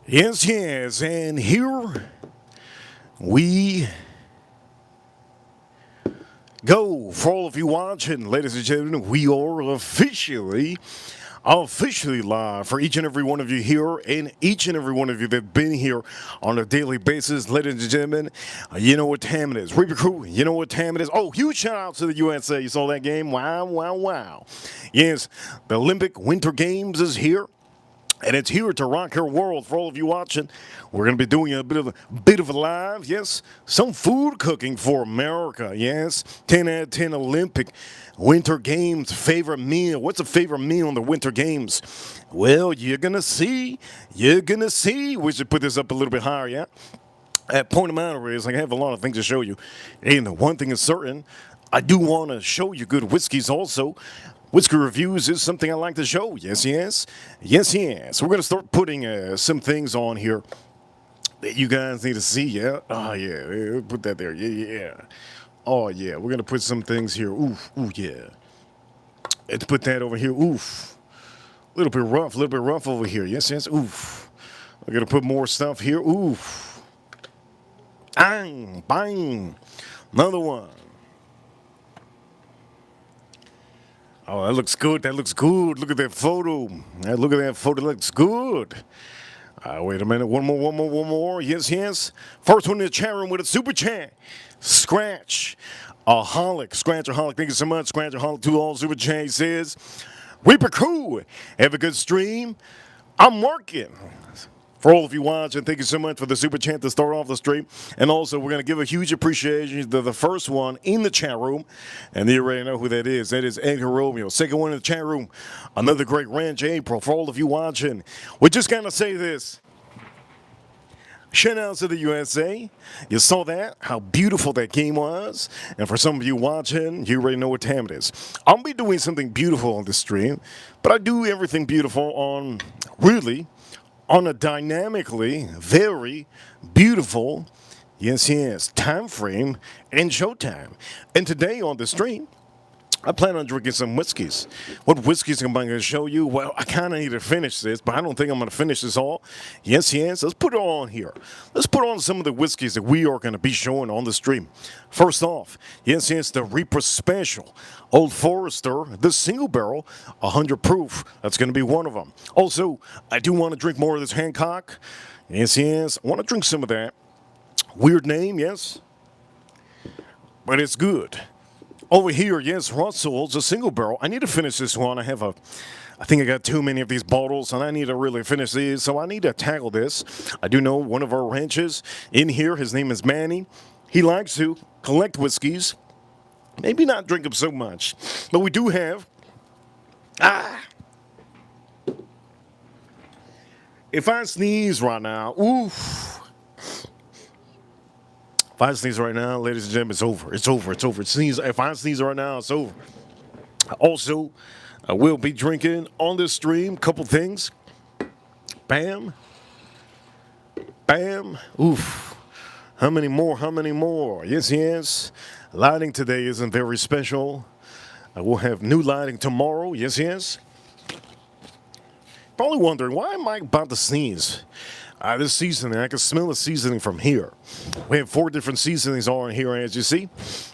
Yes, yes, and here we go. For all of you watching, ladies and gentlemen, we are officially live for each and every one of you here and each and every one of you that have been here on a daily basis. Ladies and gentlemen, you know what time it is. Reaper Crew, you know what time it is. Oh, huge shout out to the USA. You saw that game? Wow, wow, wow. Yes, the Olympic Winter Games is here. And it's here to rock your world. For all of you watching, we're going to be doing a bit of a live, yes, some food cooking for America, yes, 10 out of 10 Olympic Winter Games favorite meal. What's a favorite meal in the Winter Games? Well, you're going to see. We should put this up a little bit higher, yeah? At point of matter is, I have a lot of things to show you. And one thing is certain, I do want to show you good whiskeys also. Whiskey reviews is something I like to show. Yes, yes. Yes, yes. We're going to start putting some things on here that you guys need to see, yeah? Oh, yeah. Put that there. Yeah, yeah. Oh, yeah. We're going to put some things here. Oof. Ooh, yeah. Let's put that over here. Oof. A little bit rough over here. Yes, yes. Oof. We're going to put more stuff here. Oof. Bang. Bang. Another one. Oh, that looks good. That looks good. Look at that photo. Look at that photo. That looks good. Wait a minute. One more. Yes, yes. First one in the chat room with a super chat. Scratchaholic. Thank you so much. Scratchaholic 2 all super chat says, Reaper Crew, have a good stream. I'm working. For all of you watching, thank you so much for the super chat to start off the stream. And also, we're going to give a huge appreciation to the first one in the chat room. And you already know who that is. That is Edgar Romeo. Second one in the chat room, another great Ranch April. For all of you watching, we just got to say this. Shout out to the USA. You saw that, how beautiful that game was. And for some of you watching, you already know what time it is. I'll be doing something beautiful on this stream, but I do everything beautiful on a dynamically very beautiful, yes, time frame and showtime. And today on the stream, I plan on drinking some whiskeys. What whiskeys am I going to show you? Well, I kind of need to finish this, but I don't think I'm going to finish this all. Yes, let's put it on here. Let's put on some of the whiskeys that we are going to be showing on the stream. First off, yes, the Reaper Special. Old Forester, the single barrel, 100 proof. That's going to be one of them. Also, I do want to drink more of this Hancock. Yes, I want to drink some of that. Weird name, yes, but it's good. Over here, yes, Russell's a single barrel. I need to finish this one. I think I got too many of these bottles, and I need to really finish these, so I need to tackle this. I do know one of our ranches in here, his name is Manny. He likes to collect whiskeys. Maybe not drink them so much, but we do have... If I sneeze right now, oof... If I sneeze right now, ladies and gentlemen, it's over. It's over. If I sneeze right now, it's over. Also, I will be drinking on this stream. Couple things. Bam. Bam. Oof. How many more? Yes. Lighting today isn't very special. I will have new lighting tomorrow. Yes. Probably wondering, why am I about to sneeze? This seasoning, I can smell the seasoning from here. We have 4 different seasonings on here, as you see.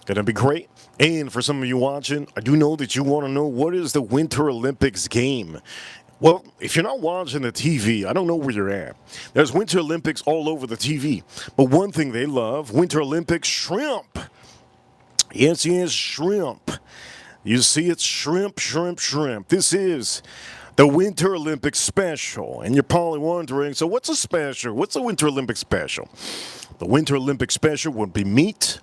Gonna be great. And for some of you watching, I do know that you want to know, what is the Winter Olympics game? Well, if you're not watching the TV, I don't know where you're at. There's Winter Olympics all over the TV. But one thing they love, Winter Olympics shrimp. Yes, shrimp. You see, it's shrimp. This is the Winter Olympics special. And you're probably wondering, so what's a special? What's a Winter Olympics special? The Winter Olympics special would be meat.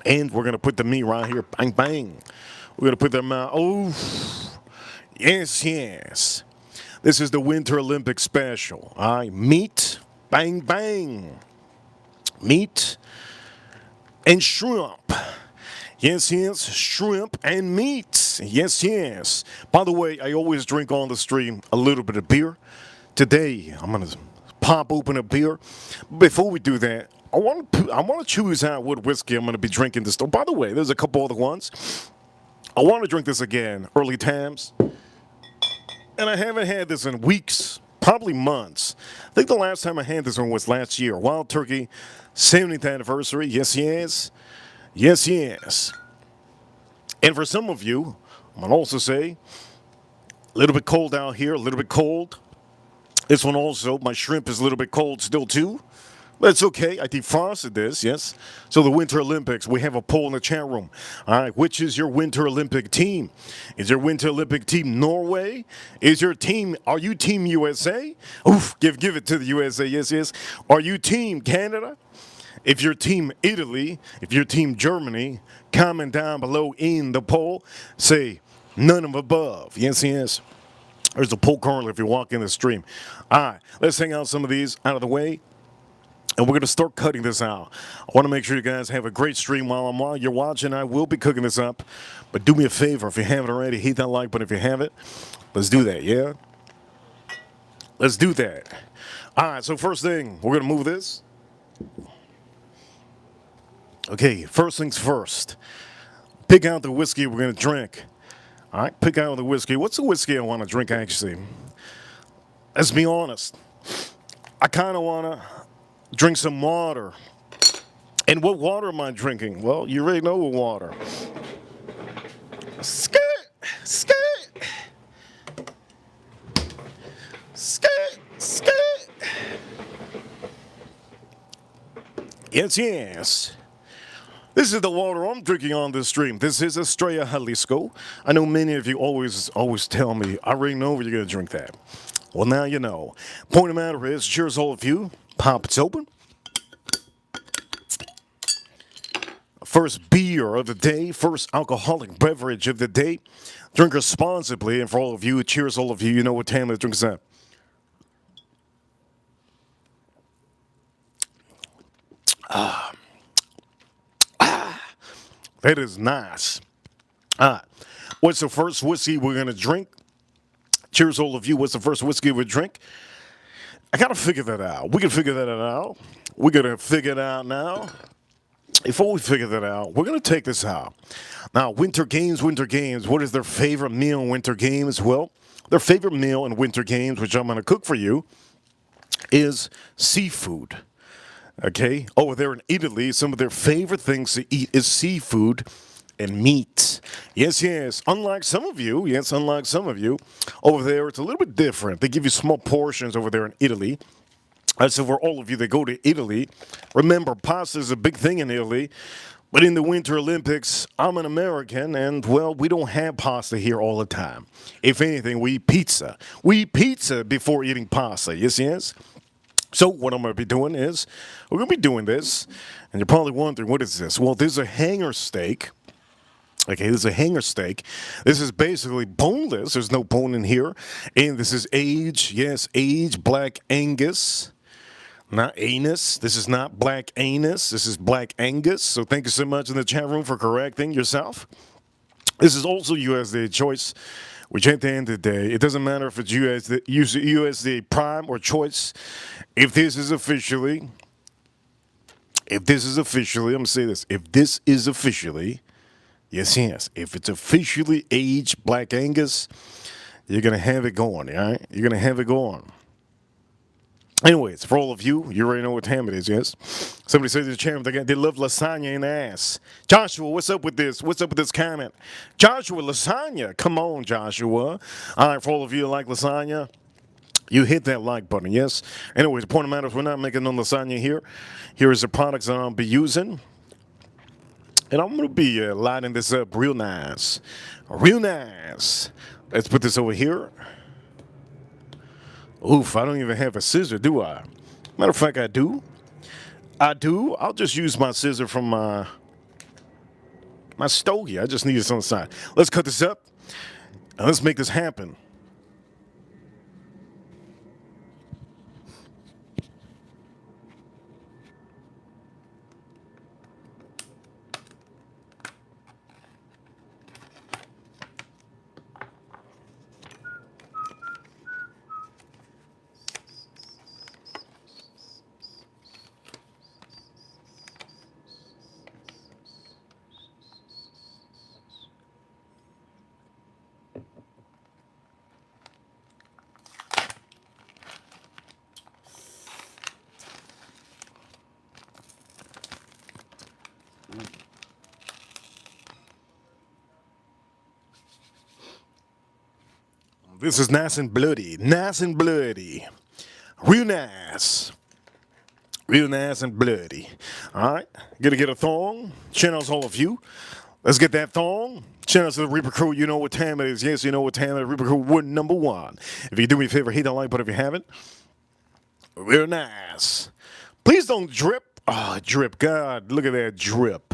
And we're going to put the meat right here. Bang, bang. We're going to put them out. Oh, yes. This is the Winter Olympics special. Meat. Bang, bang. Meat and shrimp. Yes, shrimp and meat. Yes. By the way, I always drink on the stream a little bit of beer. Today, I'm going to pop open a beer. Before we do that, I want to choose out what whiskey I'm going to be drinking this. By the way, there's a couple other ones. I want to drink this again, Early Times. And I haven't had this in weeks. probably months. I think the last time I had this one was last year. Wild Turkey 70th anniversary. Yes, yes. Yes, yes. And for some of you, I'm going to also say, a little bit cold out here, a little bit cold. This one also, my shrimp is a little bit cold still too. But it's okay. I defrosted this, yes. So the Winter Olympics, we have a poll in the chat room. All right, which is your Winter Olympic team? Is your Winter Olympic team Norway? Are you Team USA? Oof, give it to the USA, yes, yes. Are you Team Canada? If you're Team Italy, if you're Team Germany, comment down below in the poll. Say none of above. Yes, yes. There's a poll currently if you walk in the stream. All right, let's hang out some of these out of the way. And we're going to start cutting this out. I want to make sure you guys have a great stream while you're watching. I will be cooking this up. But do me a favor, if you haven't already, hit that like button if you haven't. Let's do that, yeah? Let's do that. All right, so first thing, we're going to move this. Okay, first things first. Pick out the whiskey we're going to drink. All right, pick out the whiskey. What's the whiskey I want to drink, actually? Let's be honest. I kind of want to drink some water. And what water am I drinking? Well, you already know what water. Skirt, skirt, skirt, skirt. Yes, yes. This is the water I'm drinking on this stream. This is Estrella Jalisco. I know many of you always tell me, I already know you're going to drink that. Well, now you know. Point of the matter is, cheers all of you. Pop it's open. First beer of the day, first alcoholic beverage of the day. Drink responsibly, and for all of you, cheers all of you. You know what time the drink is at. That is nice. What's the first whiskey we're going to drink? Cheers all of you. What's the first whiskey we drink? I got to figure that out. We can figure that out. We're going to figure it out now. Before we figure that out, we're going to take this out. Now, Winter Games. What is their favorite meal in Winter Games? Well, their favorite meal in Winter Games, which I'm going to cook for you, is seafood. Okay? Over there in Italy, some of their favorite things to eat is seafood and meat. Yes, yes. Unlike some of you, over there it's a little bit different. They give you small portions over there in Italy. So for all of you that go to Italy, remember, pasta is a big thing in Italy. But in the Winter Olympics, I'm an American, and, well, we don't have pasta here all the time. If anything, we eat pizza. We eat pizza before eating pasta. Yes, yes? So what I'm going to be doing is, we're going to be doing this, and you're probably wondering, what is this? Well, this is a hanger steak. Okay, this is a hanger steak. This is basically boneless. There's no bone in here. And this is aged Black Angus. Not anus. This is not black anus. This is Black Angus. So thank you so much in the chat room for correcting yourself. This is also USDA choice, which at the end of the day, it doesn't matter if it's USDA Prime or choice. If this is officially, I'm going to say this. If this is officially, yes, if it's officially aged Black Angus, you're going to have it going, all right? You're going to have it going. Anyways, for all of you, you already know what time it is, yes? Somebody says in the chat, they love lasagna in the ass. Joshua, what's up with this? What's up with this comment? Joshua, lasagna. Come on, Joshua. All right, for all of you who like lasagna, you hit that like button, yes? Anyways, the point of the matter is we're not making no lasagna here. Here is the products that I'll be using. And I'm going to be lighting this up real nice. Real nice. Let's put this over here. Oof, I don't even have a scissor, do I? Matter of fact, I do. I'll just use my scissor from my stogie. I just need this on the side. Let's cut this up, and let's make this happen. This is nice and bloody. Nice and bloody. Real nice. Real nice and bloody. All right. Gonna get a thong. Shout out to all of you. Let's get that thong. Shout out to the Reaper Crew. You know what time it is. Yes, you know what time it is. Reaper Crew, we're number one. If you do me a favor, hit that like button if you haven't. Real nice. Please don't drip. Oh, drip. God, look at that drip.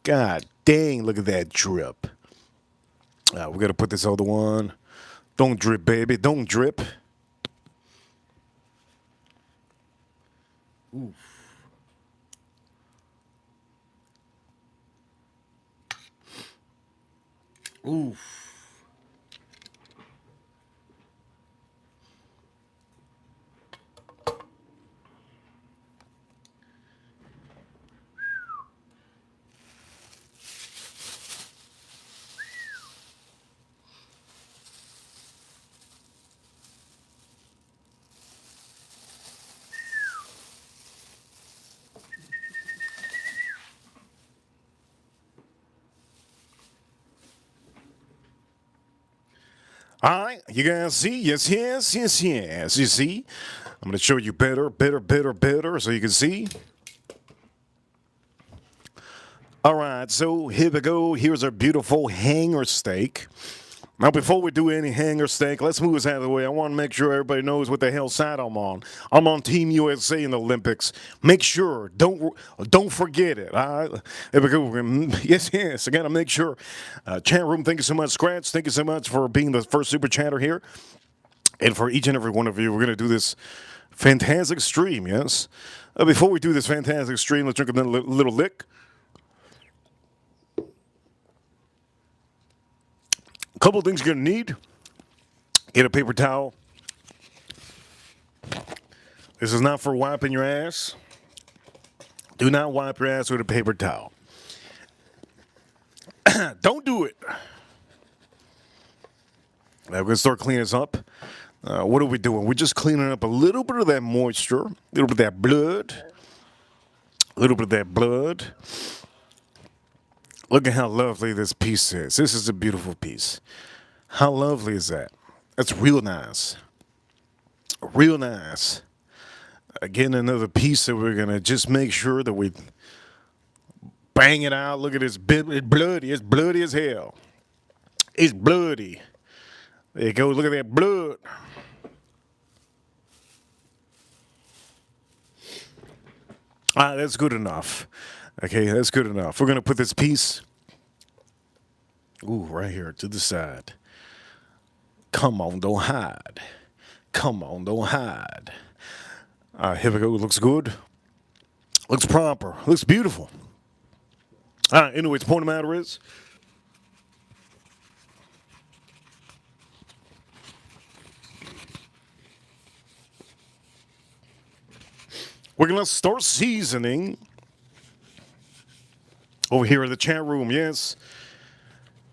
God dang, look at that drip. We got to put this other one. Don't drip, baby. Don't drip. Oof. Oof. All right, you guys see? Yes, yes, yes, yes. You see? I'm going to show you better, so you can see. All right, so here we go. Here's our beautiful hanger steak. Now, before we do any hanger steak, let's move this out of the way. I want to make sure everybody knows what the hell side I'm on. I'm on Team USA in the Olympics. Make sure, don't forget it. All right, there we go. Yes, yes. I gotta make sure. Chat room, thank you so much. Scratch, thank you so much for being the first super chatter here, and for each and every one of you, we're gonna do this fantastic stream. Yes. Before we do this fantastic stream, let's drink a little lick. A couple of things you're going to need. Get a paper towel. This is not for wiping your ass. Do not wipe your ass with a paper towel. Don't do it. Now we're going to start cleaning this up. What are we doing? We're just cleaning up a little bit of that moisture, a little bit of that blood, a little bit of that blood. Look at how lovely this piece is. This is a beautiful piece. How lovely is that? That's real nice. Real nice. Again, another piece that we're going to just make sure that we bang it out. Look at this. It's bloody. It's bloody as hell. It's bloody. There you go. Look at that blood. That's good enough. Okay, that's good enough. We're going to put this piece, right here to the side. Come on, don't hide. Come on, don't hide. Here we go. Looks good. Looks proper. Looks beautiful. Anyways, the point of the matter is, we're going to start seasoning over here in the chat room. Yes.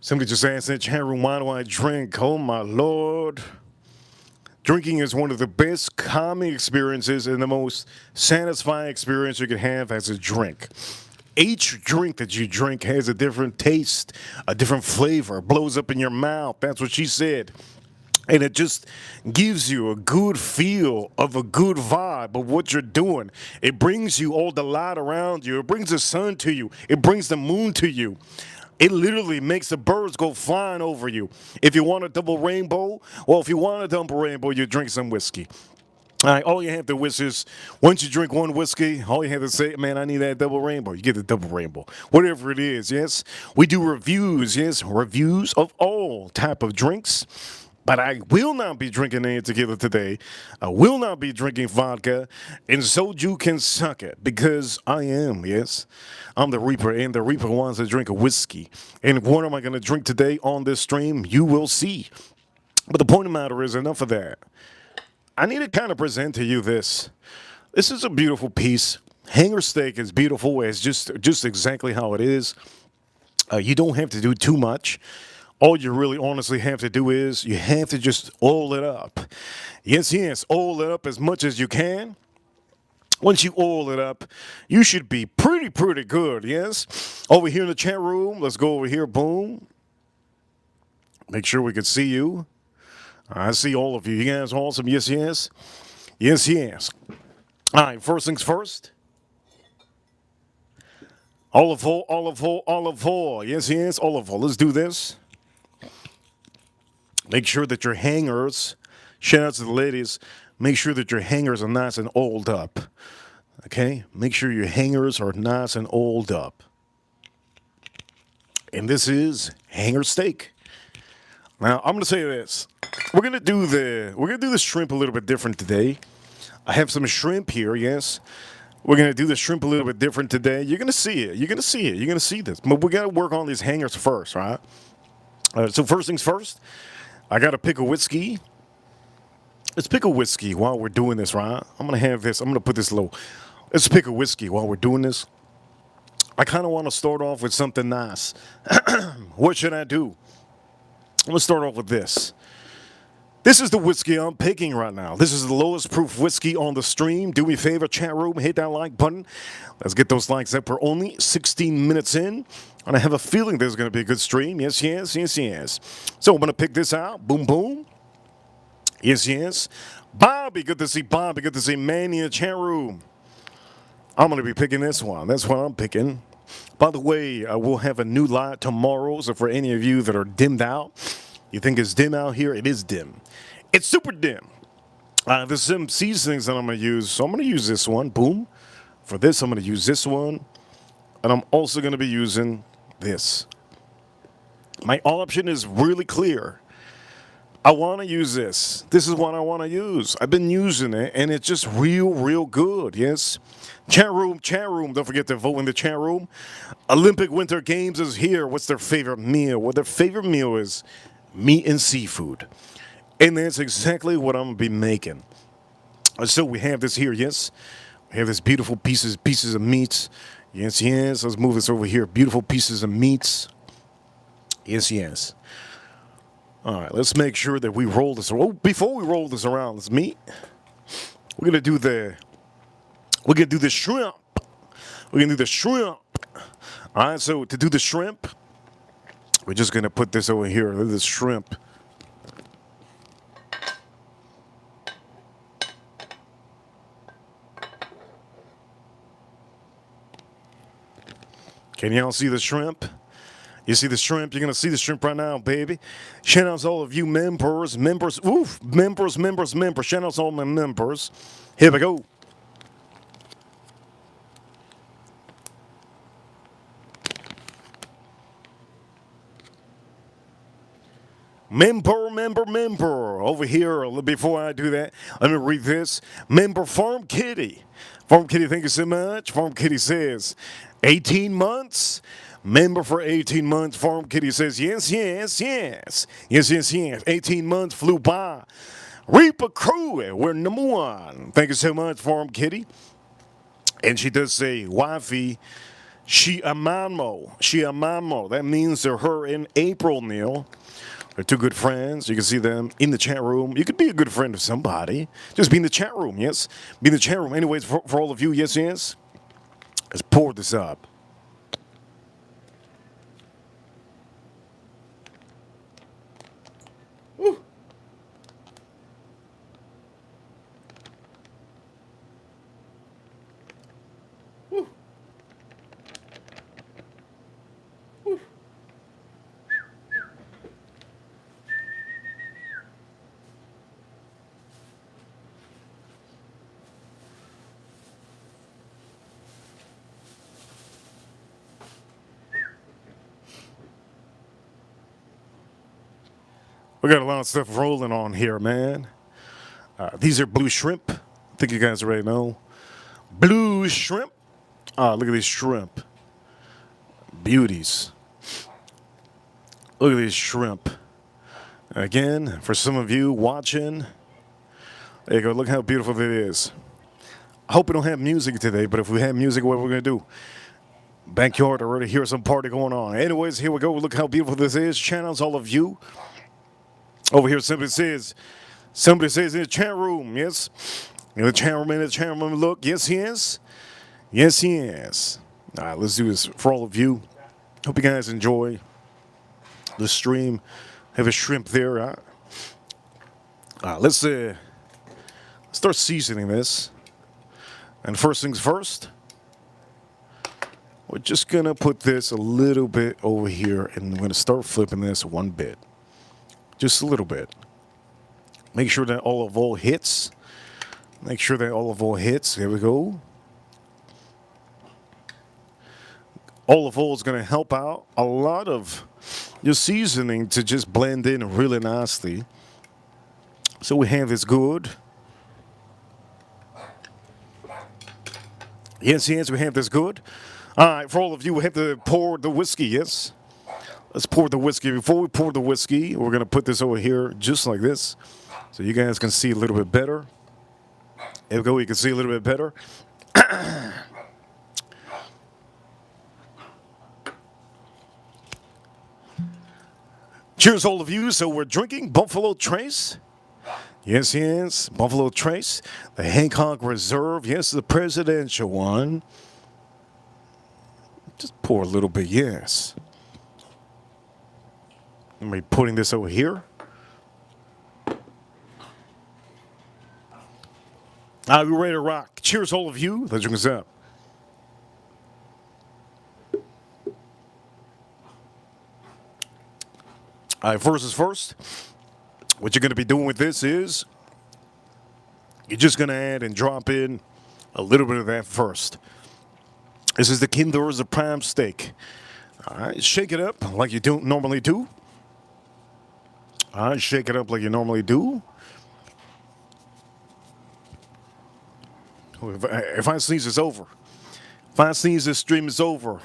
Somebody just asked in the chat room, why do I drink? Oh, my Lord. Drinking is one of the best calming experiences and the most satisfying experience you can have as a drink. Each drink that you drink has a different taste, a different flavor, blows up in your mouth. That's what she said. And it just gives you a good feel of a good vibe of what you're doing. It brings you all the light around you. It brings the sun to you. It brings the moon to you. It literally makes the birds go flying over you. If you want a double rainbow, if you want a double rainbow, you drink some whiskey. All right, all you have to wish is, once you drink one whiskey, all you have to say, man, I need that double rainbow. You get the double rainbow. Whatever it is, yes. We do reviews, yes, reviews of all type of drinks. But I will not be drinking any tequila today. I will not be drinking vodka. And soju can suck it, because I am, yes. I'm the Reaper, and the Reaper wants to drink a whiskey. And what am I going to drink today on this stream? You will see. But the point of the matter is, enough of that. I need to kind of present to you this. This is a beautiful piece. Hanger steak is beautiful. It's just exactly how it is. You don't have to do too much. All you really honestly have to do is you have to just oil it up. Yes, oil it up as much as you can. Once you oil it up, you should be pretty good, yes? Over here in the chat room, let's go over here, boom. Make sure we can see you. I see all of you. You guys are awesome. Yes, yes. Yes, yes. All right, first things first. Olive oil, olive oil, olive oil. Yes, yes, olive oil. Let's do this. Make sure that your hangers, shout out to the ladies, make sure that your hangers are nice and oiled up. Okay? Make sure your hangers are nice and oiled up. And this is hanger steak. Now, I'm gonna say this. We're gonna do the shrimp a little bit different today. I have some shrimp here, yes. We're gonna do the shrimp a little bit different today. You're gonna see it. You're gonna see it. You're gonna see this. But we gotta work on these hangers first, right? So first things first, I gotta pick a whiskey. Let's pick a whiskey while we're doing this, right? I'm gonna have this. I'm gonna put this low. Let's pick a whiskey while we're doing this. I kind of want to start off with something nice. What should I do? I'm gonna start off with this. This is the whiskey I'm picking right now. This is the lowest proof whiskey on the stream. Do me a favor, chat room, hit that like button. Let's get those likes up. We're only 16 minutes in, and I have a feeling there's going to be a good stream. Yes, yes, yes, yes. So I'm going to pick this out. Boom, boom. Yes, yes. Bobby, good to see Bobby. Good to see Manny in the chat room. I'm going to be picking this one. That's what I'm picking. By the way, we'll have a new light tomorrow, so for any of you that are dimmed out, you think it's dim out here? It is dim. It's super dim. There's some seasonings that I'm going to use. So I'm going to use this one. Boom. For this, I'm going to use this one. And I'm also going to be using this. My option is really clear. I want to use this. This is what I want to use. I've been using it, and it's just real good. Yes. Chat room. Don't forget to vote in the chat room. Olympic Winter Games is here. What's their favorite meal? What their favorite meal is meat and seafood. And that's exactly what I'm going to be making. So we have this here, yes. We have this beautiful pieces of meats. Yes, yes. Let's move this over here. Beautiful pieces of meats. Yes, yes. All right, let's make sure that we roll this. Oh, before we roll this around, this meat, we're going to do the shrimp. We're going to do the shrimp. All right, so to do the shrimp, we're just going to put this over here, this shrimp. Can y'all see the shrimp? You see the shrimp? You're going to see the shrimp right now, baby. Shout out to all of you members. Members. Shout out to all my members. Here we go. Member. Over here, before I do that, let me read this. Member Farm Kitty. Farm Kitty, thank you so much. Farm Kitty says, 18 months? Member for 18 months. Farm Kitty says, yes. 18 months flew by. Reaper Crew, we're number one. Thank you so much, Farm Kitty. And she does say, wifey, she amamo. That means they're her and April Neal. They're two good friends. You can see them in the chat room. You could be a good friend of somebody. Just be in the chat room, yes? Be in the chat room. Anyways, for all of you, yes. Let's pour this up. Woo. Woo. Woo. We got a lot of stuff rolling on here, man. These are blue shrimp. I think you guys already know. Blue shrimp. Look at these shrimp. Beauties. Look at these shrimp. Again, for some of you watching, there you go. Look how beautiful it is. I hope we don't have music today, but if we have music, what are we going to do? Backyard, already hear some party going on. Anyways, here we go. Look how beautiful this is. Channels, all of you. Over here, somebody says in the chat room, yes? In the chat room, look, yes. All right, let's do this for all of you. Hope you guys enjoy the stream. Have a shrimp there. Let's start seasoning this. And first things first, we're just gonna put this a little bit over here, and we're gonna start flipping this one bit, just a little bit. Make sure that olive oil hits. Make sure that olive oil hits. There we go. Olive oil is gonna help out a lot of your seasoning to just blend in really nicely. So we have this good. Yes, we have this good. All right, for all of you, we have to pour the whiskey, yes? Let's pour the whiskey. Before we pour the whiskey, we're going to put this over here just like this so you guys can see a little bit better. There we go, you can see a little bit better. Cheers, all of you. So we're drinking Buffalo Trace. Yes, Buffalo Trace, the Hancock Reserve. Yes, the presidential one. Just pour a little bit, yes. I'm putting this over here. We're ready to rock. Cheers, all of you. Let's drink this up. All right, first is first. What you're going to be doing with this is you're just going to add and drop in a little bit of that first. This is the Kinder's Prime Steak. All right, shake it up like you don't normally do. All right, shake it up like you normally do. If I sneeze, it's over. If I sneeze, this stream is over.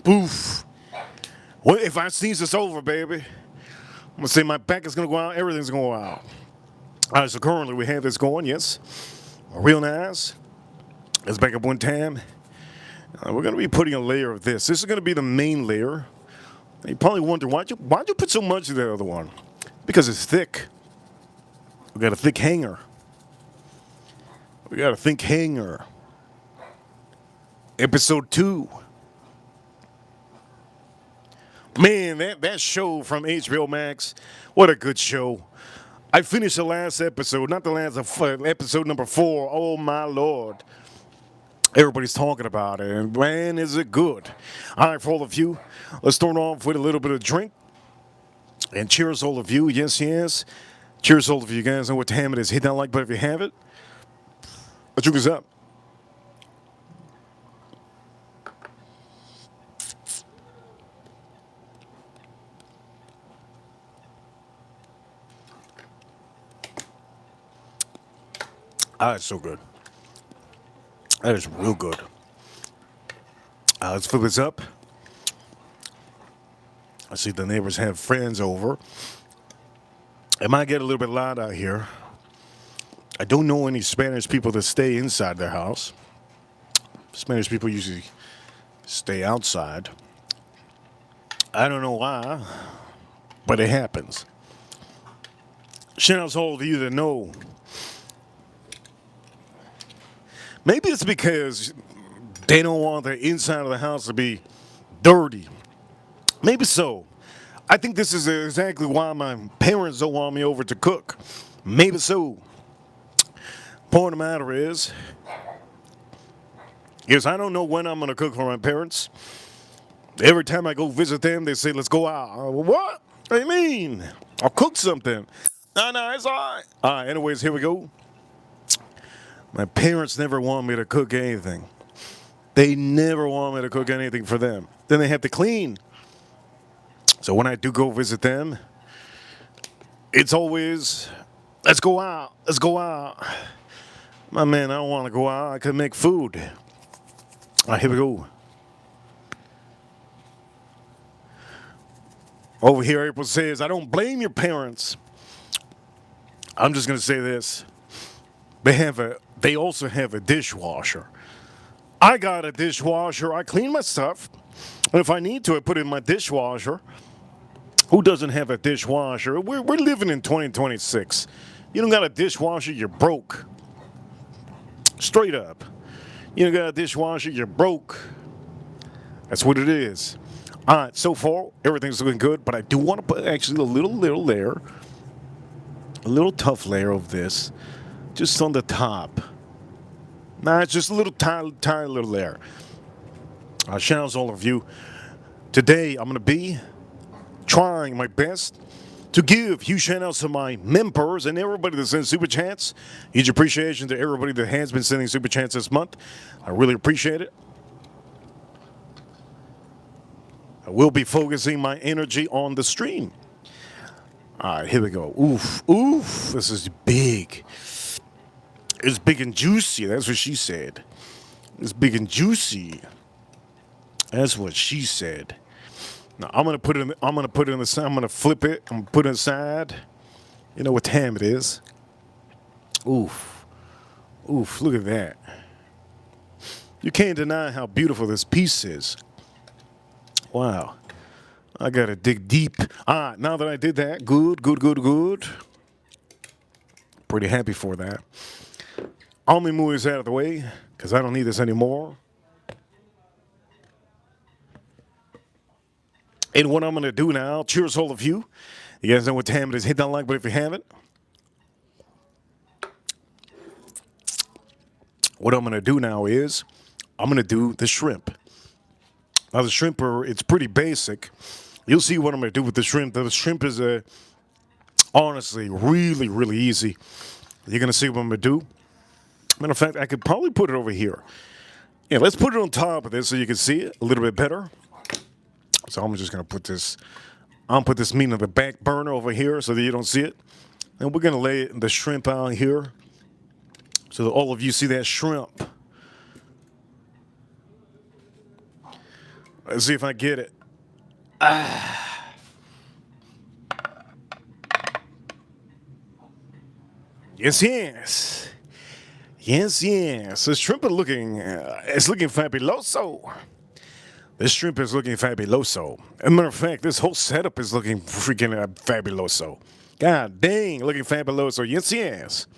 Poof. Well, if I sneeze, it's over, baby. I'm going to say my back is going to go out. Everything's going to go out. All right, so currently we have this going, yes. Real nice. Let's back up one time. We're going to be putting a layer of this. This is going to be the main layer. You probably wonder, why'd you put so much of the other one? Because it's thick. We got a thick hanger. Episode 2. Man, that show from HBO Max, what a good show. I finished the last episode, not the last, episode number 4. Oh, my Lord. Everybody's talking about it, and man, is it good. All right, for all of you, let's start off with a little bit of drink. And cheers, all of you. Yes. Cheers, all of you guys. Know what time it is. Hit that like button if you have it. Let's drink this up. It's so good. That is real good. Let's flip this up. I see the neighbors have friends over. It might get a little bit loud out here. I don't know any Spanish people that stay inside their house. Spanish people usually stay outside. I don't know why, but it happens. Shout out to all of you that know. Maybe it's because they don't want the inside of the house to be dirty. Maybe so. I think this is exactly why my parents don't want me over to cook. Maybe so. Point of the matter is I don't know when I'm going to cook for my parents. Every time I go visit them, they say, let's go out. What? What do you mean? I'll cook something. No, it's all right. All right, anyways, here we go. My parents never want me to cook anything. They never want me to cook anything for them. Then they have to clean. So when I do go visit them, it's always, let's go out. My man, I don't want to go out. I can make food. All right, here we go. Over here, April says, I don't blame your parents. I'm just going to say this. They also have a dishwasher. I got a dishwasher. I clean my stuff. And if I need to, I put it in my dishwasher. Who doesn't have a dishwasher? We're living in 2026. You don't got a dishwasher, you're broke. Straight up. You don't got a dishwasher, you're broke. That's what it is. All right, so far everything's looking good, but I do want to put actually a little layer, a little tough layer of this, just on the top. Nah, it's just a little tiny little layer. Shout out to all of you. Today I'm gonna be trying my best to give huge shout outs to my members and everybody that sends super chats. Huge appreciation to everybody that has been sending super chats this month. I really appreciate it. I will be focusing my energy on the stream. All right, here we go. Oof, oof. This is big. It's big and juicy. That's what she said. It's big and juicy. That's what she said. Now I'm gonna put it in. I'm gonna put it in the side. I'm gonna flip it. I'm gonna put it inside. You know what time it is? Oof, oof. Look at that. You can't deny how beautiful this piece is. Wow. I gotta dig deep. Now that I did that, good. Pretty happy for that. I'll move this out of the way because I don't need this anymore. And what I'm going to do now, cheers all of you. You guys know what time it is. Hit that like button if you haven't. What I'm going to do now is I'm going to do the shrimp. Now the shrimp it's pretty basic. You'll see what I'm going to do with the shrimp. The shrimp is honestly really easy. You're going to see what I'm going to do. Matter of fact, I could probably put it over here. Yeah, let's put it on top of this so you can see it a little bit better. So I'm just gonna put this. I'll put this meat on the back burner over here so that you don't see it. And we're gonna lay the shrimp out here so that all of you see that shrimp. Let's see if I get it. Yes. The shrimp is looking. It's looking fabuloso. This shrimp is looking fabuloso. As a matter of fact, this whole setup is looking freaking fabuloso. God dang, looking fabuloso. Yes.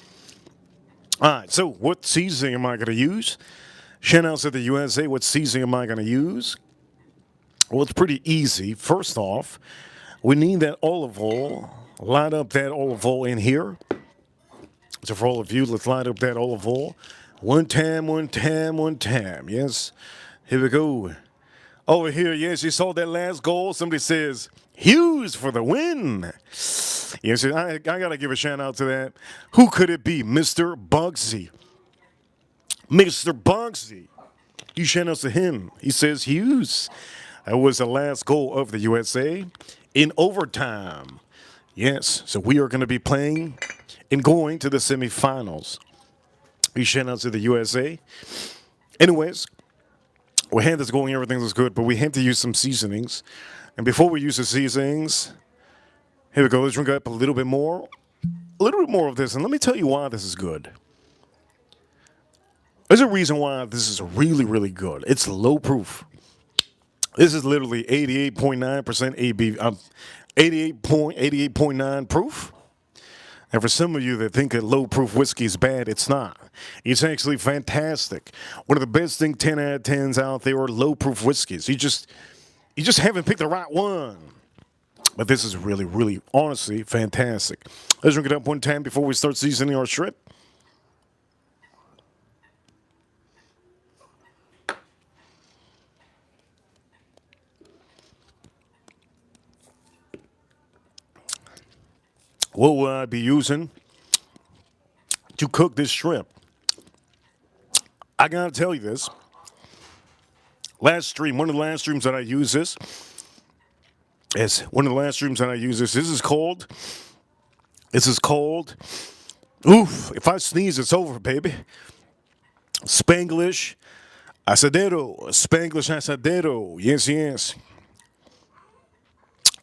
All right, so what seasoning am I going to use? Shout out to the USA. What seasoning am I going to use? Well, it's pretty easy. First off, we need that olive oil. Line up that olive oil in here. So for all of you, let's line up that olive oil. One time. Yes, here we go. Over here, yes, you saw that last goal. Somebody says, Hughes for the win. Yes, I got to give a shout out to that. Who could it be? Mr. Bugsy. Mr. Bugsy. You shout out to him. He says, Hughes. That was the last goal of the USA in overtime. Yes, so we are going to be playing and going to the semifinals. You shout out to the USA. Anyways, we had this going, everything was good, but we had to use some seasonings. And before we use the seasonings, here we go. Let's drink up a little bit more of this. And let me tell you why this is good. There's a reason why this is really good. It's low proof. This is literally 88.9% AB, 88.9 proof. And for some of you that think that low proof whiskey is bad, it's not. It's actually fantastic. One of the best 10 out of 10s out there are low proof whiskeys. You just haven't picked the right one. But this is really, honestly fantastic. Let's drink it up one time before we start seasoning our shrimp. What will I be using to cook this shrimp? I gotta tell you this. Last stream, one of the last streams that I use this is This is called. Oof! If I sneeze, it's over, baby. Spanglish asadero. Yes.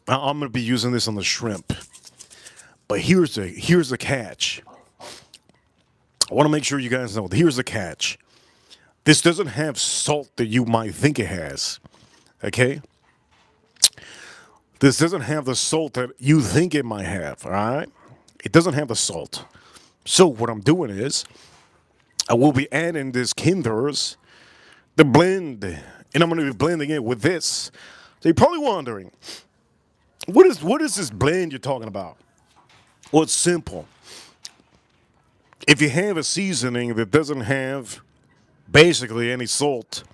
I'm gonna be using this on the shrimp. But here's the catch. I want to make sure you guys know. Here's the catch. This doesn't have salt that you might think it has. Okay? This doesn't have the salt that you think it might have. All right? It doesn't have the salt. So what I'm doing is I will be adding this Kinder's, the blend and I'm going to be blending it with this. So you're probably wondering, what is this blend you're talking about? Well, it's simple. If you have a seasoning that doesn't have basically any salt,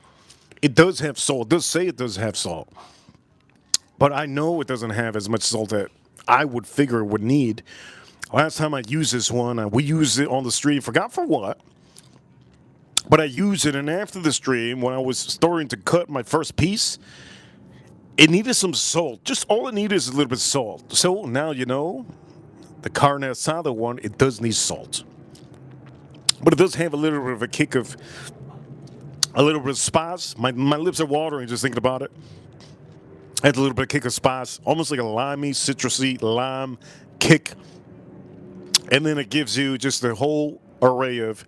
it does have salt. It does say it does have salt. But I know it doesn't have as much salt that I would figure it would need. Last time I used this one, we used it on the stream, forgot for what. But I used it, and after the stream, when I was starting to cut my first piece, it needed some salt. Just all it needed is a little bit of salt. So now you know, the carne asada one, it does need salt. But it does have a little bit of a kick of, a little bit of spice. My lips are watering just thinking about it. It has a little bit of kick of spice, almost like a limey, citrusy lime kick. And then it gives you just a whole array of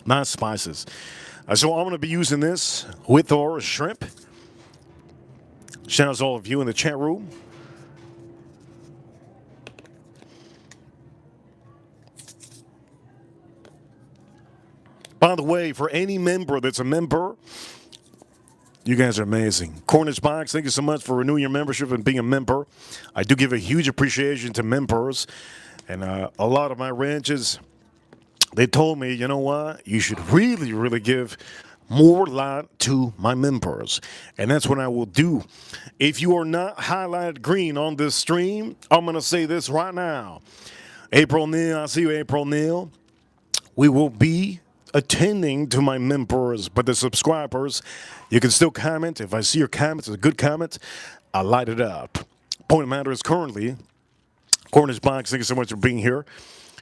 nice spices. So I'm going to be using this with our shrimp. Shout out to all of you in the chat room. By the way, for any member that's a member, you guys are amazing. Cornish Box, thank you so much for renewing your membership and being a member. I do give a huge appreciation to members. And a lot of my ranches, they told me, you know what? You should really, really give more light to my members. And that's what I will do. If you are not highlighted green on this stream, I'm going to say this right now. April Neal, I see you, April Neal. We will be attending to my members, but the subscribers, you can still comment. If I see your comments, it's a good comment, I'll light it up. Point of matter is currently, Cornish Box, thank you so much for being here.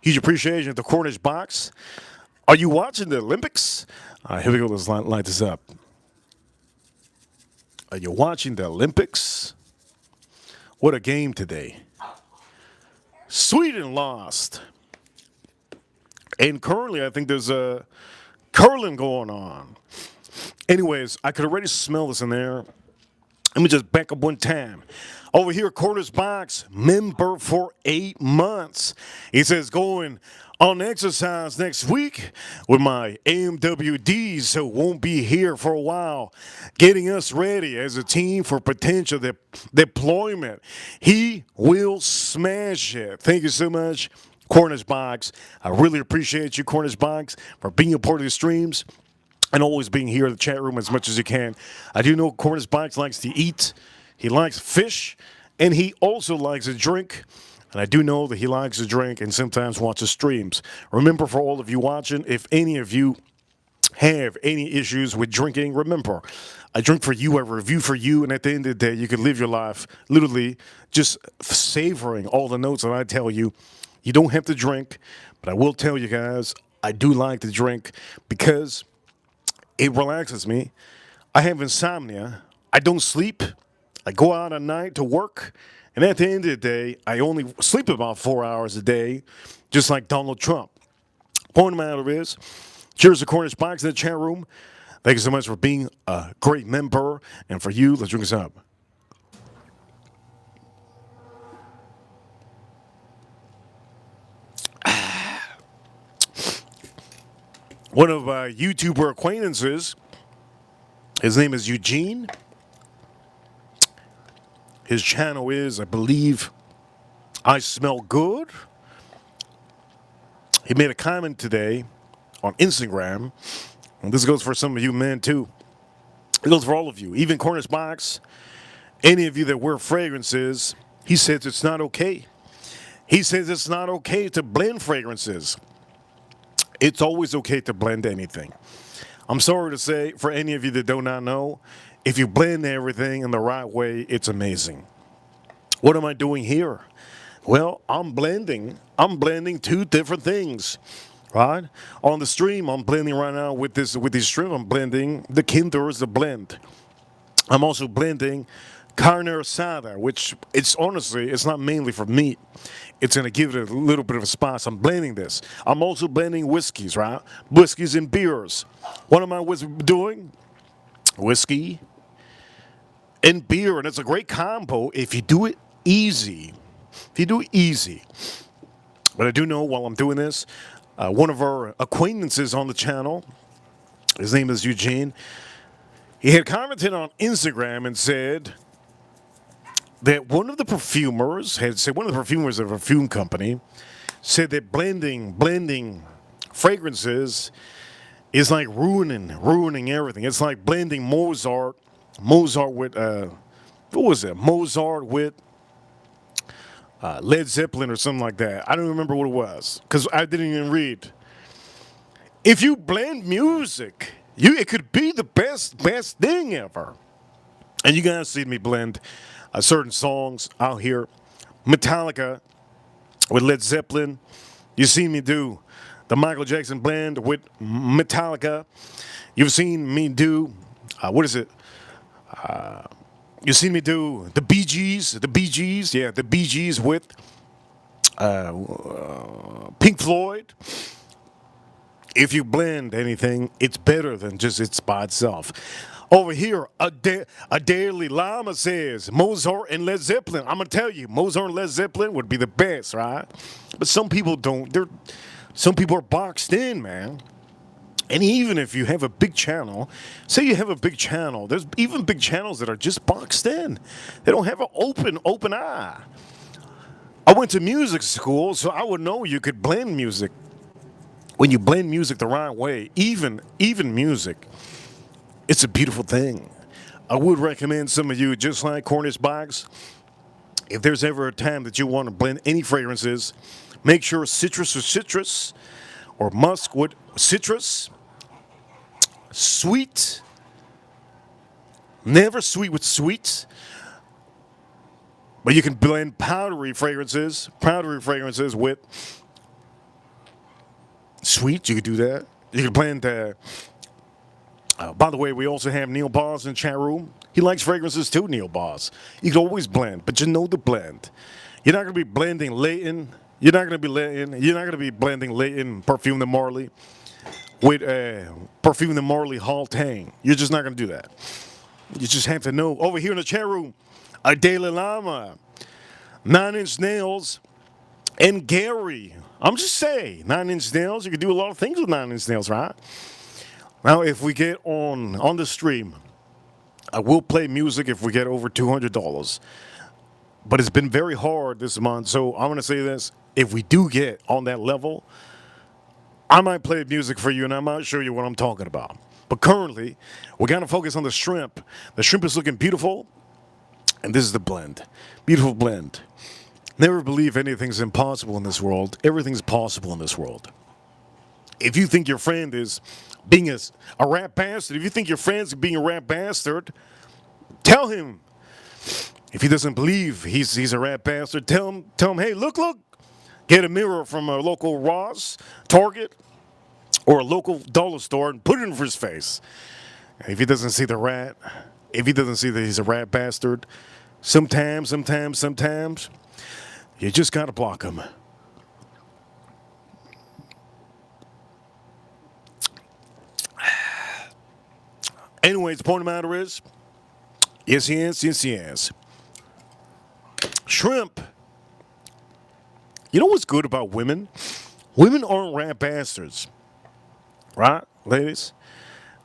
Huge appreciation at the Cornish Box. Are you watching the Olympics? Here we go, let's light this up. Are you watching the Olympics? What a game today. Sweden lost. And currently, I think there's a curling going on. Anyways, I could already smell this in there. Let me just back up one time. Over here, Cornish Box, member for 8 months. He says going on exercise next week with my AMWDs, so won't be here for a while, getting us ready as a team for potential deployment. He will smash it. Thank you so much, Cornish Box. I really appreciate you, Cornish Box, for being a part of the streams and always being here in the chat room as much as you can. I do know Cornish Box likes to eat. He likes fish, and he also likes to drink. And I do know that he likes to drink and sometimes watches streams. Remember, for all of you watching, if any of you have any issues with drinking, remember, I drink for you, I review for you, and at the end of the day, you can live your life literally just savoring all the notes that I tell you. You don't have to drink, but I will tell you guys, I do like to drink because it relaxes me. I have insomnia. I don't sleep. I go out at night to work. And at the end of the day, I only sleep about 4 hours a day, just like Donald Trump. Point of the matter is, cheers to Cornish Box in the chat room. Thank you so much for being a great member. And for you, let's drink this up. One of my YouTuber acquaintances, his name is Eugene. His channel is, I believe, I Smell Good. He made a comment today on Instagram, and this goes for some of you men too. It goes for all of you, even Cornish Box, any of you that wear fragrances. He says it's not okay. He says it's not okay to blend fragrances. It's always okay to blend anything. I'm sorry to say, for any of you that do not know, if you blend everything in the right way, it's amazing. What am I doing here? Well, I'm blending. I'm blending two different things, right? On the stream, I'm blending right now with this shrimp. I'm blending the Kinder's the blend. I'm also blending carne asada, which it's honestly, it's not mainly for meat. It's going to give it a little bit of a spice. I'm blending this. I'm also blending whiskeys, right? Whiskeys and beers. What am I doing? Whiskey and beer, and it's a great combo if you do it easy. If you do it easy. But I do know while I'm doing this, one of our acquaintances on the channel, his name is Eugene. He had commented on Instagram and said that one of the perfumers had said, one of the perfumers of a perfume company said that blending fragrances is like ruining everything. It's like blending Mozart with what was it? Mozart with Led Zeppelin or something like that. I don't remember what it was because I didn't even read. If you blend music, it could be the best thing ever. And you guys see me blend certain songs out here. Metallica with Led Zeppelin. You see me do the Michael Jackson blend with Metallica. You've seen me do, what is it? You've seen me do the Bee Gees, yeah, the Bee Gees with Pink Floyd. If you blend anything, it's better than just it's by itself. Over here, a Daily Llama says Mozart and Led Zeppelin. I'm gonna tell you, Mozart and Led Zeppelin would be the best, right? But some people don't. Some people are boxed in, man. And even if you have a big channel, say you have a big channel, there's even big channels that are just boxed in. They don't have an open eye. I went to music school, so I would know you could blend music. When you blend music the right way, even music, it's a beautiful thing. I would recommend some of you, just like Cornish Box, if there's ever a time that you want to blend any fragrances, make sure citrus or musk with citrus, sweet, never sweet with sweet, but you can blend powdery fragrances with sweet. You could do that. You can blend by the way, we also have Neil Boss in the chat room. He likes fragrances too, Neil Boss. You can always blend, but you know the blend. You're not going to be blending Leighton. You're not going to be blending Leighton Parfum de Marly with Parfum de Marly Hall Tang. You're just not going to do that. You just have to know. Over here in the chat room, a Daily Llama, 9 Inch Nails, and Gary. I'm just saying, 9 Inch Nails, you can do a lot of things with 9 Inch Nails, right? Now, if we get on the stream, I will play music if we get over $200. But it's been very hard this month, so I'm going to say this. If we do get on that level, I might play music for you, and I might show you what I'm talking about. But currently, we're going to focus on the shrimp. The shrimp is looking beautiful, and this is the blend. Beautiful blend. Never believe anything's impossible in this world. Everything's possible in this world. If you think your friend is being a rat bastard, if you think your friend's being a rat bastard, tell him. If he doesn't believe he's a rat bastard, tell him, hey, look, get a mirror from a local Ross, Target, or a local dollar store and put it in for his face. If he doesn't see the rat, if he doesn't see that he's a rat bastard, sometimes, you just gotta block him. Anyways, the point of the matter is, yes. Shrimp. You know what's good about women? Women aren't rat bastards. Right, ladies?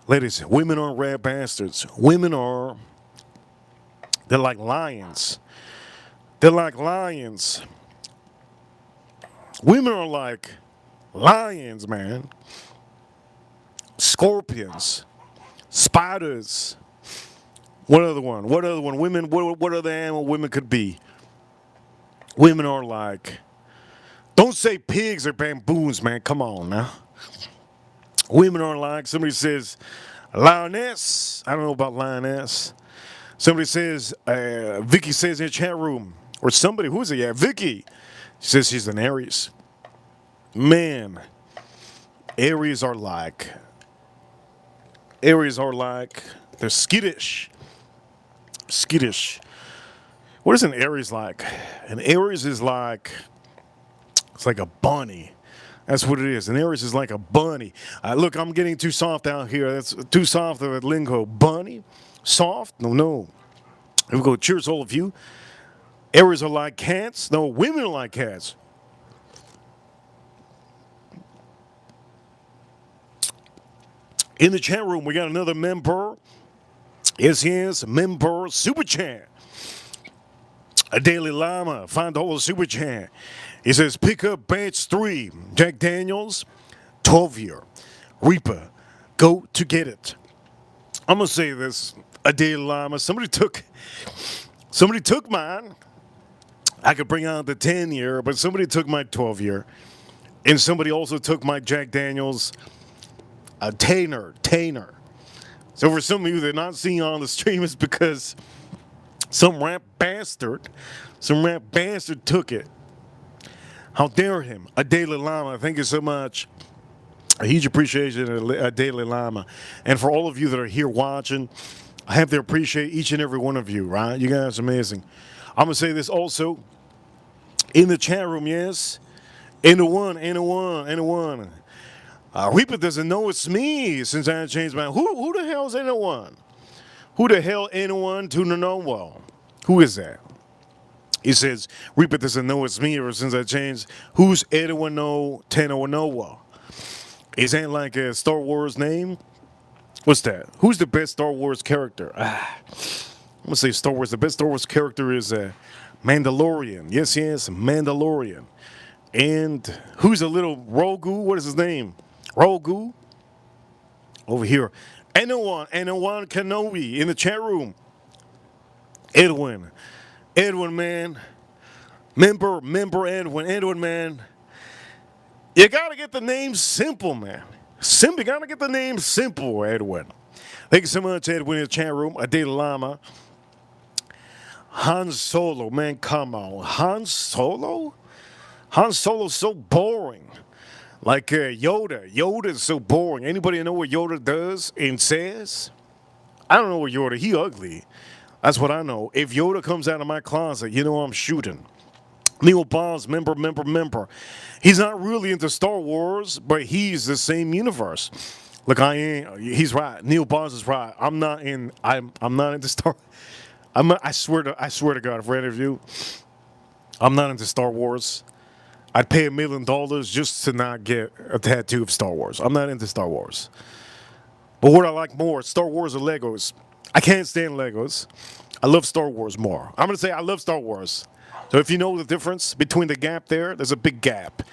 Ladies, women aren't rat bastards. They're like lions. Women are like lions, man. Scorpions. Spiders. What other one? Women, what other animal women could be? Women are like, don't say pigs or baboons, man. Come on now. Women are like, somebody says, lioness. I don't know about lioness. Somebody says, Vicky says in the chat room, or somebody, who is it? Yeah, Vicky says she's an Aries. Man, Aries are like, they're skittish. What is an Aries like? An Aries is like, it's like a bunny. That's what it is. An Aries is like a bunny. Look, I'm getting too soft out here. That's too soft of a lingo. Bunny? Soft? No. Here we go. Cheers, all of you. Aries are like cats. No, women are like cats. In the chat room, we got another member. Yes, member Super Chat. A Daily Llama, $5 Super Chat. He says, pick up batch 3, Jack Daniels, 12-year. Reaper, go to get it. I'm going to say this, a Daily Llama. Somebody took mine. I could bring out the 10-year, but somebody took my 12-year. And somebody also took my Jack Daniels, Tanner. So for some of you that are not seeing on the stream, it's because some rap bastard took it. How dare him? A Daily Llama. Thank you so much. A huge appreciation of a Daily Llama. And for all of you that are here watching, I have to appreciate each and every one of you, right? You guys are amazing. I'm going to say this also. In the chat room, yes. And a one. Reaper doesn't know it's me since I changed my... Who the hell is anyone? Who the hell anyone to know? Well, who is that? He says, Reaper doesn't know it's me ever since I changed. Who's anyone know Tanoanoa? Is that like a Star Wars name? What's that? Who's the best Star Wars character? I'm going to say Star Wars. The best Star Wars character is Mandalorian. Yes, Mandalorian. And who's a little Rogu? What is his name? Rogu? Over here. Anyone Kenobi in the chat room. Edwin, man. Member Edwin, man. You gotta get the name simple, man. You gotta get the name simple, Edwin. Thank you so much, Edwin, in the chat room. Daily Llama. Han Solo, man, come on. Han Solo? Han Solo's so boring. Like Yoda. Yoda's so boring. Anybody know what Yoda does and says? I don't know what Yoda. He ugly. That's what I know. If Yoda comes out of my closet, you know I'm shooting. Neil Bonds, member. He's not really into Star Wars, but he's the same universe. Look, I ain't. He's right. Neil Bonds is right. I'm not into Star. I swear to God, for any of you, I'm not into Star Wars. I'd pay $1 million just to not get a tattoo of Star Wars. I'm not into Star Wars. But what I like more, Star Wars or Legos. I can't stand Legos. I love Star Wars more. I'm going to say I love Star Wars. So if you know the difference between the gap there's a big gap.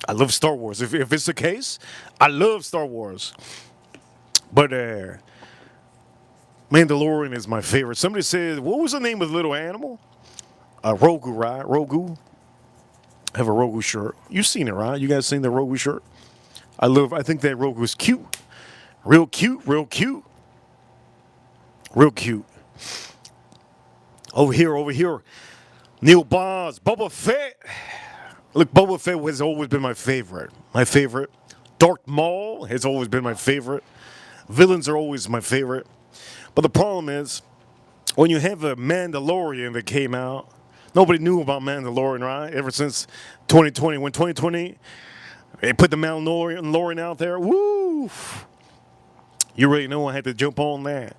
I love Star Wars. If it's the case, I love Star Wars. But Mandalorian is my favorite. Somebody said, what was the name of the little animal? Rogu, right? Rogu. I have a Rogu shirt. You've seen it, right? You guys seen the Rogu shirt? I think that Rogu's cute. Real cute. Over here. Neil Bonds, Boba Fett. Look, Boba Fett has always been my favorite. Darth Maul has always been my favorite. Villains are always my favorite. But the problem is, when you have a Mandalorian that came out, nobody knew about Mandalorian, right? Ever since 2020. When 2020, they put the Mandalorian out there, woo! You already know I had to jump on that.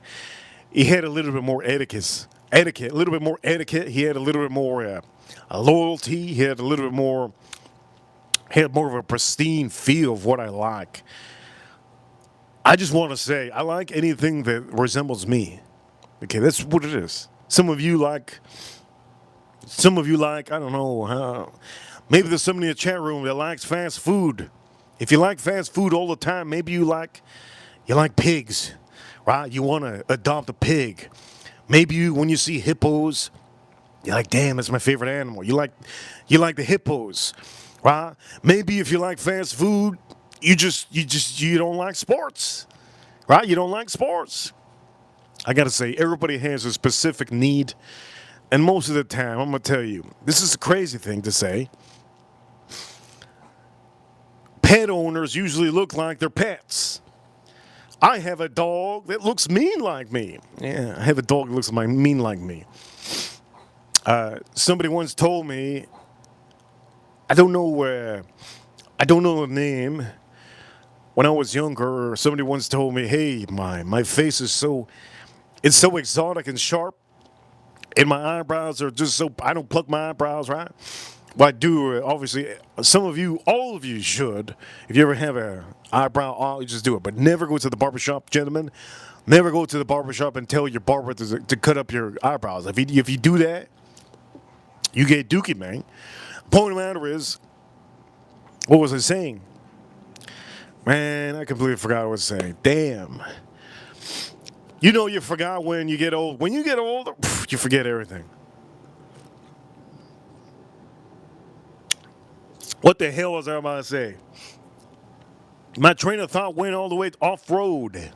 He had a little bit more etiquette. He had a little bit more loyalty. He had more of a pristine feel of what I like. I just want to say, I like anything that resembles me. Okay, that's what it is. Some of you like, I don't know, maybe there's somebody in the chat room that likes fast food. If you like fast food all the time, maybe you like pigs, right? You want to adopt a pig. Maybe when you see hippos, you're like, damn, that's my favorite animal. You like the hippos, right? Maybe if you like fast food, you don't like sports, right? You don't like sports. I got to say, everybody has a specific need. And most of the time, I'm going to tell you, this is a crazy thing to say. Pet owners usually look like their pets. I have a dog that looks mean like me. Yeah, I have a dog that looks mean like me. Somebody once told me, I don't know the name. When I was younger, somebody once told me, hey, my face is so exotic and sharp, and my eyebrows are just so, I don't pluck my eyebrows, right? Well, I do, obviously, all of you should. If you ever have an eyebrow, you just do it. But never go to the barbershop, gentlemen. Never go to the barbershop and tell your barber to cut up your eyebrows. If you do that, you get dookie, man. Point of the matter is, what was I saying? Man, I completely forgot what I was saying. Damn. You know you forgot when you get old. When you get older, you forget everything. What the hell was I about to say? My train of thought went all the way off-road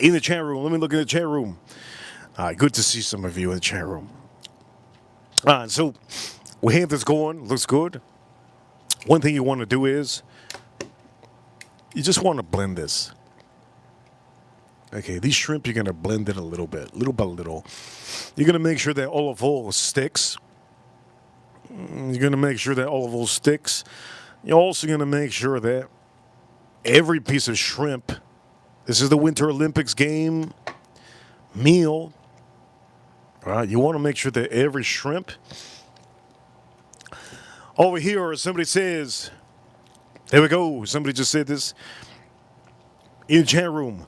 in the chat room. Let me look in the chat room. All right, good to see some of you in the chat room. All right, so we have this going. Looks good. One thing you want to do is you just want to blend this. Okay, these shrimp, you're going to blend it a little bit, little by little. You're going to make sure that olive oil sticks. You're going to make sure that olive oil sticks. You're also going to make sure that every piece of shrimp, this is the Winter Olympics game meal. All right, you want to make sure that every shrimp. Over here, somebody says, there we go. Somebody just said this in the chat room.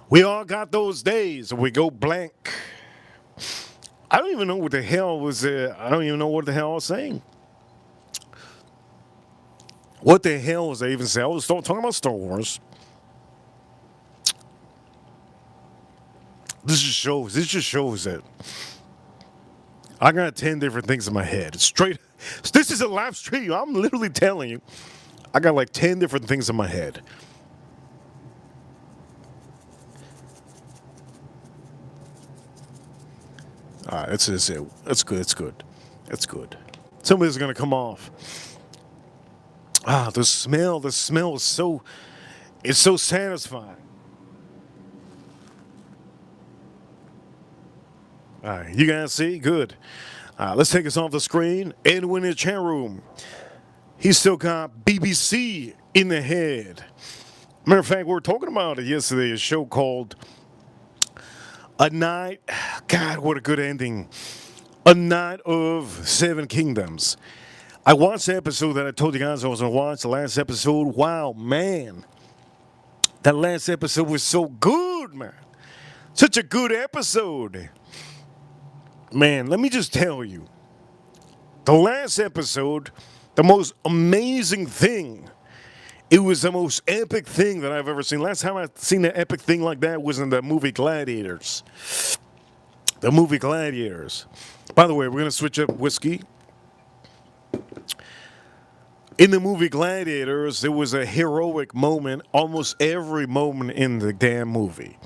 We all got those days we go blank. I don't even know what the hell was I don't even know what the hell I was saying. What the hell was I even saying? I was talking about Star Wars. This just shows that I got 10 different things in my head. Straight. This is a live stream. I'm literally telling you. I got like 10 different things in my head. All right, that's it. That's good. That's good. That's good. Somebody's gonna come off. The smell is so, it's so satisfying. All right, you guys see? Good. Let's take us off the screen. Edwin in the chat room. He's still got BBC in the head. Matter of fact, we were talking about it yesterday, a show called A Night. God, what a good ending. A Night of Seven Kingdoms. I watched the episode that I told you guys I was going to watch, the last episode. Wow, man. That last episode was so good, man. Such a good episode. Man, let me just tell you. The last episode, the most amazing thing. It was the most epic thing that I've ever seen. Last time I've seen an epic thing like that was in the movie Gladiators. The movie Gladiators. By the way, we're going to switch up whiskey. In the movie Gladiators, there was a heroic moment almost every moment in the damn movie.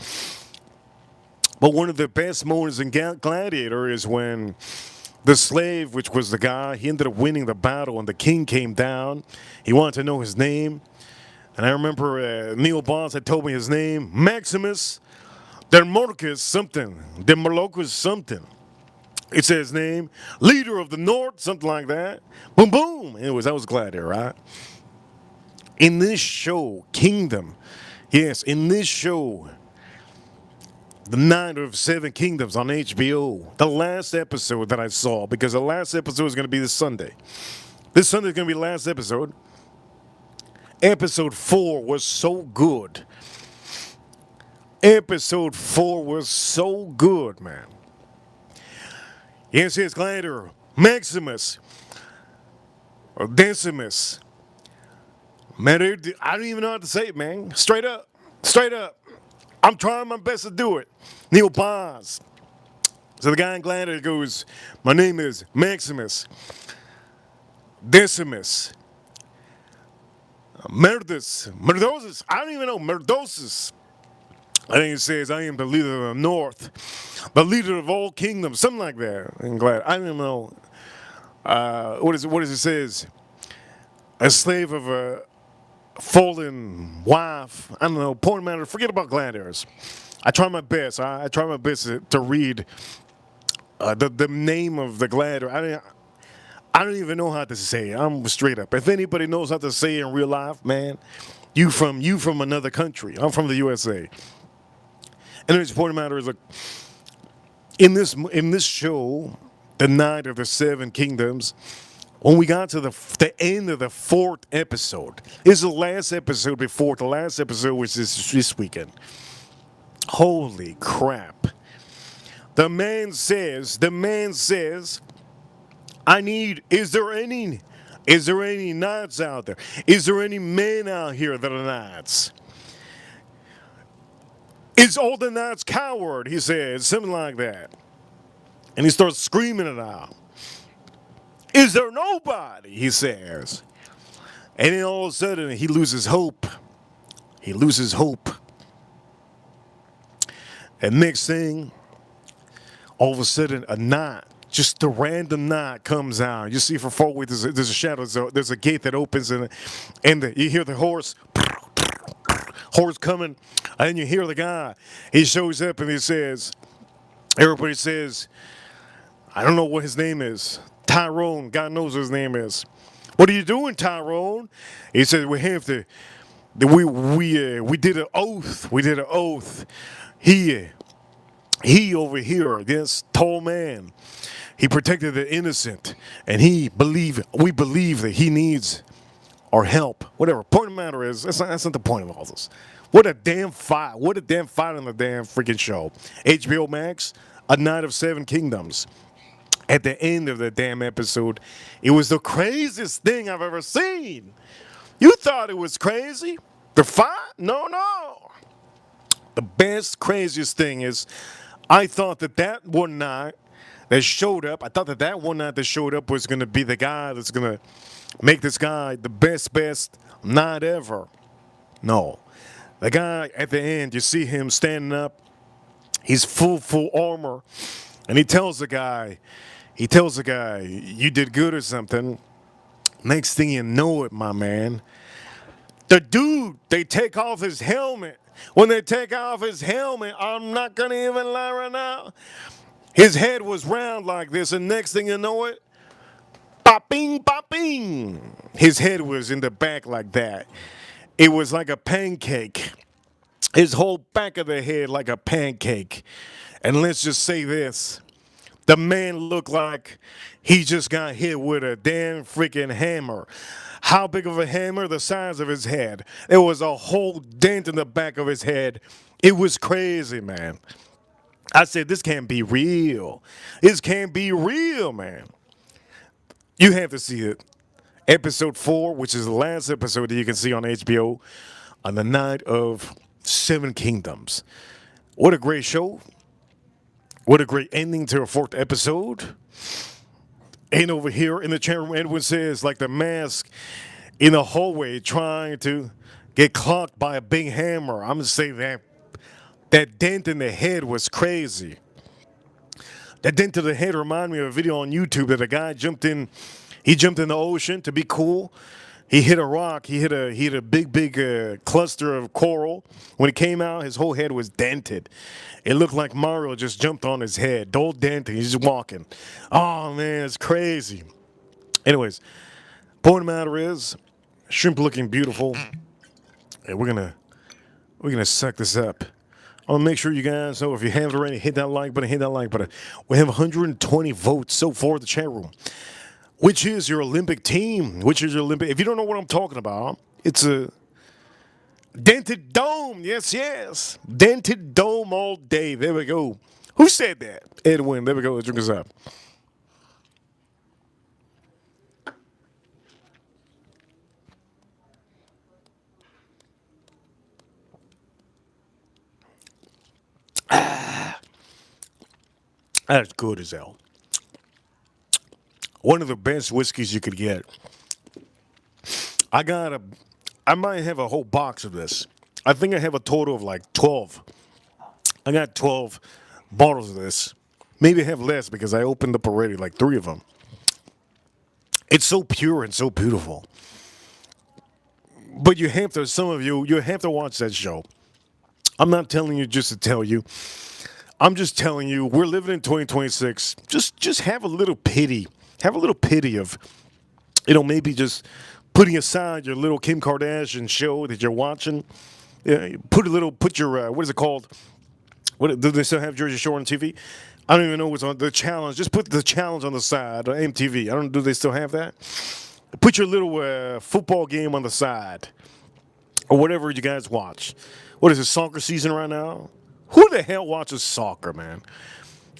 But one of the best moments in Gladiator is when the slave, which was the guy, he ended up winning the battle and the king came down. He wanted to know his name. And I remember Neil Bonds had told me his name, Maximus Demolocus something. Demolocus something. It said his name, leader of the North, something like that. Boom, boom. Anyways, that was Gladiator, right? In this show, Kingdom, yes, in this show, The Night of Seven Kingdoms on HBO, the last episode that I saw, because the last episode is going to be this Sunday. This Sunday is going to be the last episode. Episode 4 was so good. Episode 4 was so good, man. Yes, yes, Gladiator, Maximus, or Decimus. Man, I don't even know how to say it, man. Straight up. Straight up. I'm trying my best to do it. Neil Bonds. So the guy in Gladiator goes, my name is Maximus Decimus Merdosus. I don't even know. Merdosus. I think it says, I am the leader of the North, the leader of all kingdoms, something like that. I'm glad. I don't know. What is it says? A slave of a fallen wife. I don't know. Point matter. Forget about Gladiators. I try my best. I try my best to read the name of the Gladiator. I don't even know how to say it. I'm straight up. If anybody knows how to say it in real life, man, you from another country. I'm from the USA. And the point of the matter is, like, in this show, The Night of the Seven Kingdoms, when we got to the end of the 4th episode, this is the last episode before the last episode, which is this weekend. Holy crap. The man says, is there any knights out there? Is there any men out here that are knights? Is all the knights coward? He says, something like that. And he starts screaming it out. Is there nobody? He says. And then all of a sudden he loses hope. He loses hope. And next thing, all of a sudden a knight, just a random knight comes out. You see from far away there's a shadow, there's a gate that opens and you hear the horse coming, and then you hear the guy. He shows up and he says, everybody says, I don't know what his name is. Tyrone, God knows what his name is. What are you doing, Tyrone? He said, we have to, we did an oath. We did an oath. He over here, this tall man, he protected the innocent, and we believe that he needs our help. Whatever. Point of the matter is, that's not the point of all this. What a damn fight. What a damn fight on the damn freaking show. HBO Max, A Night of Seven Kingdoms. At the end of the damn episode, it was the craziest thing I've ever seen. You thought it was crazy? The fight? No, no. The best, craziest thing is, I thought that one night that showed up, was going to be the guy that's going to make this guy the best night ever. No. The guy at the end, you see him standing up. He's full armor. And he tells the guy, you did good or something. Next thing you know it, my man, the dude, they take off his helmet. When they take off his helmet, I'm not going to even lie right now, his head was round like this, and next thing you know it, popping, popping. His head was in the back like that. It was like a pancake. His whole back of the head like a pancake. And let's just say this. The man looked like he just got hit with a damn freaking hammer. How big of a hammer? The size of his head. There was a whole dent in the back of his head. It was crazy, man. I said, this can't be real. This can't be real, man. You have to see it. Episode 4, which is the last episode that you can see on HBO, on the Night of Seven Kingdoms. What a great show. What a great ending to a 4th episode. And over here in the chat room, Edwin says, like the mask in the hallway trying to get clocked by a big hammer. I'm going to say that dent in the head was crazy. That dent to the head reminded me of a video on YouTube that a guy jumped in. He jumped in the ocean to be cool. He hit a rock. He hit a big cluster of coral. When it came out, his whole head was dented. It looked like Mario just jumped on his head. All dented. He's just walking. Oh, man, it's crazy. Anyways, point of the matter is, shrimp looking beautiful. And we're gonna suck this up. I'll make sure you guys know, if you haven't already, hit that like button. We have 120 votes so far in the chat room. Which is your Olympic team? If you don't know what I'm talking about, it's a dented dome. Yes. Dented dome all day. There we go. Who said that? Edwin. There we go. Let's drink this up. That's good as hell. One of the best whiskeys you could get. I might have a whole box of this. I think I have a total of like 12. I got 12 bottles of this. Maybe I have less because I opened up already like 3 of them. It's so pure and so beautiful. But you have to watch that show. I'm not telling you just to tell you. I'm just telling you, we're living in 2026. Just have a little pity. Have a little pity of, maybe just putting aside your little Kim Kardashian show that you're watching. Put your, what is it called? What do they still have Jersey Shore on TV? I don't even know what's on the challenge. Just put the challenge on the side on MTV. Do they still have that? Put your little football game on the side or whatever you guys watch. What is it, soccer season right now? Who the hell watches soccer, man?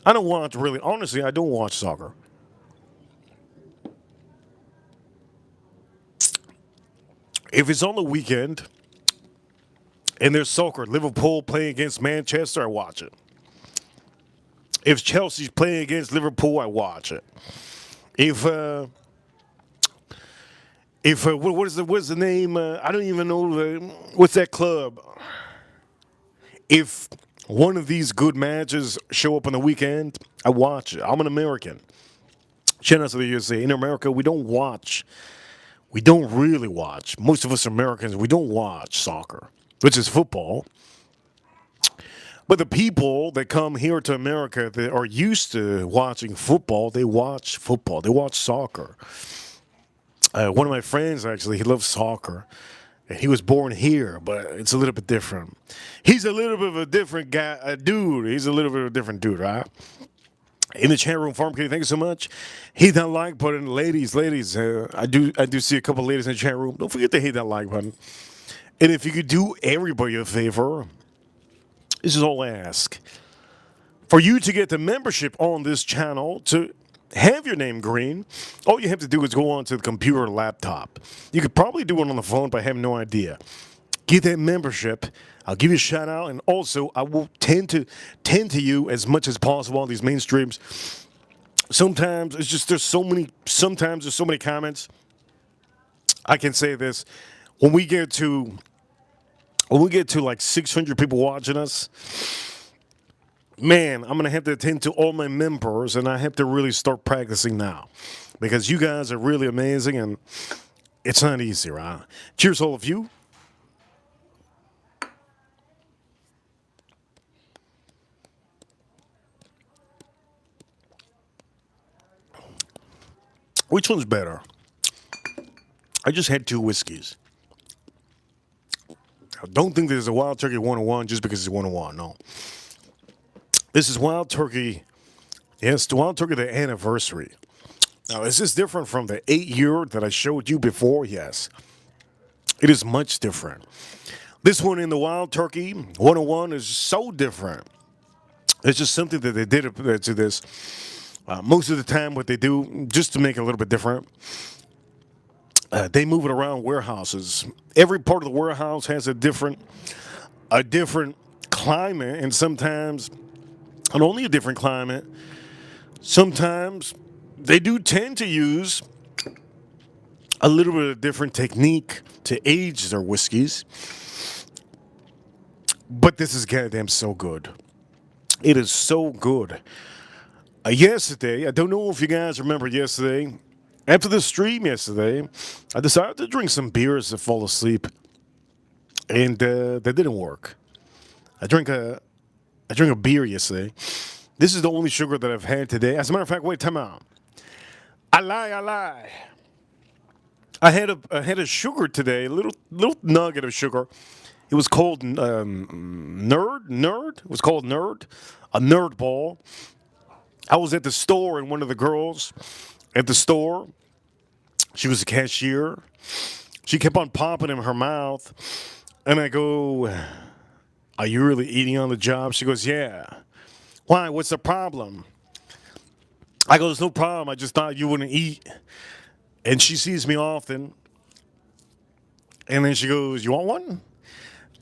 I don't watch really. Honestly, I don't watch soccer. If it's on the weekend and there's soccer, Liverpool playing against Manchester, I watch it. If Chelsea's playing against Liverpool, I watch it. If what's the name? I don't even know what's that club. If one of these good matches show up on the weekend, I watch it. I'm an American. Shout out to the USA. In America, we don't watch. We don't really watch. Most of us Americans, we don't watch soccer, which is football. But the people that come here to America that are used to watching football, they watch football. They watch soccer. One of my friends, actually, he loves soccer. And he was born here, but it's a little bit different. He's a little bit of a different guy, a dude. He's a little bit of a different dude, right? In the chat room, Farm Kitty, thank you so much. Hit that like button, ladies. I do see a couple ladies in the chat room. Don't forget to hit that like button. And if you could do everybody a favor, this is all I ask. For you to get the membership on this channel, to have your name green, all you have to do is go onto the computer or laptop. You could probably do it on the phone, but I have no idea. Get that membership. I'll give you a shout out, and also I will tend to you as much as possible on these mainstreams. Sometimes it's just sometimes there's so many comments. I can say this. When we get to like 600 people watching us, man, I'm going to have to attend to all my members, and I have to really start practicing now because you guys are really amazing, and it's not easy, right? Cheers, all of you. Which one's better? I just had two whiskeys. I don't think there's a Wild Turkey 101 just because it's 101, no. This is Wild Turkey. Yes, the Wild Turkey, the anniversary. Now, is this different from the 8-year that I showed you before? Yes. It is much different. This one in the Wild Turkey 101 is so different. It's just something that they did to this. Most of the time, what they do, just to make it a little bit different, they move it around warehouses. Every part of the warehouse has a different climate, and sometimes, and only a different climate. Sometimes they do tend to use a little bit of different technique to age their whiskeys. But this is goddamn so good. It is so good. Yesterday, I don't know if you guys remember yesterday, after the stream yesterday, I decided to drink some beers to fall asleep. And that didn't work. I drank a beer yesterday. This is the only sugar that I've had today. As a matter of fact, wait, time out. I lie. I had a sugar today, a little nugget of sugar. It was called Nerd. It was called Nerd, a Nerd ball. I was at the store, and one of the girls at the store, she was a cashier. She kept on popping in her mouth, and I go, "Are you really eating on the job?" She goes, "Yeah." "Why? What's the problem?" I go, "There's no problem. I just thought you wouldn't eat." And she sees me often, and then she goes, "You want one?"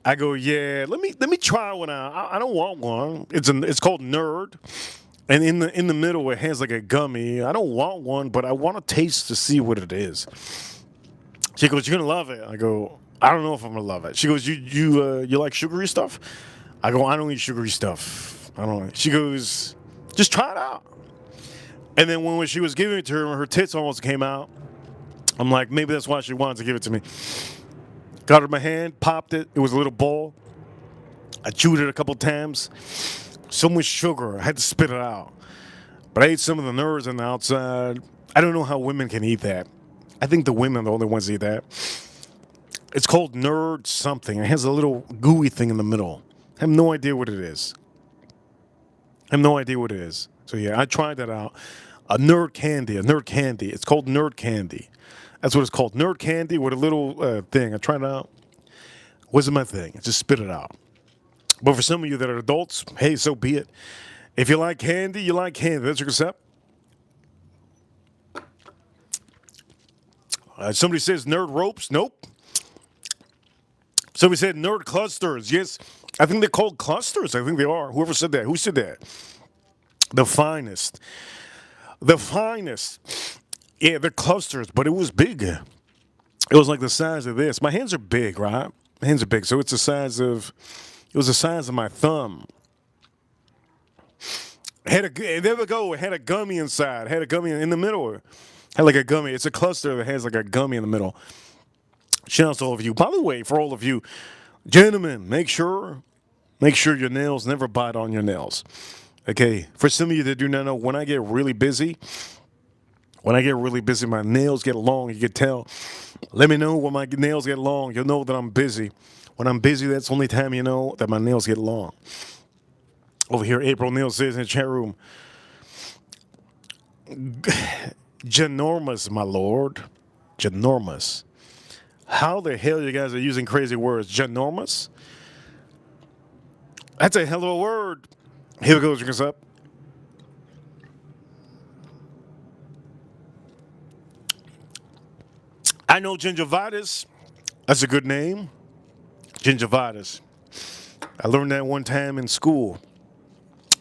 I go, "Yeah, let me try one out. I don't want one. It's called Nerd, and in the middle it has like a gummy. I don't want one, but I want to taste to see what it is." She goes, "You're gonna love it." I go, "I don't know if I'm gonna love it." She goes, You like sugary stuff?" I go, "I don't eat sugary stuff. I don't." She goes, "Just try it out." And then when she was giving it to her, her tits almost came out. I'm like, maybe that's why she wanted to give it to me. Got it in my hand, popped it. It was a little ball. I chewed it a couple times. So much sugar, I had to spit it out. But I ate some of the nerds on the outside. I don't know how women can eat that. I think the women are the only ones that eat that. It's called Nerd something. It has a little gooey thing in the middle. I have no idea what it is. So yeah, I tried that out. A Nerd candy. It's called Nerd candy. That's what it's called. Nerd candy with a little thing. I tried it out. Wasn't my thing. I just spit it out. But for some of you that are adults, hey, so be it. If you like candy, you like candy. That's your concept. Somebody says nerd ropes. Nope. Somebody said nerd clusters. Yes, I think they're called clusters. I think they are. Whoever said that? Who said that? The finest. The finest. Yeah, they're clusters, but it was big. It was like the size of this. My hands are big, right? My hands are big, so it's the size of. It was the size of my thumb. There we go. It had a gummy inside. Had a gummy in the middle. Had like a gummy. It's a cluster that has like a gummy in the middle. Shout out to all of you. By the way, for all of you, gentlemen, make sure your nails never bite on your nails. Okay. For some of you that do not know, when I get really busy, my nails get long. You can tell. Let me know when my nails get long. You'll know that I'm busy. When I'm busy, that's the only time you know that my nails get long. Over here, April Neal says in the chat room, ginormous, my lord. Ginormous. How the hell you guys are using crazy words? Ginormous? That's a hell of a word. Here we go, drink us up. I know gingivitis. That's a good name. Gingivitis. I learned that one time in school.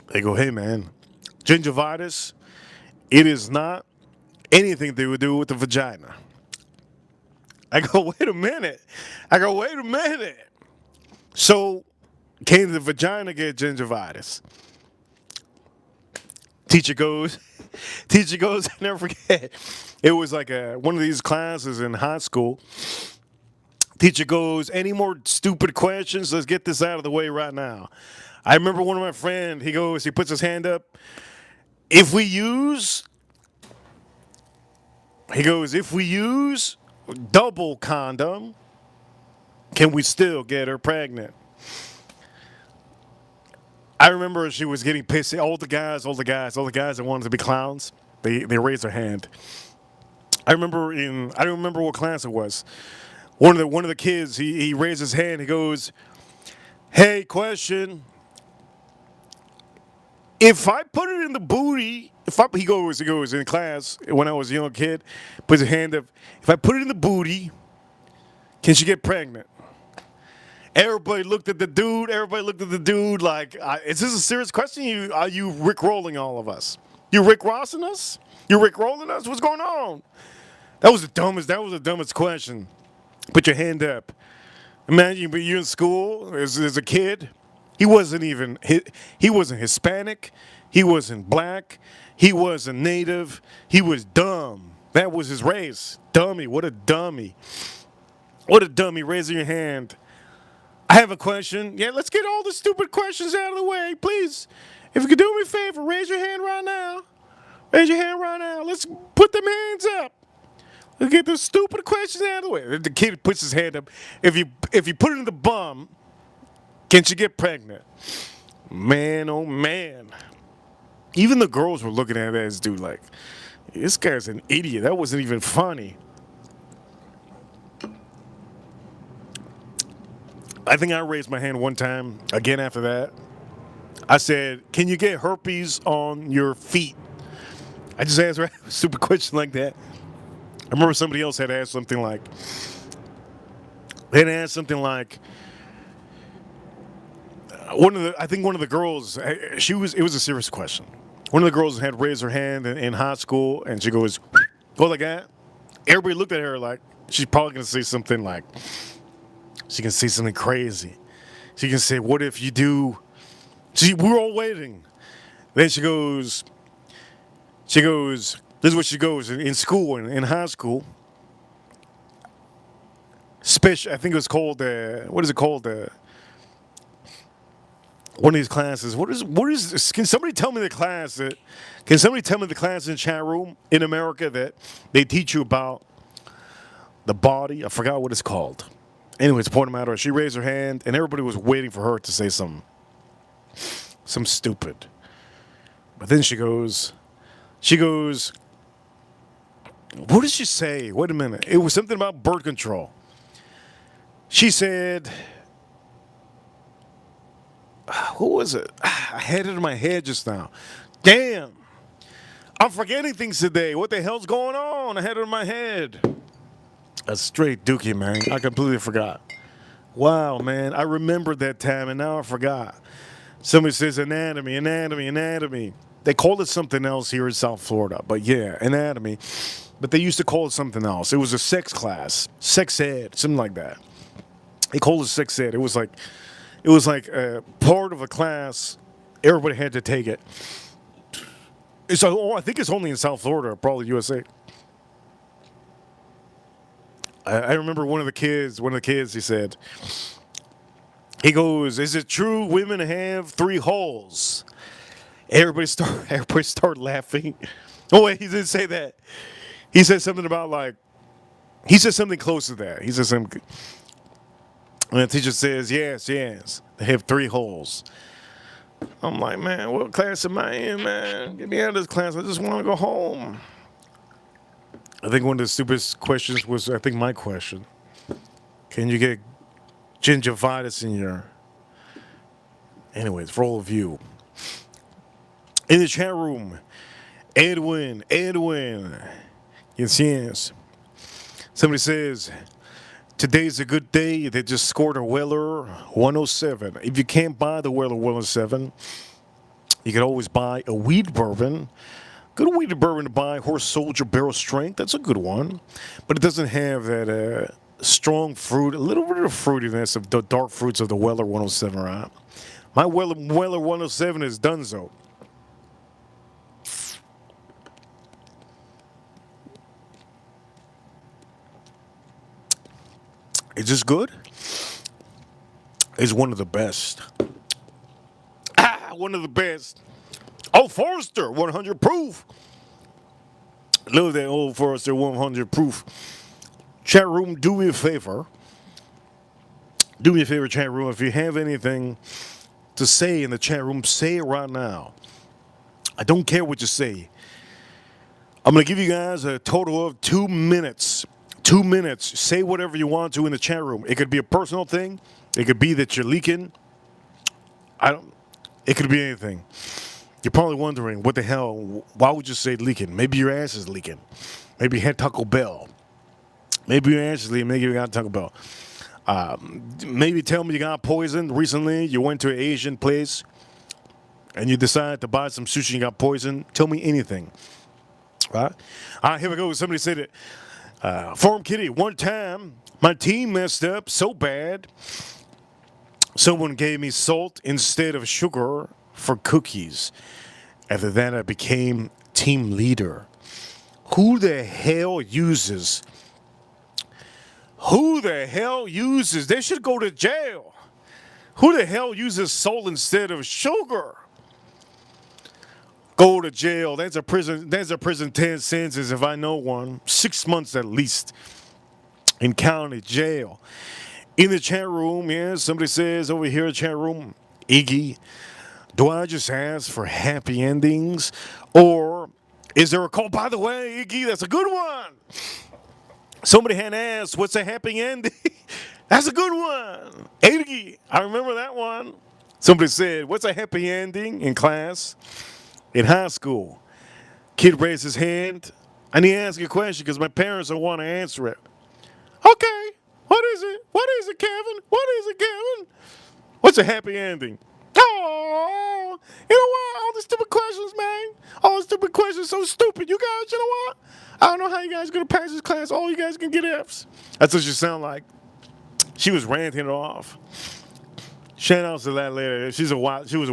They go, hey man, gingivitis, it is not anything they would do with the vagina. I go, wait a minute. So, can the vagina get gingivitis? Teacher goes, I never forget. It was like one of these classes in high school. Teacher goes, any more stupid questions? Let's get this out of the way right now. I remember one of my friends, he puts his hand up. If we use double condom, can we still get her pregnant? I remember she was getting pissed. All the guys that wanted to be clowns, they raised their hand. I don't remember what class it was. One of the kids, he raised his hand. He goes, "Hey, question. If I put it in the booty, he goes in class when I was a young kid, puts his hand up. If I put it in the booty, can she get pregnant?" Everybody looked at the dude like, "Is this a serious question? Are you Rick-rolling all of us? You Rick-rossing us? You Rick-rolling us? What's going on?" That was the dumbest question. Put your hand up. Imagine you're in school as a kid. He wasn't Hispanic. He wasn't black. He wasn't native. He was dumb. That was his race. Dummy. What a dummy. What a dummy. Raising your hand. I have a question. Yeah, let's get all the stupid questions out of the way, please. If you could do me a favor, raise your hand right now. Let's put them hands up. Let's get the stupid questions out of the way. The kid puts his hand up. If you put it in the bum, can she get pregnant? Man, oh man. Even the girls were looking at this dude like, this guy's an idiot. That wasn't even funny. I think I raised my hand one time, again after that. I said, can you get herpes on your feet? I just asked a stupid question like that. I remember somebody else had asked something like, one of the girls, it was a serious question. One of the girls had raised her hand in high school, and she goes, go like that. Everybody looked at her like, she's probably going to say something like, she can say something crazy. She can say, what if you do? We're all waiting. Then she goes, this is what she goes, in school, in high school. Special, I think it was called, what is it called? One of these classes. What is this? Can somebody tell me the class in the chat room in America that they teach you about the body? I forgot what it's called. Anyways, point of matter, she raised her hand, and everybody was waiting for her to say some stupid. But then she goes, what did she say? Wait a minute. It was something about birth control. She said, Who was it? I had it in my head just now. Damn. I'm forgetting things today. What the hell's going on? I had it in my head. A straight dookie, man. I completely forgot. Wow, man. I remembered that time and now I forgot. Somebody says anatomy, anatomy, anatomy. They call it something else here in South Florida. But yeah, anatomy. But they used to call it something else. It was a sex class, sex ed, something like that. They called it sex ed. It was like a part of a class. Everybody had to take it. So I think it's only in South Florida, probably USA. I remember one of the kids, he goes, "Is it true women have 3 holes?" Everybody start laughing. Oh wait, he didn't say that. He said something about like, he said something close to that. He said something, and the teacher says, "Yes, yes, they have 3 holes." I'm like, man, what class am I in, man? Get me out of this class. I just want to go home. I think one of the stupidest questions was, I think my question. Can you get gingivitis in your... Anyways, for all of you. In the chat room, Edwin. Yes. Somebody says, today's a good day. They just scored a Weller 107. If you can't buy the Weller 107, you can always buy a wheat bourbon. Good wheat bourbon to buy, Horse Soldier Barrel Strength. That's a good one. But it doesn't have that strong fruit, a little bit of fruitiness of the dark fruits of the Weller 107, right? My Weller 107 is Dunzo. Is this good? It's one of the best. One of the best. Oh, Forester, 100 proof. Love that old Forester 100 proof. Chat room, do me a favor. Do me a favor, chat room. If you have anything to say in the chat room, say it right now. I don't care what you say. I'm going to give you guys a total of 2 minutes. 2 minutes. Say whatever you want to in the chat room. It could be a personal thing. It could be that you're leaking. It could be anything. You're probably wondering, what the hell? Why would you say leaking? Maybe your ass is leaking. Maybe you had Taco Bell. Maybe your ass is leaking. Maybe you got Taco Bell. Maybe tell me you got poisoned recently. You went to an Asian place and you decided to buy some sushi and got poisoned. Tell me anything. Right? Here we go. Somebody said it. Farm Kitty, one time my team messed up so bad, someone gave me salt instead of sugar for cookies. After that, I became team leader. Who the hell uses? They should go to jail. Who the hell uses salt instead of sugar? Go to jail. That's a prison 10 sentences if I know one. 6 months at least in county jail. In the chat room, yeah, somebody says over here in the chat room, Iggy, do I just ask for happy endings? Or is there a call? By the way, Iggy, that's a good one. Somebody had asked, what's a happy ending? That's a good one. Iggy, I remember that one. Somebody said, what's a happy ending in class? In high school. Kid raised his hand. I need to ask you a question because my parents don't want to answer it. Okay. What is it? What is it, Kevin? What is it, Kevin? What's a happy ending? Oh, you know what? All the stupid questions, man. All the stupid questions so stupid. You guys, you know what? I don't know how you guys are going to pass this class. All you guys can get Fs. That's what she sound like. She was ranting it off. Shout out to that lady. She was a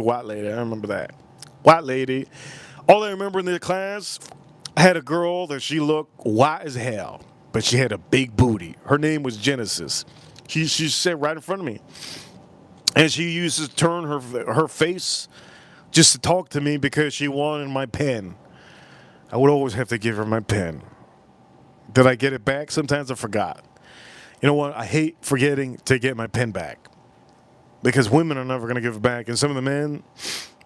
white lady. I remember that. White lady. All I remember in the class, I had a girl that she looked white as hell, but she had a big booty. Her name was Genesis. She sat right in front of me. And she used to turn her face just to talk to me because she wanted my pen. I would always have to give her my pen. Did I get it back? Sometimes I forgot. You know what? I hate forgetting to get my pen back. Because women are never going to give it back. And some of the men,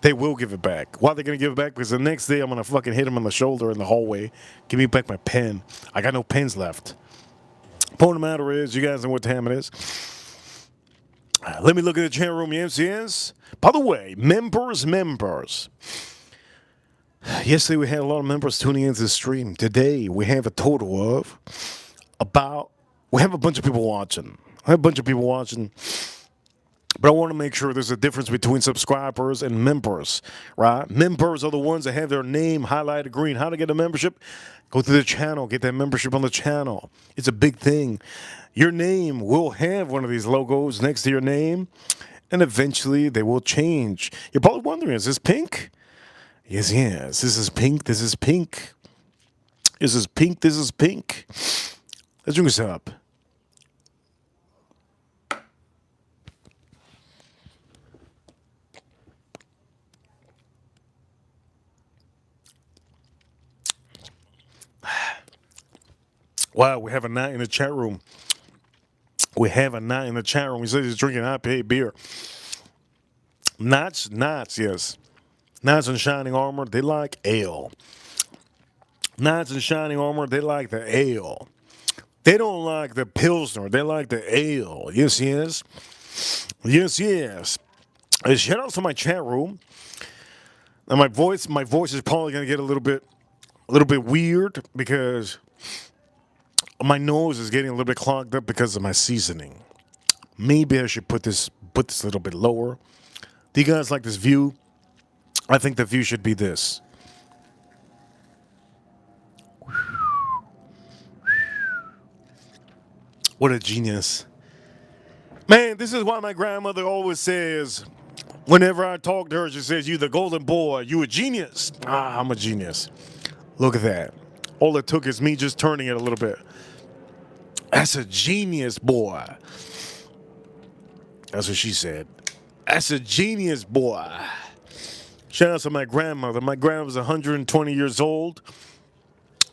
they will give it back. Why are they going to give it back? Because the next day I'm going to fucking hit them on the shoulder in the hallway. Give me back my pen. I got no pens left. Point of the matter is, you guys know what time it is. Let me look at the chat room, yes. By the way, members. Yesterday we had a lot of members tuning into the stream. Today we have a total of we have a bunch of people watching. But I want to make sure there's a difference between subscribers and members, right? Members are the ones that have their name highlighted green. How to get a membership? Go to the channel, get that membership on the channel. It's a big thing. Your name will have one of these logos next to your name, and eventually they will change. You're probably wondering, is this pink? Yes. This is pink. This is pink. This is pink. This is pink. Let's drink this up. Wow, we have a knot in the chat room. We have a knot in the chat room. He says he's drinking IPA beer. Knots, yes. Knights in Shining Armor, they like ale. Knights in Shining Armor, they like the ale. They don't like the Pilsner. They like the ale. Yes. Shout out to my chat room. Now my voice is probably gonna get a little bit weird because my nose is getting a little bit clogged up because of my seasoning. Maybe I should put this a little bit lower. Do you guys like this view? I think the view should be this. What a genius. Man, this is why my grandmother always says, whenever I talk to her, she says, "You the golden boy, you a genius." I'm a genius. Look at that. All it took is me just turning it a little bit. That's a genius, boy. That's what she said. That's a genius, boy. Shout out to my grandmother. My grandmother's 120 years old.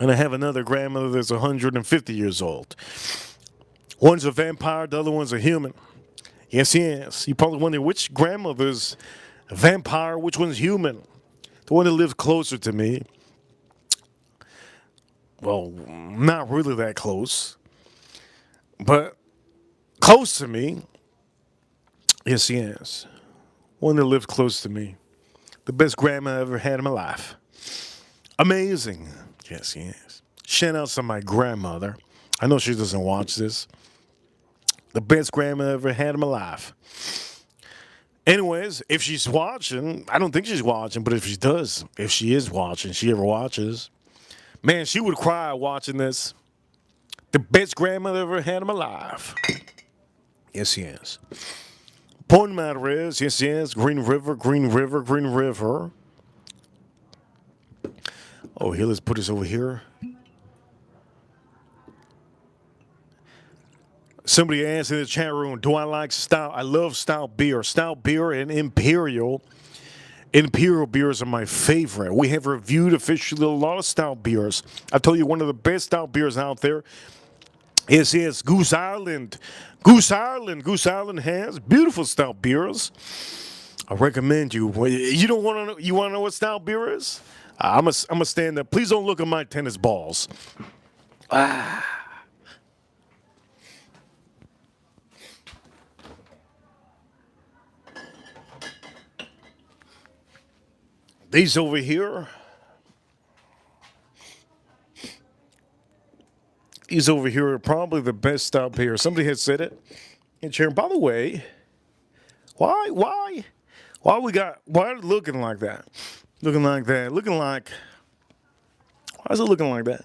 And I have another grandmother that's 150 years old. One's a vampire, the other one's a human. Yes. You probably wonder which grandmother's a vampire, which one's human. The one that lives closer to me. Well, not really that close. But close to me. Yes. One that lives close to me. The best grandma I ever had in my life. Amazing. Yes. Shout out to my grandmother. I know she doesn't watch this. The best grandma I ever had in my life. Anyways, if she's watching, I don't think she's watching, but if she is watching, she ever watches, man, she would cry watching this. The best grandmother I ever had in my life. Yes. Point of the matter is, yes, Green River. Oh, here, let's put this over here. Somebody asked in the chat room, do I like stout? I love stout beer. Stout beer and Imperial. Imperial beers are my favorite. We have reviewed officially a lot of stout beers. I told you one of the best stout beers out there is Goose Island. Goose Island has beautiful stout beers. I recommend you. You don't want to know? You want to know what stout beer is? I'm a stand up. Please don't look at my tennis balls. These over here. These over here are probably the best stout beer. Somebody had said it. And Sharon, by the way, why are it looking like that? Why is it looking like that?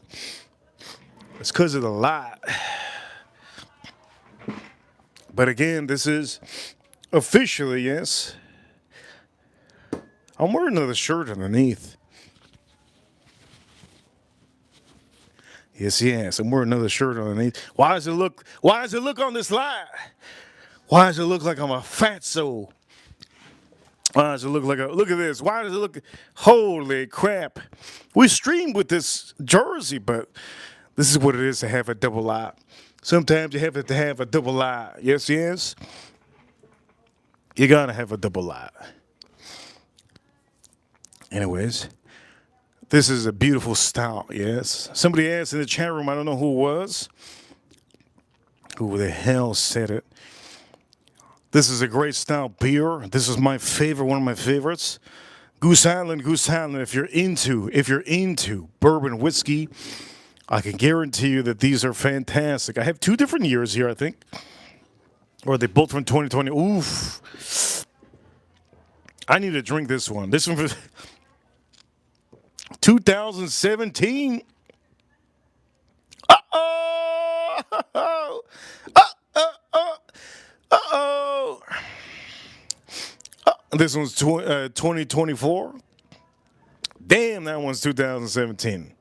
It's because of the light. But again, this is officially, yes. I'm wearing another shirt underneath. Yes. I'm wearing another shirt underneath. Why does it look on this light? Why does it look like I'm a fatso? Why does it look look at this? Why does it look, holy crap. We streamed with this jersey, but this is what it is to have a double eye. Sometimes you have to have a double eye. Yes. You gotta have a double eye. Anyways, this is a beautiful stout, yes. Somebody asked in the chat room, I don't know who it was. Who the hell said it? This is a great style beer. This is my favorite, one of my favorites. Goose Island, Goose Island. If you're into bourbon whiskey, I can guarantee you that these are fantastic. I have two different years here, I think. Or are they both from 2020? Oof. I need to drink this one. This one for 2017. Uh-oh. Uh-oh. Uh-oh. This one's 2024. Damn, that one's 2017.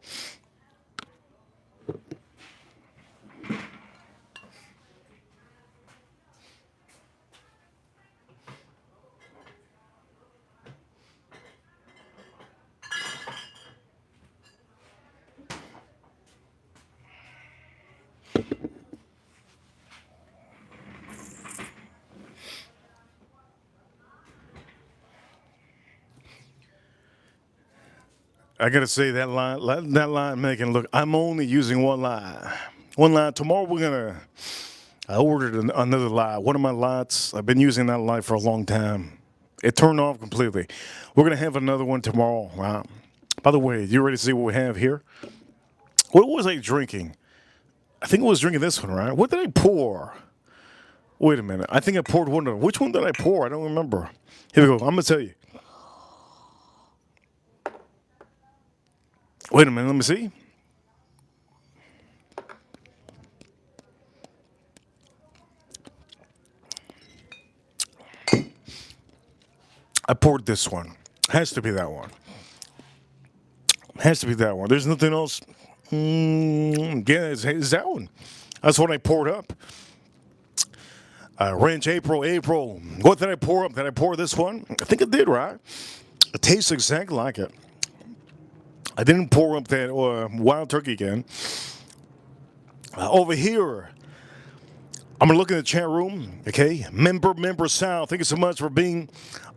I gotta say that line making look. I'm only using one line. One line. Tomorrow we're gonna. I ordered another lie. One of my lights. I've been using that light for a long time. It turned off completely. We're gonna have another one tomorrow. Wow. By the way, you ready to see what we have here? What was I drinking? I think I was drinking this one, right? What did I pour? Wait a minute. I think I poured one of them. Which one did I pour? I don't remember. Here we go. I'm gonna tell you. Wait a minute. Let me see. I poured this one. Has to be that one. Has to be that one. There's nothing else. Yeah, it's that one. That's what I poured up. Ranch April. What did I pour up? Did I pour this one? I think it did, right? It tastes exactly like it. I didn't pour up that wild turkey again. Over here, I'm gonna look in the chat room. Okay, member Sal. Thank you so much for being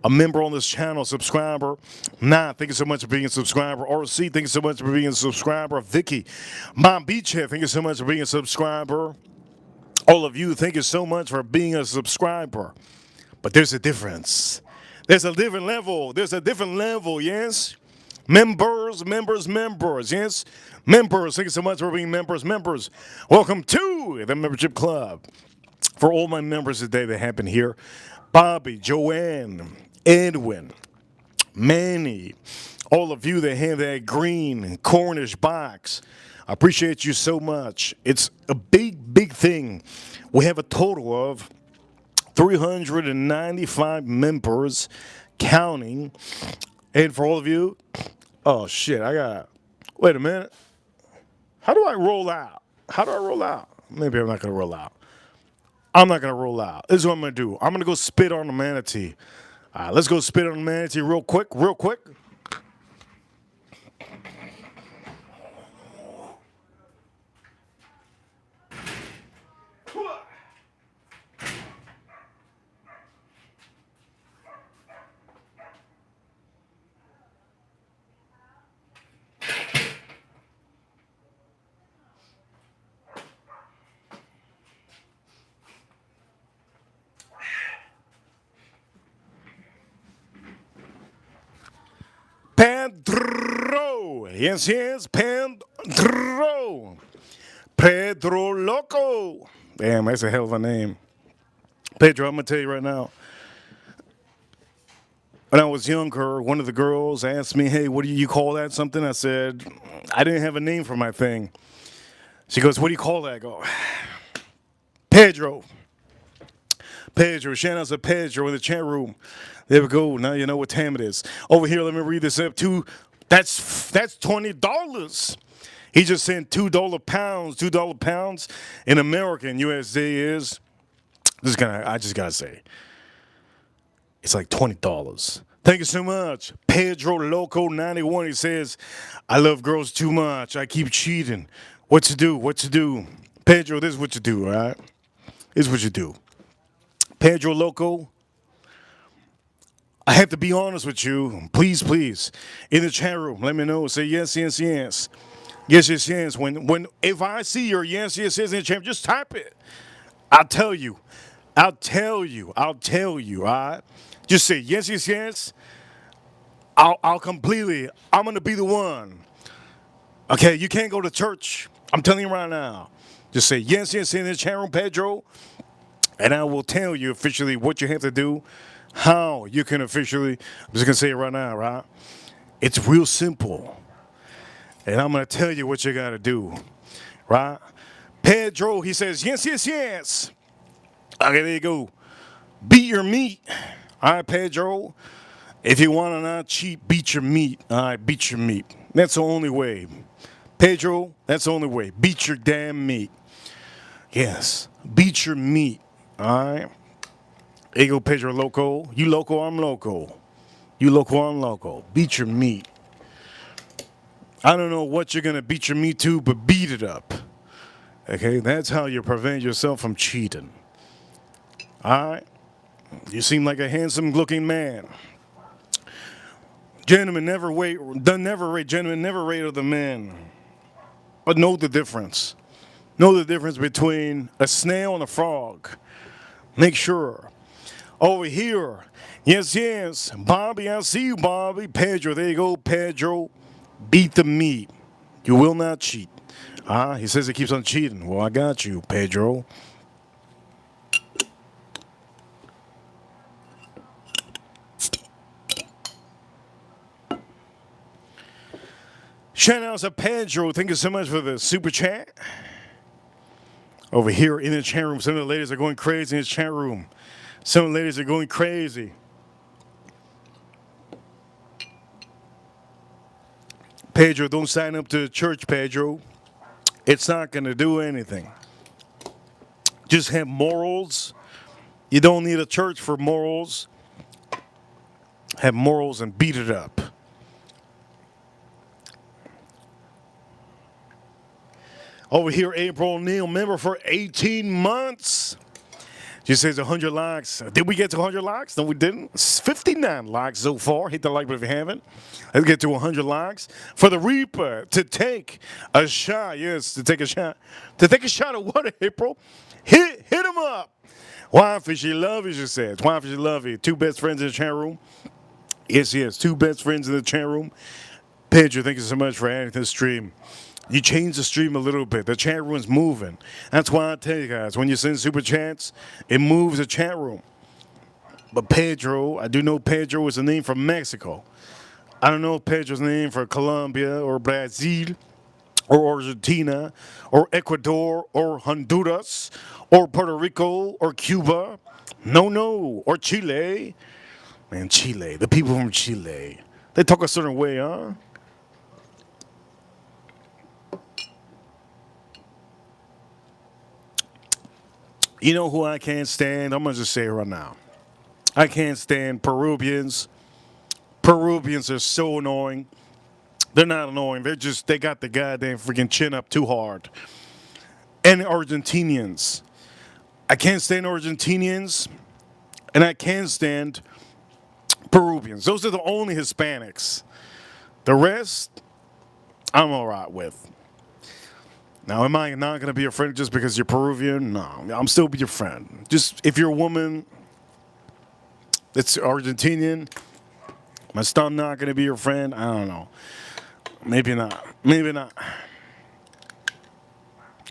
a member on this channel, subscriber. Nah, thank you so much for being a subscriber. RC, thank you so much for being a subscriber. Vicky, Mom Beachhead, thank you so much for being a subscriber. All of you, thank you so much for being a subscriber. But there's a difference. There's a different level. There's a different level, yes? Members, yes? Members, thank you so much for being members. Welcome to the membership club. For all my members today that have been here, Bobby, Joanne, Edwin, Manny, all of you that have that green Cornish box, I appreciate you so much. It's a big thing. We have a total of 395 members counting. And for all of you, oh shit, wait a minute. How do I roll out? Maybe I'm not going to roll out. I'm not going to roll out. This is what I'm going to do. I'm going to go spit on the manatee. All right, let's go spit on the manatee real quick. Pedro. Yes, Pedro. Pedro Loco. Damn, that's a hell of a name. Pedro, I'm going to tell you right now. When I was younger, one of the girls asked me, hey, what do you call that something? I said, I didn't have a name for my thing. She goes, what do you call that? I go, Pedro. Shout out to Pedro in the chat room. There we go. Now you know what time it is. Over here, let me read this up too. That's $20. He just sent $2 pounds in American USD is. I just gotta say, it's like $20. Thank you so much. Pedro Loco 91. He says, I love girls too much. I keep cheating. What to do? Pedro, this is what you do, all right? This is what you do. Pedro Loco, I have to be honest with you. Please, in the chat room, let me know. Say yes. Yes. If I see your yes in the chat, just type it. I'll tell you. I'll tell you, all right? Just say yes, yes, yes. I'll completely, I'm gonna be the one. Okay, you can't go to church. I'm telling you right now. Just say yes, yes in the chat room, Pedro, and I will tell you officially what you have to do, how you can officially. I'm just gonna say it right now, right? It's real simple, and I'm gonna tell you what you gotta do, right? Pedro, he says yes, yes, yes. Okay, there you go. Beat your meat. All right, Pedro. If you want to not cheat, beat your meat. All right, beat your meat. That's the only way. Pedro, that's the only way. Beat your damn meat. Yes, beat your meat. All right. Ego Pedro Loco. You loco, I'm loco. You loco, I'm loco. Beat your meat. I don't know what you're going to beat your meat to, but beat it up. Okay, that's how you prevent yourself from cheating. All right. You seem like a handsome looking man. Gentlemen, never rate other men. But know the difference. Know the difference between a snail and a frog. Make sure. Over here. Yes, yes. Bobby, I see you, Bobby. Pedro, there you go, Pedro. Beat the meat. You will not cheat. He says he keeps on cheating. Well, I got you, Pedro. Shout out to Pedro. Thank you so much for the super chat. Over here in the chat room, some of the ladies are going crazy in the chat room. Some of the ladies are going crazy. Pedro, don't sign up to the church, Pedro. It's not going to do anything. Just have morals. You don't need a church for morals. Have morals and beat it up. Over here, April Neal, member for 18 months. She says 100 likes. Did we get to 100 likes? No, we didn't. It's 59 likes so far. Hit the like button if you haven't. Let's get to 100 likes. For the Reaper to take a shot. Yes, to take a shot. To take a shot of what, April? Hit him up. Why fishy lovey, she says. Why fishy lovey. Two best friends in the chat room. Yes, yes. Two best friends in the chat room. Pedro, thank you so much for adding to the stream. You change the stream a little bit. The chat room's moving. That's why I tell you guys, when you send super chats, it moves the chat room. But Pedro, I do know Pedro is a name from Mexico. I don't know if Pedro's name for Colombia or Brazil or Argentina or Ecuador or Honduras or Puerto Rico or Cuba. No. Or Chile. Man, Chile. The people from Chile. They talk a certain way, huh? You know who I can't stand? I'm going to just say it right now. I can't stand Peruvians. Peruvians are so annoying. They're not annoying. They got the goddamn freaking chin up too hard. And Argentinians. I can't stand Argentinians. And I can't stand Peruvians. Those are the only Hispanics. The rest, I'm all right with. Now, am I not going to be your friend just because you're Peruvian? No, I'm still be your friend. Just if you're a woman that's Argentinian, I'm still not going to be your friend. I don't know. Maybe not. Maybe not.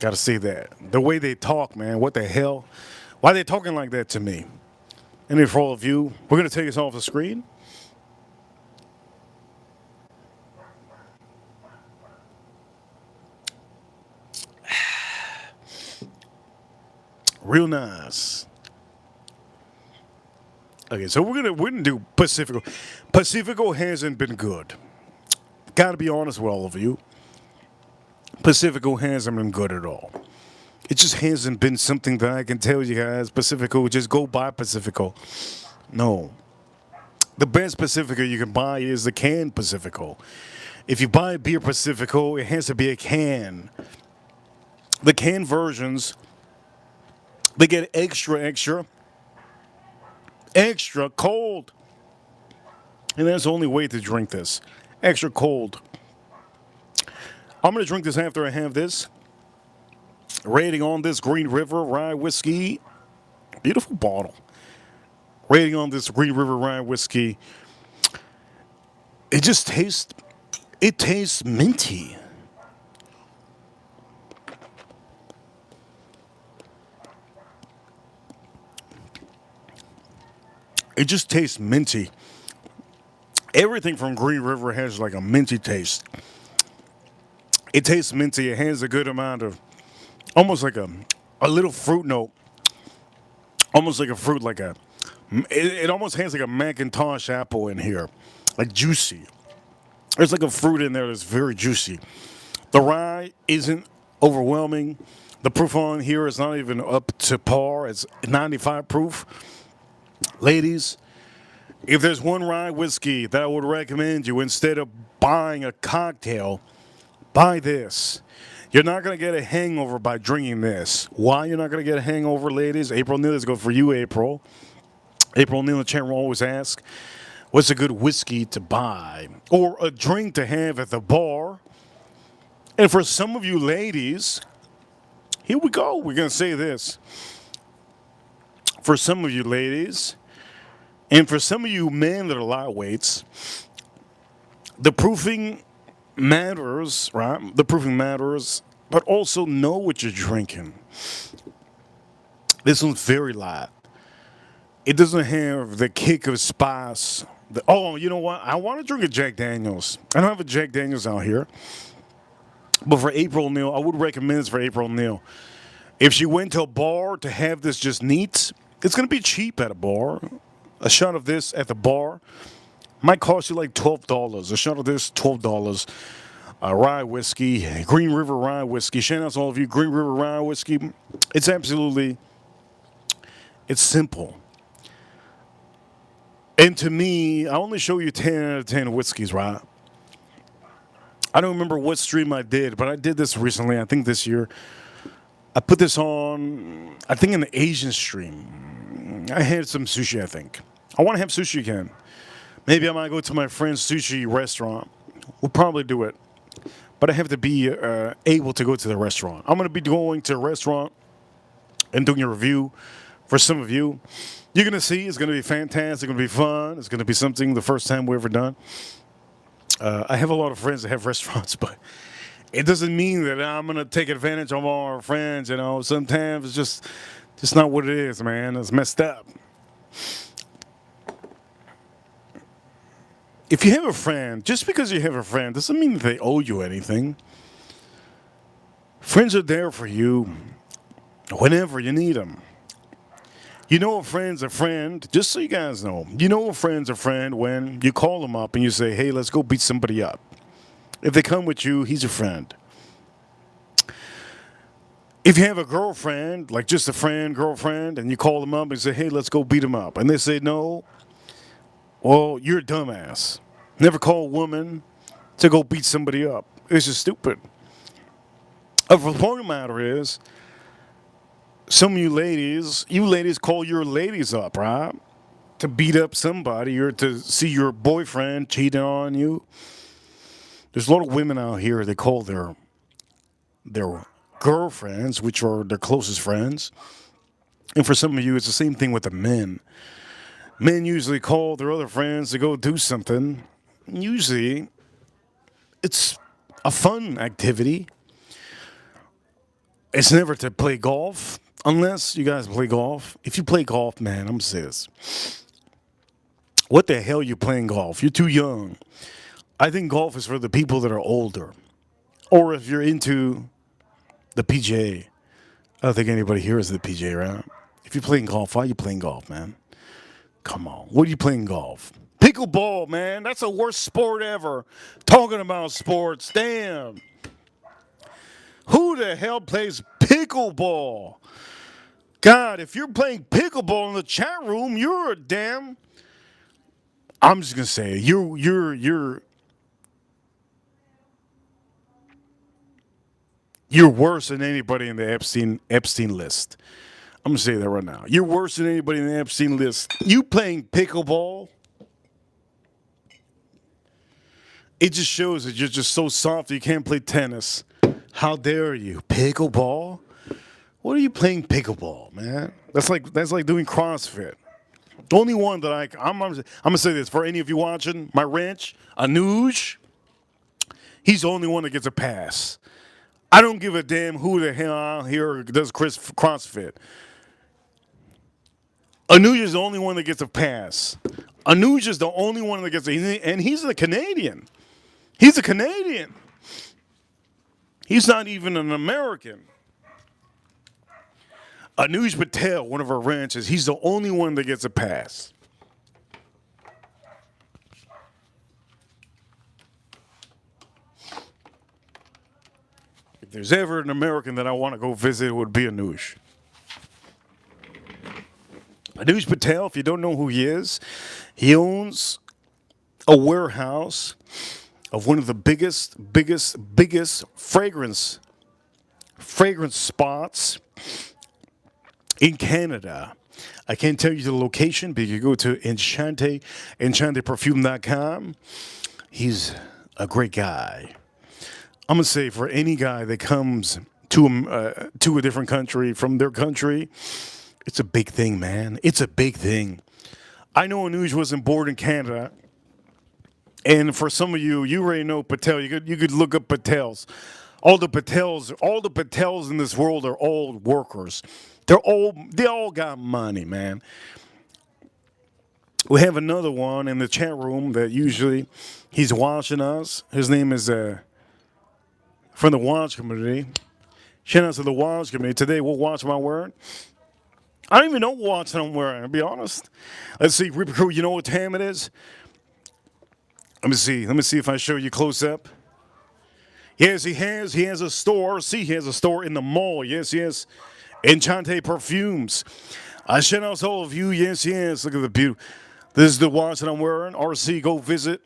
Got to see that. The way they talk, man, what the hell? Why are they talking like that to me? And for all of you, we're going to take this off the screen. Real nice. Okay, so we're gonna do Pacifico. Pacifico hasn't been good. Gotta be honest with all of you. Pacifico hasn't been good at all. It just hasn't been something that I can tell you guys. Pacifico, just go buy Pacifico. No. The best Pacifico you can buy is the canned Pacifico. If you buy beer Pacifico, it has to be a can. The canned versions, they get extra cold. And that's the only way to drink this. Extra cold. I'm going to drink this after I have this. Rating on this Green River Rye Whiskey. Beautiful bottle. Rating on this Green River Rye whiskey. It just tastes. It tastes minty. It just tastes minty. Everything from Green River has like a minty taste. It tastes minty. It has a good amount of almost like a little fruit note, almost like a fruit, like a. It almost has like a Macintosh apple in here, like juicy. There's like a fruit in there that's very juicy. The rye isn't overwhelming. The proof on here is not even up to par. It's 95 proof. Ladies, if there's one rye whiskey that I would recommend you instead of buying a cocktail, buy this. You're not going to get a hangover by drinking this. Why you're not going to get a hangover, ladies? April Neal, let's go for you, April. April Neal in the chat room always ask, what's a good whiskey to buy? Or a drink to have at the bar? And for some of you ladies, here we go. We're going to say this. For some of you ladies, and for some of you men that are lightweights, the proofing matters, right? The proofing matters, but also know what you're drinking. This one's very light. It doesn't have the kick of spice. Oh, you know what? I want to drink a Jack Daniels. I don't have a Jack Daniels out here. But for April Neal, I would recommend this for April Neal. If she went to a bar to have this just neat, it's going to be cheap at a bar. A shot of this at the bar might cost you like $12. A shot of this, $12. Rye whiskey, Green River Rye whiskey. Shout out to all of you, Green River Rye whiskey. It's absolutely, it's simple. And to me, I only show you 10 out of 10 whiskeys, right? I don't remember what stream I did, but I did this recently, I think this year. I put this on, I think in the Asian stream. I had some sushi, I think. I want to have sushi again. Maybe I might go to my friend's sushi restaurant. We'll probably do it. But I have to be able to go to the restaurant. I'm going to be going to a restaurant and doing a review for some of you. You're going to see it's going to be fantastic. It's going to be fun. It's going to be something the first time we've ever done. I have a lot of friends that have restaurants, but it doesn't mean that I'm going to take advantage of all our friends. You know, sometimes it's just not what it is, man. It's messed up. If you have a friend, just because you have a friend doesn't mean that they owe you anything. Friends are there for you whenever you need them. You know a friend's a friend, just so you guys know. You know a friend's a friend when you call them up and you say, hey, let's go beat somebody up. If they come with you, he's a friend. If you have a girlfriend, like just a friend, girlfriend, and you call them up and say, hey, let's go beat them up. And they say no, well, you're a dumbass. Never call a woman to go beat somebody up. It's just stupid. The point of the matter is, some of you ladies call your ladies up, right? To beat up somebody or to see your boyfriend cheating on you. There's a lot of women out here that call their girlfriends, which are their closest friends. And for some of you, it's the same thing with the men. Men usually call their other friends to go do something. Usually, it's a fun activity. It's never to play golf, unless you guys play golf. If you play golf, man, I'm going to say this. What the hell are you playing golf? You're too young. I think golf is for the people that are older. Or if you're into the PGA. I don't think anybody here is the PGA, right? If you're playing golf, why are you playing golf, man? Come on. What are you playing golf? Pickleball, man. That's the worst sport ever. Talking about sports. Damn. Who the hell plays pickleball? God, if you're playing pickleball in the chat room, you're a damn. I'm just gonna say you're worse than anybody in the Epstein list. I'm going to say that right now. You're worse than anybody in the Epstein list. You playing pickleball, it just shows that you're just so soft you can't play tennis. How dare you? Pickleball? What are you playing pickleball, man? That's like doing CrossFit. The only one that I'm gonna say this for any of you watching my ranch, Anuj, he's the only one that gets a pass. I don't give a damn who the hell out here does CrossFit. Anuj is the only one that gets a pass. Anuj is the only one that gets and he's a Canadian. He's a Canadian. He's not even an American. Anuj Patel, one of our ranchers, he's the only one that gets a pass. If there's ever an American that I want to go visit, it would be Anuj. Anuj Patel, if you don't know who he owns a warehouse of one of the biggest fragrance spots in Canada. I can't tell you the location, but you go to enchanteperfume.com. He's a great guy. I'm gonna say for any guy that comes to a different country from their country, it's a big thing, man. It's a big thing. I know Anuj wasn't born in Canada, and for some of you, you already know Patel. You could look up Patels. All the Patels in this world are all workers. They all got money, man. We have another one in the chat room that usually he's watching us. His name is from the watch community. Shout out to the watch community. Today we'll watch my word. I don't even know what watch I'm wearing, to be honest. Let's see, Reaper Crew, you know what time it is? Let me see. Let me see if I show you close up. Yes, he has. He has a store. See, he has a store in the mall. Yes, yes. Enchante Perfumes. I shout out to all of you. Yes, yes. Look at the beauty. This is the watch that I'm wearing. RC, go visit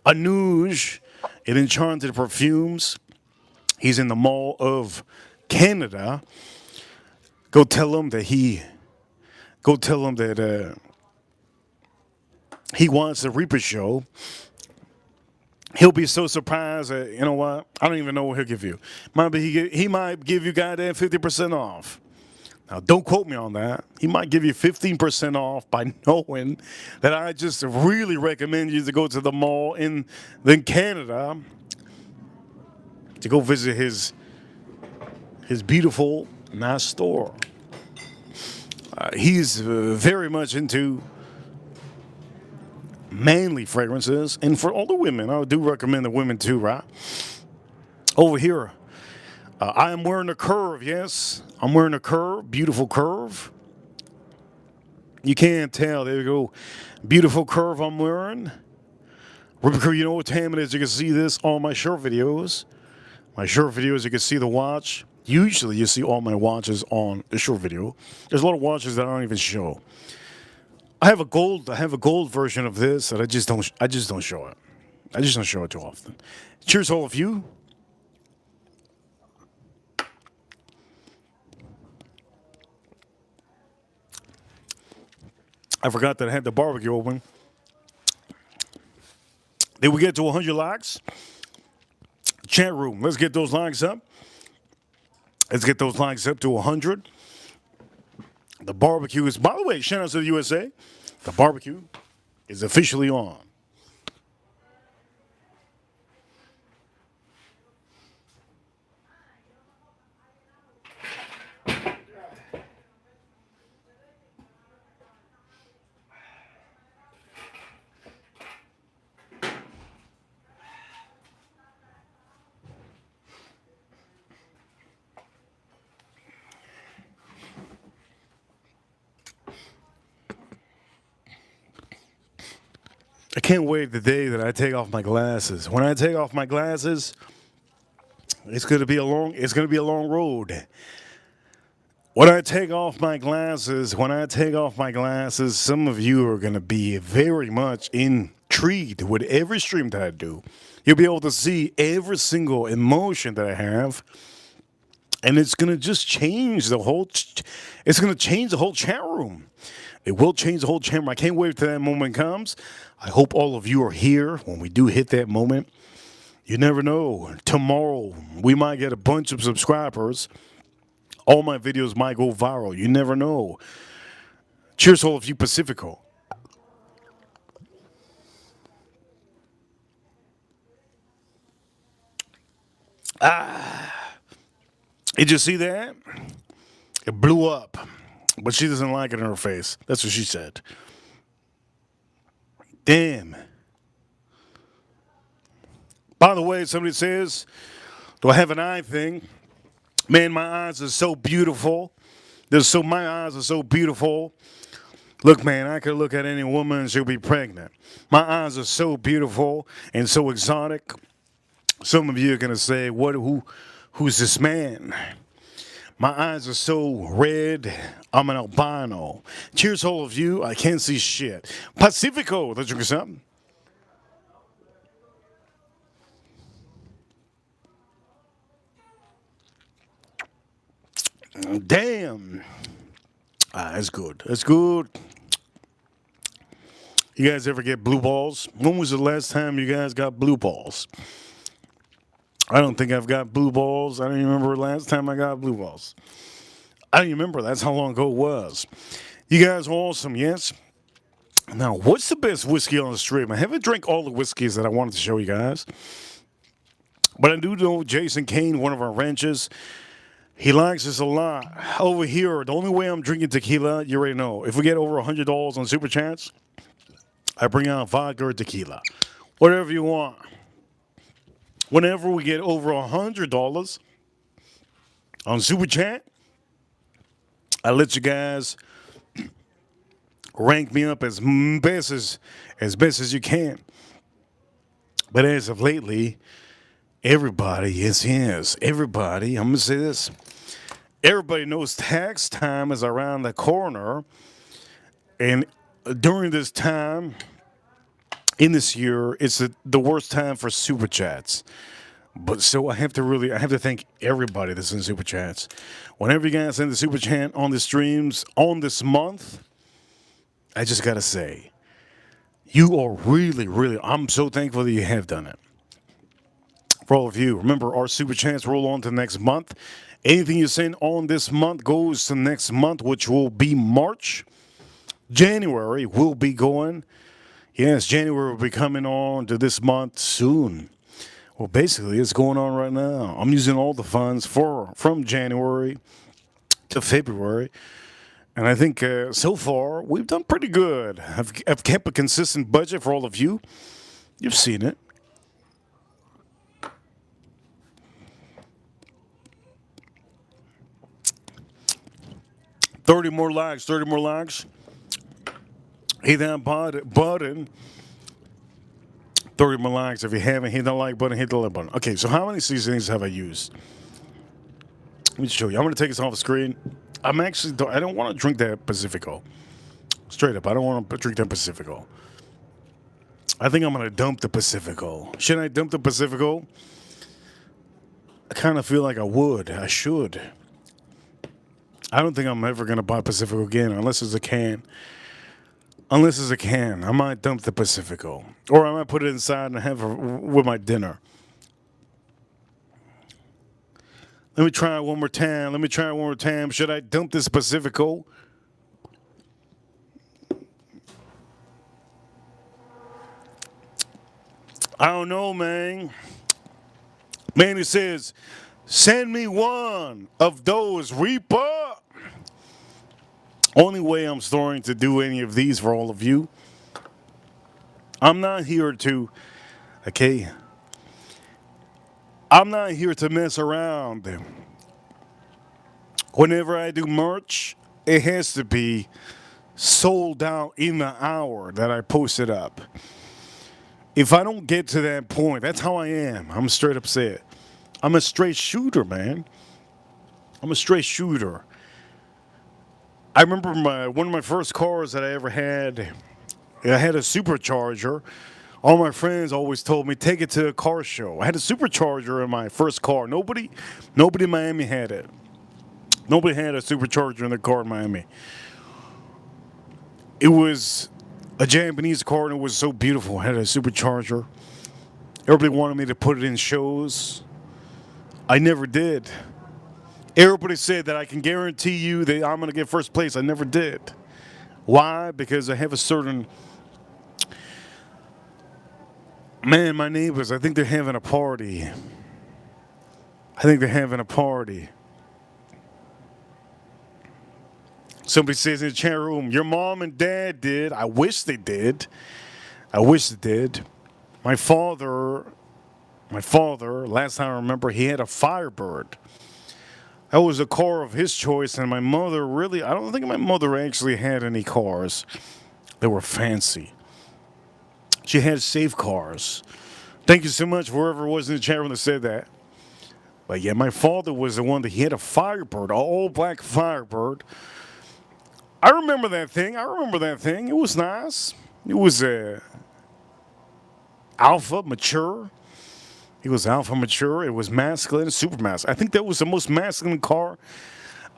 Anuj at Enchanted Perfumes. He's in the Mall of Canada. Go tell him that he wants the Reaper show. He'll be so surprised that, you know what? I don't even know what he'll give you. He might give you goddamn 50% off. Now, don't quote me on that. He might give you 15% off by knowing that I just really recommend you to go to the mall in Canada to go visit his beautiful, nice store. He's very much into manly fragrances, and for all the women, I do recommend the women too, right? Over here, I am wearing a Curve, yes. I'm wearing a Curve, beautiful Curve. You can't tell, there you go. Beautiful Curve I'm wearing. Reaper, you know what time it is. You can see this on my short videos. My short videos, you can see the watch. Usually you see all my watches on the short video. There's a lot of watches that I don't even show. I have a gold version of this that I just don't show it. I just don't show it too often. Cheers, all of you. I forgot that I had the barbecue open. Did we get to 100 likes? Chat room, let's get those likes up. Let's get those likes up to 100. The barbecue is, by the way, shout out to the USA. The barbecue is officially on. I can't wait the day that I take off my glasses. When I take off my glasses, it's gonna be a long road. When I take off my glasses, some of you are gonna be very much intrigued with every stream that I do. You'll be able to see every single emotion that I have, and it's gonna just change the whole. It's gonna change the whole chat room. It will change the whole chat room. I can't wait till that moment comes. I hope all of you are here when we do hit that moment. You never know. Tomorrow, we might get a bunch of subscribers All my videos might go viral. You never know. Cheers, all of you Pacifico. Did you see that? It blew up. But she doesn't like it in her face. That's what she said. Damn. By the way, somebody says, do I have an eye thing? Man, my eyes are so beautiful. My eyes are so beautiful. Look, man, I could look at any woman and she'll be pregnant. My eyes are so beautiful and so exotic. Some of you are gonna say, who's this man? My eyes are so red, I'm an albino. Cheers, all of you. I can't see shit. Pacifico, that's what something. Damn. That's good. That's good. You guys ever get blue balls? When was the last time you guys got blue balls? I don't think I've got blue balls. I don't even remember the last time I got blue balls. I don't even remember. That's how long ago it was. You guys are awesome, yes? Now, what's the best whiskey on the stream? I haven't drank all the whiskeys that I wanted to show you guys. But I do know Jason Kane, one of our ranchers, he likes this a lot. Over here, the only way I'm drinking tequila, you already know. If we get over $100 on Super Chats, I bring out vodka or tequila. Whatever you want. Whenever we get over $100 on Super Chat, I let you guys rank me up as best as you can. But as of lately, everybody, yes, everybody, I'm going to say this. Everybody knows tax time is around the corner. And during this time, in this year, it's the worst time for Super Chats. But so I have to thank everybody that's in Super Chats. Whenever you guys send the Super Chat on the streams on this month, I just got to say, you are really, really, I'm so thankful that you have done it. For all of you, remember our Super Chats roll on to next month. Anything you send on this month goes to next month, which will be March. January will be going. Yes, January will be coming on to this month soon. Well, basically, it's going on right now. I'm using all the funds from January to February. And I think so far, we've done pretty good. I've kept a consistent budget for all of you. You've seen it. Thirty more likes. Hit that button. 30 more likes. If you haven't hit the like button, hit the like button. Okay, so how many seasonings have I used? Let me show you. I'm going to take this off the screen. I don't want to drink that Pacifico. Straight up, I don't want to drink that Pacifico. I think I'm going to dump the Pacifico. Should I dump the Pacifico? I kind of feel like I would. I should. I don't think I'm ever going to buy Pacifico again unless it's a can. I might dump the Pacifico. Or I might put it inside and have it with my dinner. Let me try it one more time. Should I dump this Pacifico? I don't know, man. Manny says, send me one of those Reaper. Only way I'm starting to do any of these for all of you. I'm not here to mess around. Whenever I do merch, it has to be sold out in the hour that I post it up. If I don't get to that point, that's how I am. I'm straight up saying. I'm a straight shooter, man. I remember one of my first cars that I ever had. I had a supercharger. All my friends always told me, take it to a car show. I had a supercharger in my first car. Nobody in Miami had it. Nobody had a supercharger in their car in Miami. It was a Japanese car and it was so beautiful. It had a supercharger. Everybody wanted me to put it in shows. I never did. Everybody said that I can guarantee you that I'm going to get first place. I never did. Why? Because I have a certain. Man, my neighbors, I think they're having a party. I think they're having a party. Somebody says in the chat room, your mom and dad did. I wish they did. I wish they did. My father, last time I remember, he had a Firebird. That was a car of his choice, and my mother really, I don't think my mother actually had any cars that were fancy. She had safe cars. Thank you so much, whoever was in the chat room that said that. But yeah, my father was the one that he had a Firebird, an all black Firebird. I remember that thing. It was nice. It was alpha, mature. It was alpha, mature. It was masculine, super masculine. I think that was the most masculine car.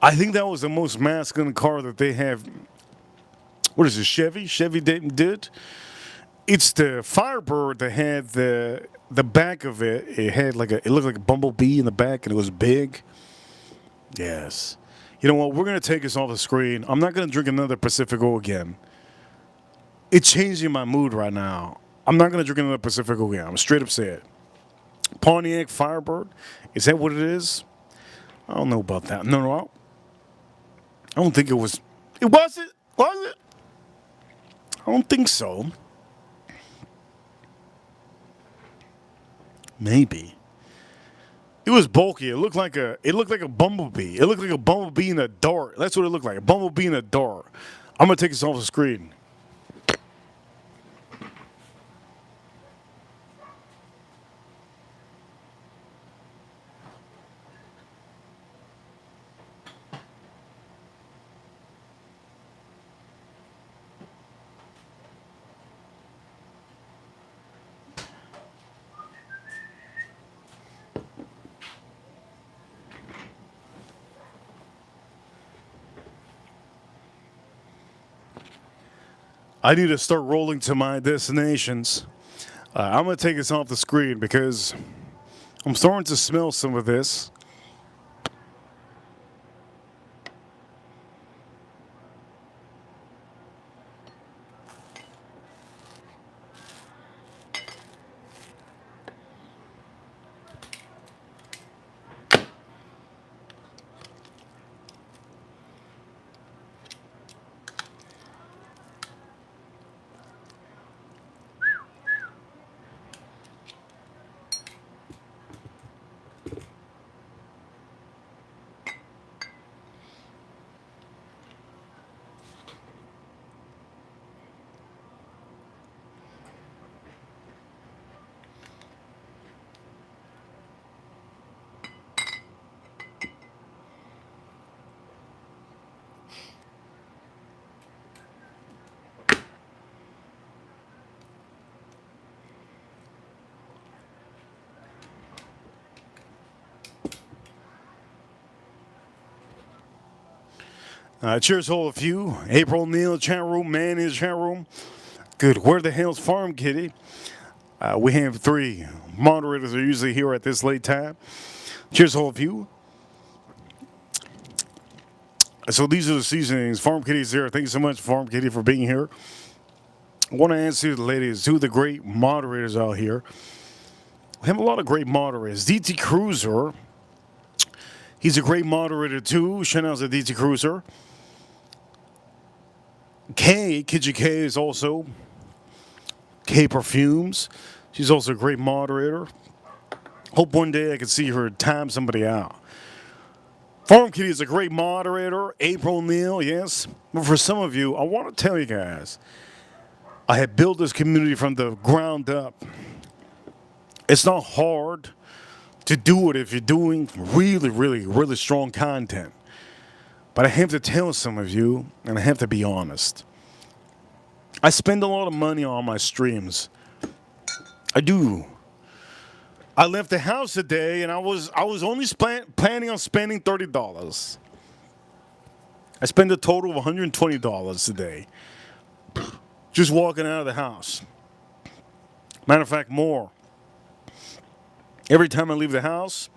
I think that was the most masculine car that they have. What is it, Chevy? Chevy did. It's the Firebird that had the back of it. It looked like a bumblebee in the back, and it was big. Yes. You know what? We're gonna take this off the screen. I'm not gonna drink another Pacifico again. It's changing my mood right now. I'm not gonna drink another Pacifico again. I'm straight up saying. Pontiac Firebird. Is that what it is? I don't know about that. No. I don't think it was. It wasn't. Was it? I don't think so. Maybe. It was bulky. It looked like a bumblebee. It looked like a bumblebee in a dart. That's what it looked like. A bumblebee in a dart. I'm gonna take this off the screen. I need to start rolling to my destinations. I'm going to take this off the screen because I'm starting to smell some of this. Cheers, all of you. April Neal, chat room, man in the chat room. Good. Where the hell's Farm Kitty? We have 3 moderators that are usually here at this late time. Cheers, all of you. So these are the seasonings. Farm Kitty's here. Thank you so much, Farm Kitty, for being here. I want to answer the ladies, who are the great moderators out here. We have a lot of great moderators. DT Cruiser, he's a great moderator too. Shout out to DT Cruiser. Kiji K is also. K Perfumes, she's also a great moderator. Hope one day I can see her time somebody out. Farm Kitty is a great moderator. April Neal, yes. But for some of you, I want to tell you guys, I have built this community from the ground up. It's not hard to do it if you're doing really strong content. But I have to tell some of you, and I have to be honest, I spend a lot of money on my streams. I do. I left the house today, and I was only planning on spending $30. I spent a total of $120 today, just walking out of the house. Matter of fact, more. Every time I leave the house,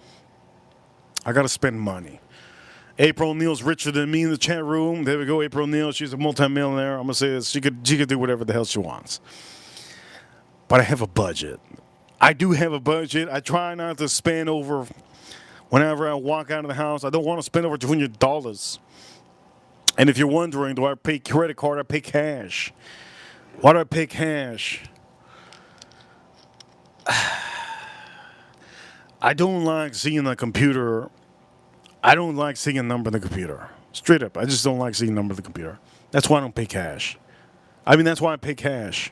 I gotta spend money. April O'Neil's richer than me in the chat room. There we go, April O'Neil. She's a multimillionaire. I'm gonna say this. She could do whatever the hell she wants. But I have a budget. I do have a budget. I try not to spend over whenever I walk out of the house. I don't want to spend over $200. And if you're wondering, do I pay credit card? I pay cash. Why do I pay cash? I don't like seeing the computer. I don't like seeing a number in the computer. Straight up. I just don't like seeing a number in the computer. That's why I don't pay cash. That's why I pay cash.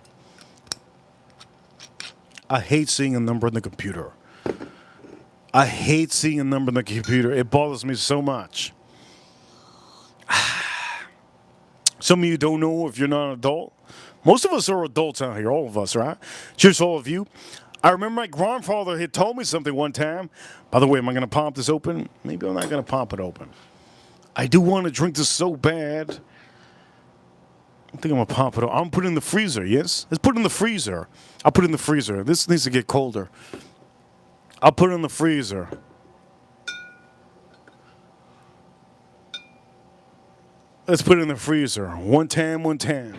I hate seeing a number in the computer. I hate seeing a number in the computer. It bothers me so much. Some of you don't know if you're not an adult. Most of us are adults out here, all of us, right? Cheers to all of you. I remember my grandfather had told me something one time. By the way, am I going to pop this open? Maybe I'm not going to pop it open. I do want to drink this so bad. I think I'm going to pop it open. I'm putting it in the freezer, yes? Let's put it in the freezer. I'll put it in the freezer. This needs to get colder. I'll put it in the freezer. Let's put it in the freezer. 110, 110.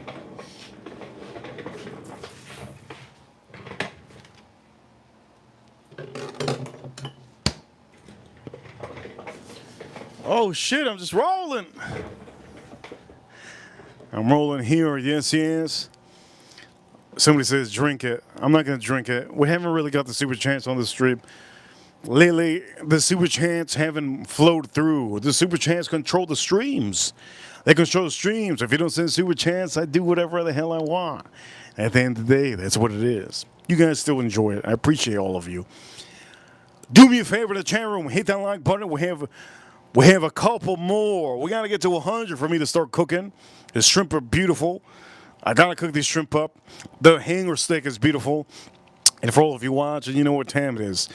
Oh shit, I'm just rolling. I'm rolling here, yes, yes. Somebody says drink it. I'm not gonna drink it. We haven't really got the super chance on the stream. Lately, the super chants haven't flowed through. The super chants control the streams. They control the streams. If you don't send super chants, I do whatever the hell I want. At the end of the day, that's what it is. You guys still enjoy it. I appreciate all of you. Do me a favor in the chat room. Hit that like button. We have a couple more. We gotta get to 100 for me to start cooking. The shrimp are beautiful. I gotta cook these shrimp up. The hanger steak is beautiful. And for all of you watching, you know what time it is.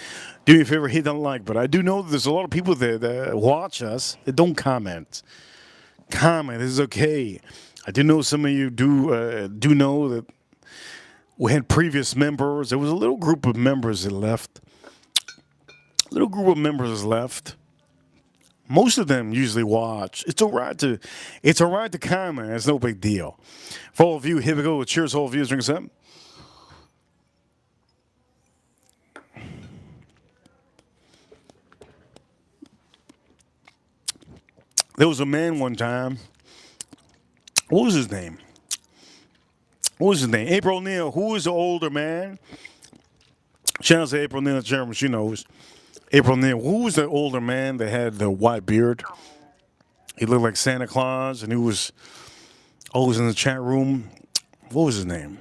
Do me a favor, hit that like button. I do know that there's a lot of people there that watch us that don't comment. Comment is okay. I do know some of you do know that we had previous members. There was a little group of members that left. Most of them usually watch. It's all right to comment. It's no big deal. For all of you, here we go. Cheers, all of you. Drink us up. There was a man one time. What was his name? April O'Neil. Who was the older man? Shout out to April O'Neil, Jeremy. She knows. April O'Neil. Who was the older man that had the white beard? He looked like Santa Claus, and he was always in the chat room. What was his name?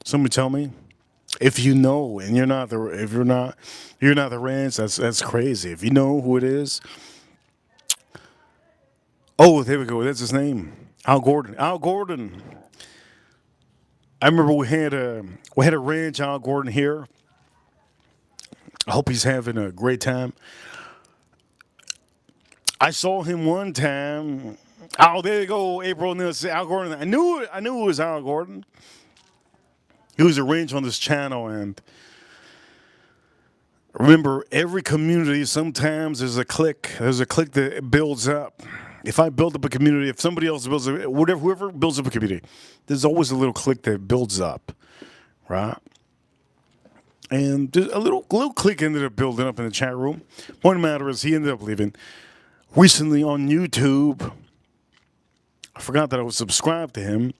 Somebody tell me. If you know, and you're not the ranch. That's crazy. If you know who it is. Oh, there we go. That's his name. Al Gordon. Al Gordon. I remember we had a ranch, Al Gordon here. I hope he's having a great time. I saw him one time. Oh, there you go, April O'Neil. Al Gordon. I knew it was Al Gordon. He was a ranch on this channel, and remember, every community sometimes there's a clique. There's a clique that builds up. If I build up a community, if somebody else builds up, whoever builds up a community, there's always a little clique that builds up, right? And a little clique ended up building up in the chat room. Point of the matter is, he ended up leaving. Recently on YouTube, I forgot that I was subscribed to him.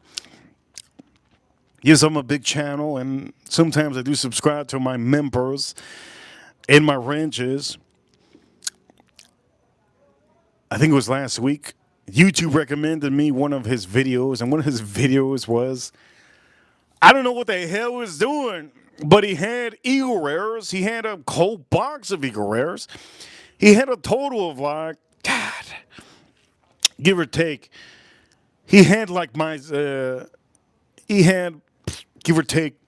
Yes, I'm a big channel, and sometimes I do subscribe to my members and my ranches. I think it was last week. YouTube recommended me one of his videos, and one of his videos was, I don't know what the hell he was doing, but he had eagle rares. He had a whole box of eagle rares. He had a total of like, God, give or take, he had give or take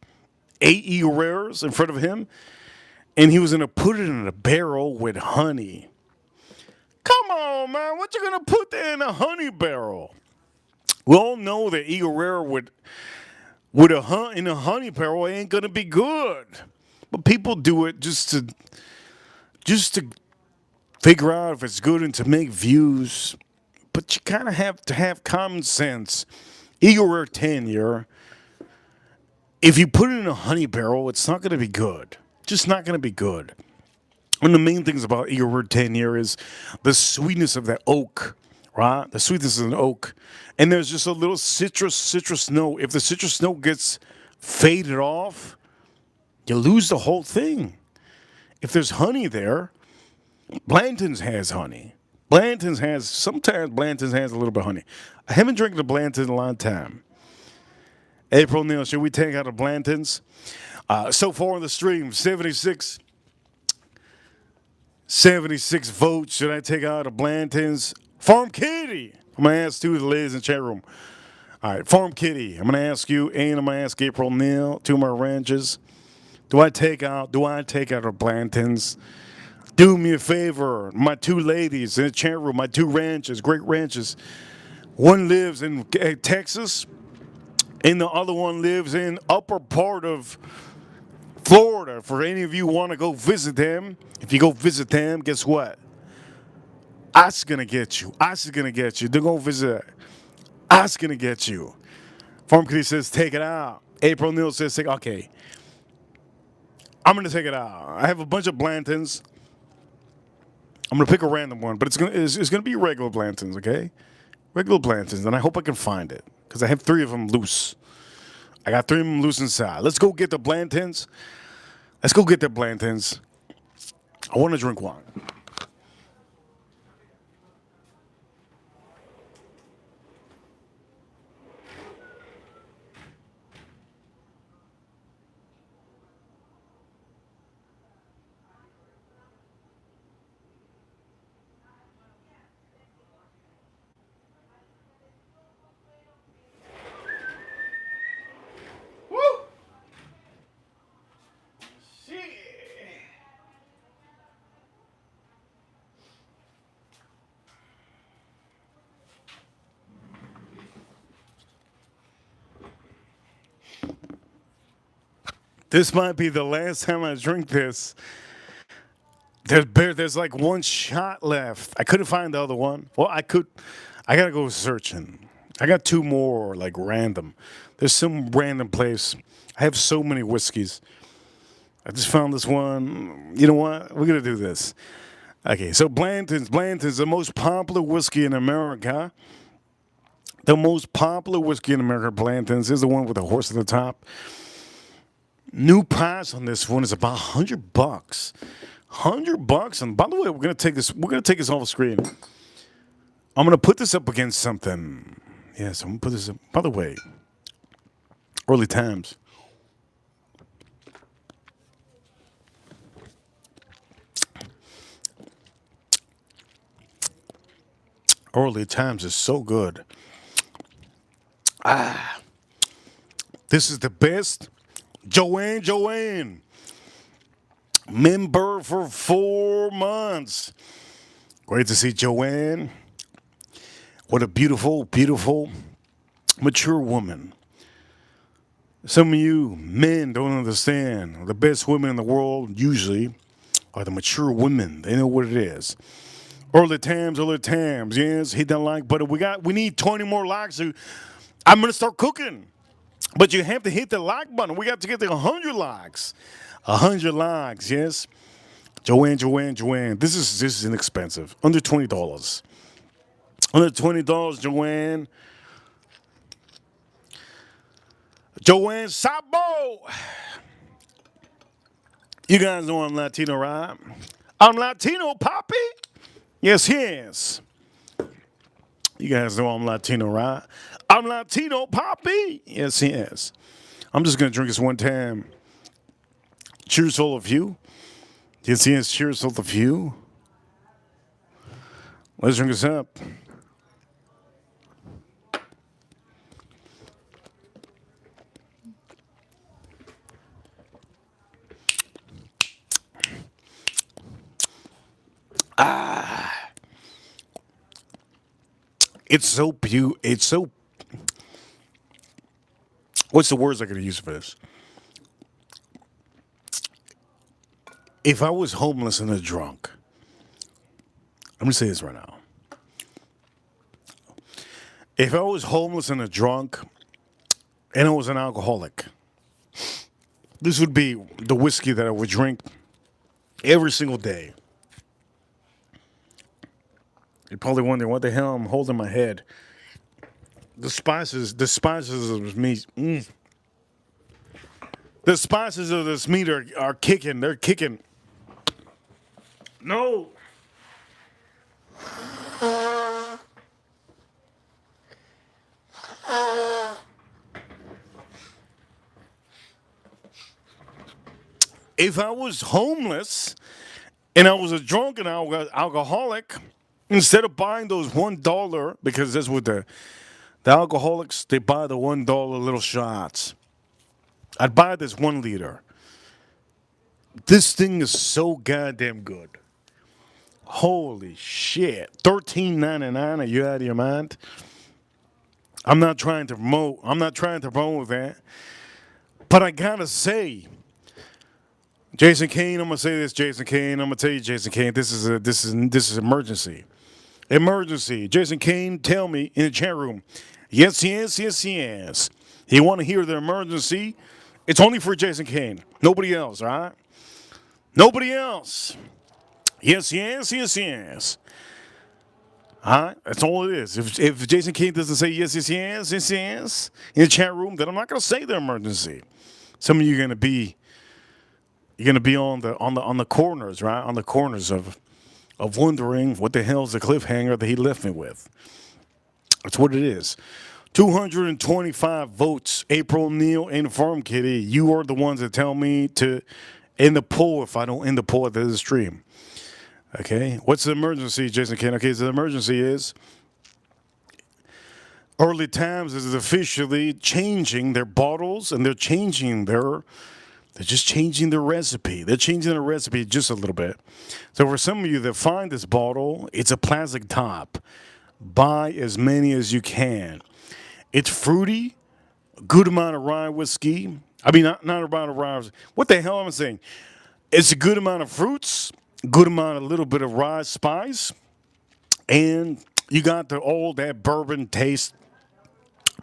8 eagle rares in front of him, and he was going to put it in a barrel with honey. Come on, man. What you going to put there in a honey barrel? We all know that eagle rare in a honey barrel ain't going to be good. But people do it just to figure out if it's good and to make views, but you kind of have to have common sense. Eagle Rare 10 year, if you put it in a honey barrel, it's not going to be good. Just not going to be good. One of the main things about Eagle Rare 10 year is the sweetness of that oak, right? The sweetness of an oak. And there's just a little citrus note. If the citrus note gets faded off, you lose the whole thing. If there's honey there, Blanton's has honey. Sometimes Blanton's has a little bit of honey. I haven't drank the Blanton in a long time. April Neal, should we take out the Blantons? So far on the stream, 76 votes. Should I take out the Blantons? Farm Kitty. I'm going to ask two of the ladies in the chat room. All right, Farm Kitty. I'm going to ask you, and I'm going to ask April Neal, two of my ranches. Do I take out the Blantons? Do me a favor, my two ladies in the chat room, my two ranches, great ranches. One lives in Texas, and the other one lives in upper part of Florida. For any of you who want to go visit them, if you go visit them, guess what? Ice is going to get you. They're going to visit. Ice is going to get you. Farm Kitty says, take it out. April Neal says, okay. I'm going to take it out. I have a bunch of Blantons. I'm going to pick a random one, but it's gonna be regular Blantons, okay? Regular Blantons, and I hope I can find it, because I have three of them loose. I got three of them loose inside. Let's go get the Blantons. I want to drink one. This might be the last time I drink this. There's like one shot left. I couldn't find the other one. Well, I gotta go searching. I got two more, like random. There's some random place. I have so many whiskeys. I just found this one. You know what? We're gonna do this. Okay, so Blanton's the most popular whiskey in America. The most popular whiskey in America, Blanton's, is the one with the horse at the top. New price on this one is about $100. $100. And by the way, we're gonna take this off the screen. I'm gonna put this up against something. Yes, I'm gonna put this up. By the way, early times. Early times is so good. This is the best. Joanne. Member for 4 months. Great to see Joanne. What a beautiful, mature woman. Some of you men don't understand. The best women in the world usually are the mature women. They know what it is. Early times, yes, hit that like button. We need 20 more likes. I'm gonna start cooking. But you have to hit the like button. We got to get to 100 likes. 100 likes, yes. Joanne. This is inexpensive. Under $20. Under $20, Joanne. Joanne Sabo. You guys know I'm Latino, right? I'm Latino, Poppy. Yes. You guys know I'm Latino, right? I'm Latino, Poppy. Yes. I'm just going to drink this one time. Cheers to all of you. Yes. Cheers to all of you. Let's drink this up. It's so what's the words I could use for this? If I was homeless and a drunk, Let me say this right now. If I was homeless and a drunk and I was an alcoholic, this would be the whiskey that I would drink every single day. You're probably wondering what the hell I'm holding in my head. The spices of this meat. The spices of this meat are kicking. They're kicking. No. If I was homeless and I was a drunk and alcoholic, instead of buying those $1, because that's what the alcoholics, they buy the $1 little shots. I'd buy this 1 liter. This thing is so goddamn good. Holy shit. $13.99. Are you out of your mind? I'm not trying to promote. I'm not trying to promote that. But I gotta say, Jason Kane, I'm gonna say this, Jason Kane. I'm gonna tell you, Jason Kane, this is emergency. Emergency. Jason Kane, tell me in the chat room. Yes, yes, yes, yes. You want to hear the emergency? It's only for Jason Kane. Nobody else, all right? Nobody else. Yes, yes, yes, yes. All right? That's all it is. If Jason Kane doesn't say yes, yes, yes, yes, yes in the chat room, then I'm not going to say the emergency. Some of you are going to be on the corners, right? On the corners of wondering what the hell's the cliffhanger that he left me with. That's what it is. 225 votes. April, Neil, and Farm Kitty. You are the ones that tell me to end the poll if I don't end the poll at the end of the stream. Okay. What's the emergency, Jason Kane? Okay, so the emergency is Early Times is officially changing their bottles and they're just changing their recipe. They're changing the recipe just a little bit. So for some of you that find this bottle, it's a plastic top. Buy as many as you can. It's fruity, good amount of rye whiskey. I mean, not a amount of rye. What the hell am I saying? It's a good amount of fruits, good amount of little bit of rye spice, and you got all that bourbon taste,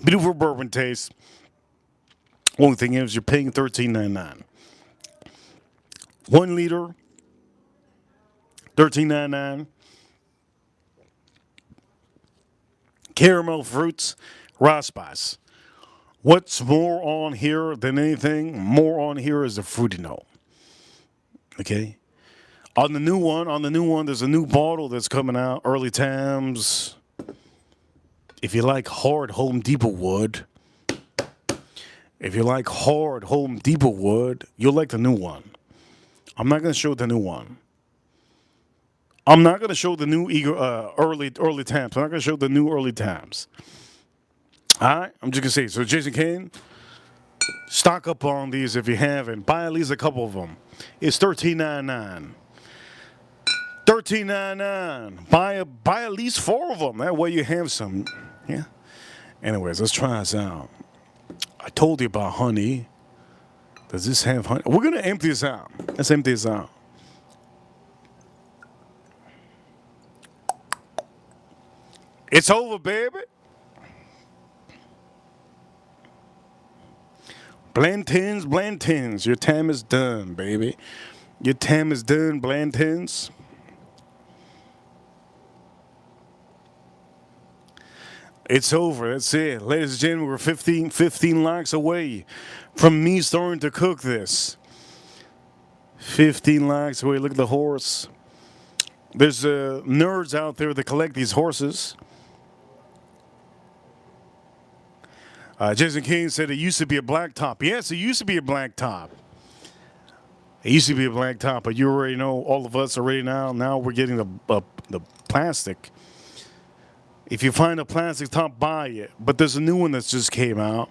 beautiful bourbon taste. Only thing is, you're paying $13.99. 1 liter, $13.99. Caramel fruits, rye spice. What's more on here than anything? More on here is the fruity note. Okay. On the new one, there's a new bottle that's coming out. Early Times. If you like hard Home Depot wood, you'll like the new one. I'm not going to show the new one. I'm not going to show the new early Times. I'm not going to show the new Early Times. All right? I'm just going to say, so Jason Kane, stock up on these if you haven't. Buy at least a couple of them. It's $13.99. $13.99. Buy at least 4 of them. That way you have some. Yeah. Anyways, let's try this out. I told you about honey. Does this have honey? We're going to empty this out. Let's empty this out. It's over, baby. Blanton's. Your time is done, baby. Your time is done, Blanton's. It's over. That's it. Ladies and gentlemen, we're 15 likes away from me starting to cook this. 15 likes away. Look at the horse. There's nerds out there that collect these horses. Jason King said it used to be a black top. Yes, it used to be a black top. It used to be a black top, but you already know, all of us already now. Now we're getting the plastic. If you find a plastic top, buy it. But there's a new one that's just came out.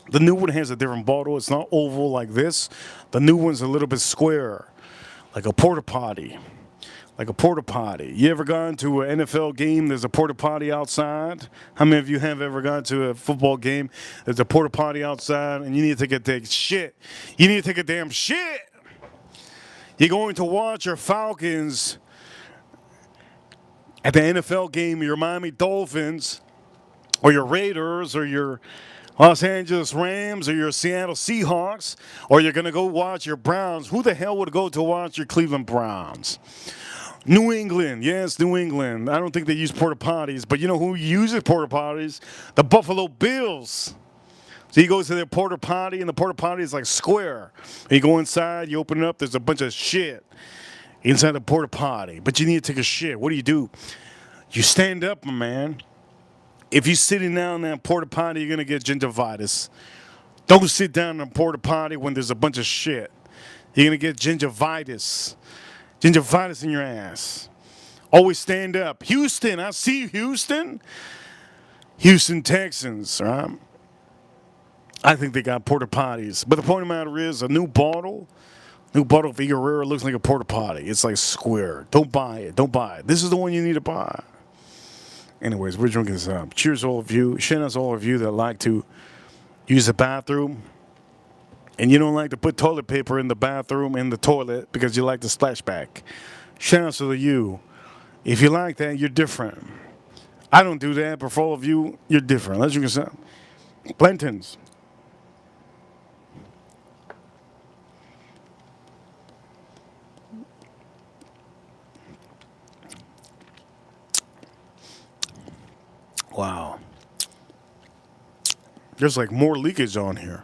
The new one has a different bottle. It's not oval like this. The new one's a little bit square, like a porta potty. You ever gone to an NFL game? There's a porta potty outside. How many of you have ever gone to a football game? There's a porta potty outside, and you need to take a damn shit. You need to take a damn shit. You're going to watch your Falcons at the NFL game, your Miami Dolphins or your Raiders or your Los Angeles Rams or your Seattle Seahawks, or you're going to go watch your Browns, who the hell would go to watch your Cleveland Browns? New England, yes, New England. I don't think they use porta potties, but you know who uses porta potties? The Buffalo Bills. So you go to their porta potty, and the porta potty is like square. You go inside, you open it up, there's a bunch of shit inside the porta potty. But you need to take a shit. What do? You stand up, my man. If you're sitting down in that porta potty, you're gonna get gingivitis. Don't sit down in a porta potty when there's a bunch of shit. You're gonna get gingivitis. Gingivitis in your ass. Always stand up. Houston, I see you, Houston. Houston Texans, right? I think they got porta potties. But the point of the matter is, a new bottle of Figueroa looks like a porta potty. It's like square. Don't buy it. Don't buy it. This is the one you need to buy. Anyways, we're drinking this up. Cheers to all of you. Shout out to all of you that like to use the bathroom. And you don't like to put toilet paper in the bathroom, in the toilet, because you like the splashback. Shout out to you. If you like that, you're different. I don't do that, but for all of you, you're different. Let's drink some Blantons. Wow. There's like more leakage on here.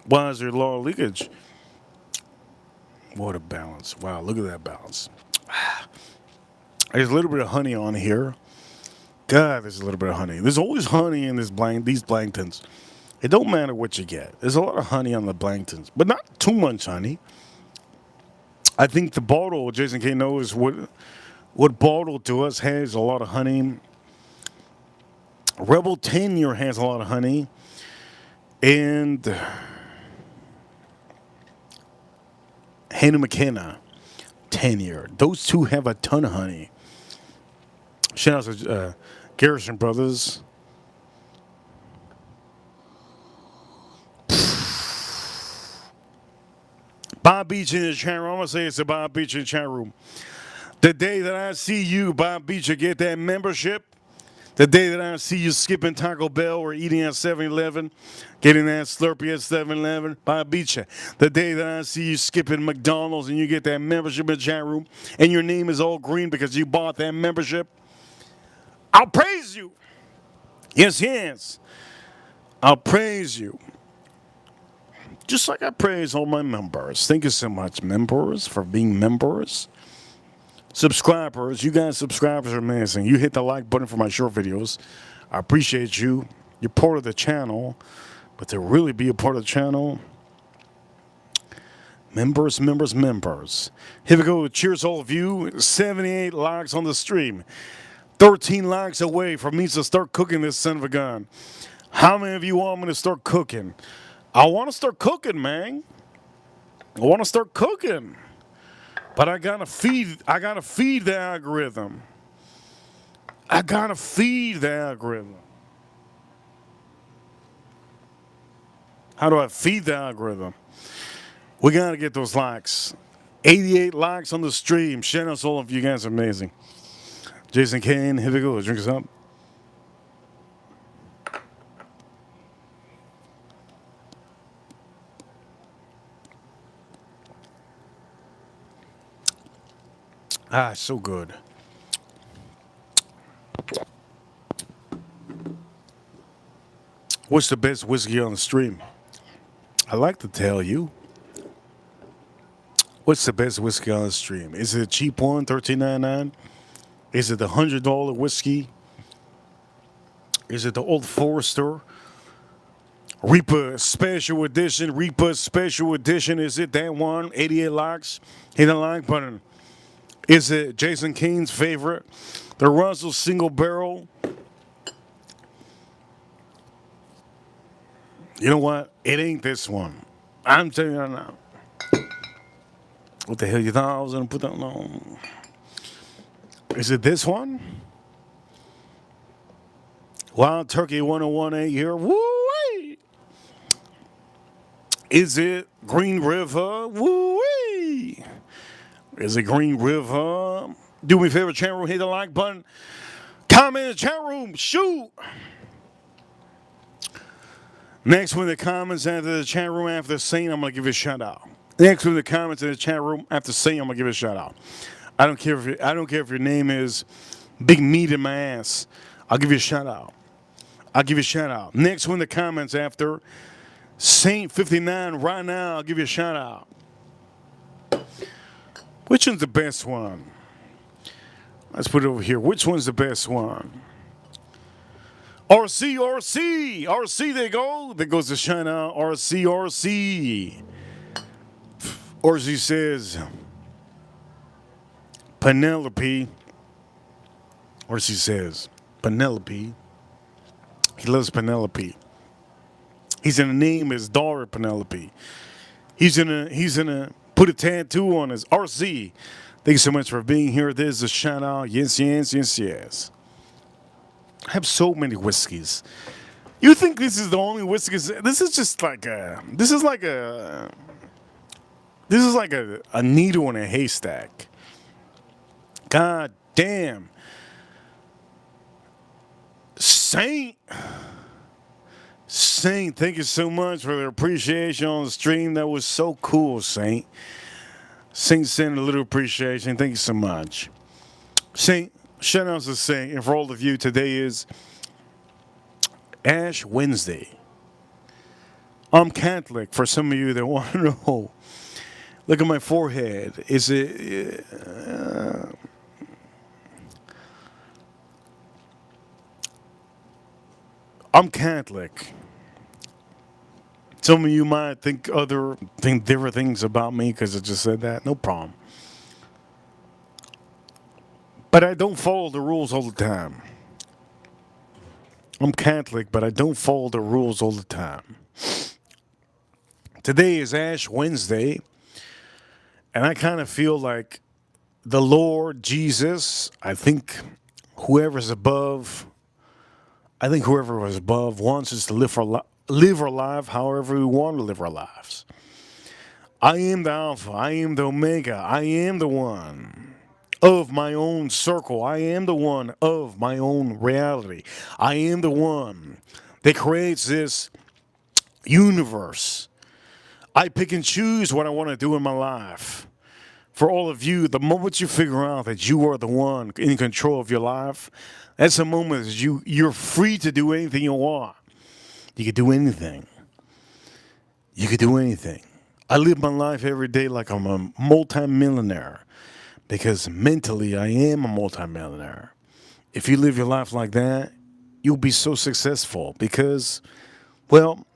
Why is there a lot of leakage? What a balance. Wow, look at that balance. There's a little bit of honey on here. God, there's a little bit of honey. There's always honey in these Blantons. It don't matter what you get. There's a lot of honey on the Blantons, but not too much honey. I think the bottle, Jason K knows what bottle to us has a lot of honey. Rebel 10 year has a lot of honey. And Hannah McKenna 10 year. Those two have a ton of honey. Shout out to Garrison Brothers. Bob Beach in the chat room. I'm going to say it's a Bob Beach in the chat room. The day that I see you, Bob Beach, get that membership. The day that I see you skipping Taco Bell or eating at 7-Eleven, getting that Slurpee at 7-Eleven, Bob Beach. The day that I see you skipping McDonald's and you get that membership in the chat room and your name is all green because you bought that membership, I'll praise you. Yes, yes. I'll praise you. Just like I praise all my members. Thank you so much, members, for being members. Subscribers, you guys subscribers are amazing. You hit the like button for my short videos. I appreciate you. You're part of the channel. But to really be a part of the channel, members. Here we go. Cheers all of you. 78 likes on the stream. 13 likes away from me to start cooking this son of a gun. How many of you want me to start cooking? I want to start cooking, man. I want to start cooking. But I gotta feed the algorithm. I gotta feed the algorithm. How do I feed the algorithm? We gotta get those likes. 88 likes on the stream. Shout out to all of you guys, amazing. Jason Kane, here we go. Drink us up. Ah, so good. What's the best whiskey on the stream? I like to tell you. What's the best whiskey on the stream? Is it a cheap one, $13.99? Is it the $100 whiskey? Is it the Old Forester? Reaper Special Edition? Reaper Special Edition? Is it that one? 88 likes? Hit the like button. Is it Jason Kane's favorite? The Russell Single Barrel? You know what? It ain't this one. I'm telling you now. What the hell you thought I was going to put that on? Is it this one? Wild Turkey 1018 here. Woo-wee! Is it Green River? Woo-wee! Is it Green River? Do me a favor, chat room, hit the like button. Comment in the chat room. Shoot. Next one in the comments after the chat room after saying, I'm gonna give you a shout out. Next one in the comments in the chat room after saying, I'm gonna give you a shout out. I don't care if your name is Big Meat in my ass. I'll give you a shout out. I'll give you a shout out. Next one in the comments after Saint 59 right now, I'll give you a shout out. Which one's the best one? Let's put it over here. Which one's the best one? RC, there you go. There goes the shout out. RC. RC says, Penelope. RC says, Penelope. He loves Penelope. He's gonna name his daughter Penelope. He's gonna put a tattoo on his RC. Thank you so much for being here. There's a shout out. Yes. I have so many whiskeys. You think this is the only whiskeys? This is just like a. This is like a needle in a haystack. God damn. Saint, thank you so much for the appreciation on the stream. That was so cool, Saint. Saint sent a little appreciation. Thank you so much. Saint, shout out to Saint. And for all of you, today is Ash Wednesday. I'm Catholic, for some of you that want to know. Look at my forehead. Is it... I'm Catholic. Some of you might think different things about me because I just said that. No problem. But I don't follow the rules all the time. I'm Catholic, but I don't follow the rules all the time. Today is Ash Wednesday, and I kind of feel like the Lord Jesus, I think whoever was above wants us to live our life however we want to live our lives. I am the Alpha. I am the Omega. I am the one of my own circle. I am the one of my own reality. I am the one that creates this universe. I pick and choose what I want to do in my life. For all of you, the moment you figure out that you are the one in control of your life, that's the moment that you're free to do anything you want. You can do anything. You can do anything. I live my life every day like I'm a multi-millionaire because mentally I am a multi-millionaire. If you live your life like that, you'll be so successful because, well,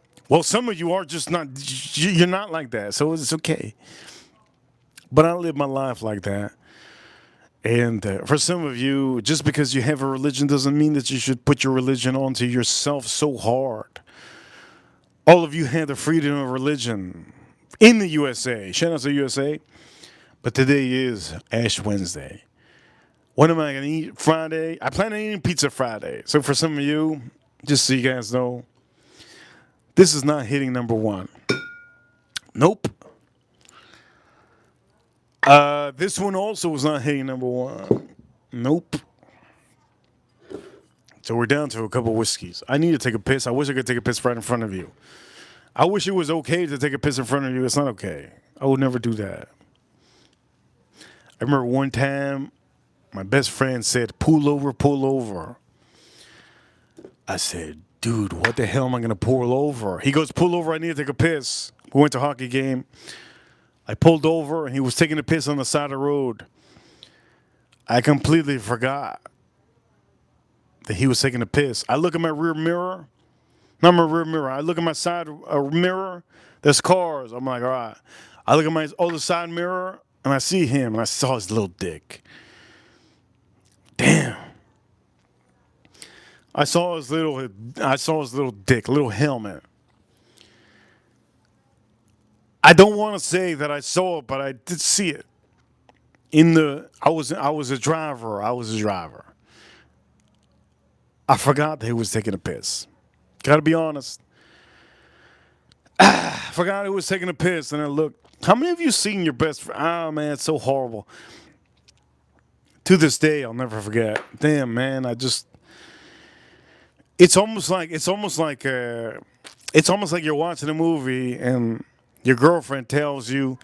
some of you are just not, you're not like that, so it's okay. But I live my life like that. And for some of you, just because you have a religion doesn't mean that you should put your religion onto yourself so hard. All of you have the freedom of religion in the USA. Shout out to the USA. But today is Ash Wednesday. What am I going to eat Friday? I plan on eating pizza Friday. So for some of you, just so you guys know, this is not hitting number one. Nope. This one also was not hitting number one. Nope. So we're down to a couple whiskeys. I need to take a piss. I wish I could take a piss right in front of you. I wish it was okay to take a piss in front of you. It's not okay. I would never do that. I remember one time my best friend said, pull over, pull over. I said, dude, what the hell am I going to pull over? He goes, pull over, I need to take a piss. We went to a hockey game. I pulled over, and he was taking a piss on the side of the road. I completely forgot that he was taking a piss. I look at my rear mirror. Not my rear mirror. I look at my side mirror. There's cars. I'm like, all right. I look at my other side mirror, and I see him, and I saw his little dick. Damn. I saw his little dick, little helmet. I don't want to say that I saw it, but I did see it. I was a driver. I forgot that he was taking a piss. Gotta be honest. I forgot he was taking a piss, and I looked. How many of you seen your best friend? Oh man, it's so horrible To this day, I'll never forget. Damn, man, I just. It's almost like you're watching a movie and your girlfriend tells you,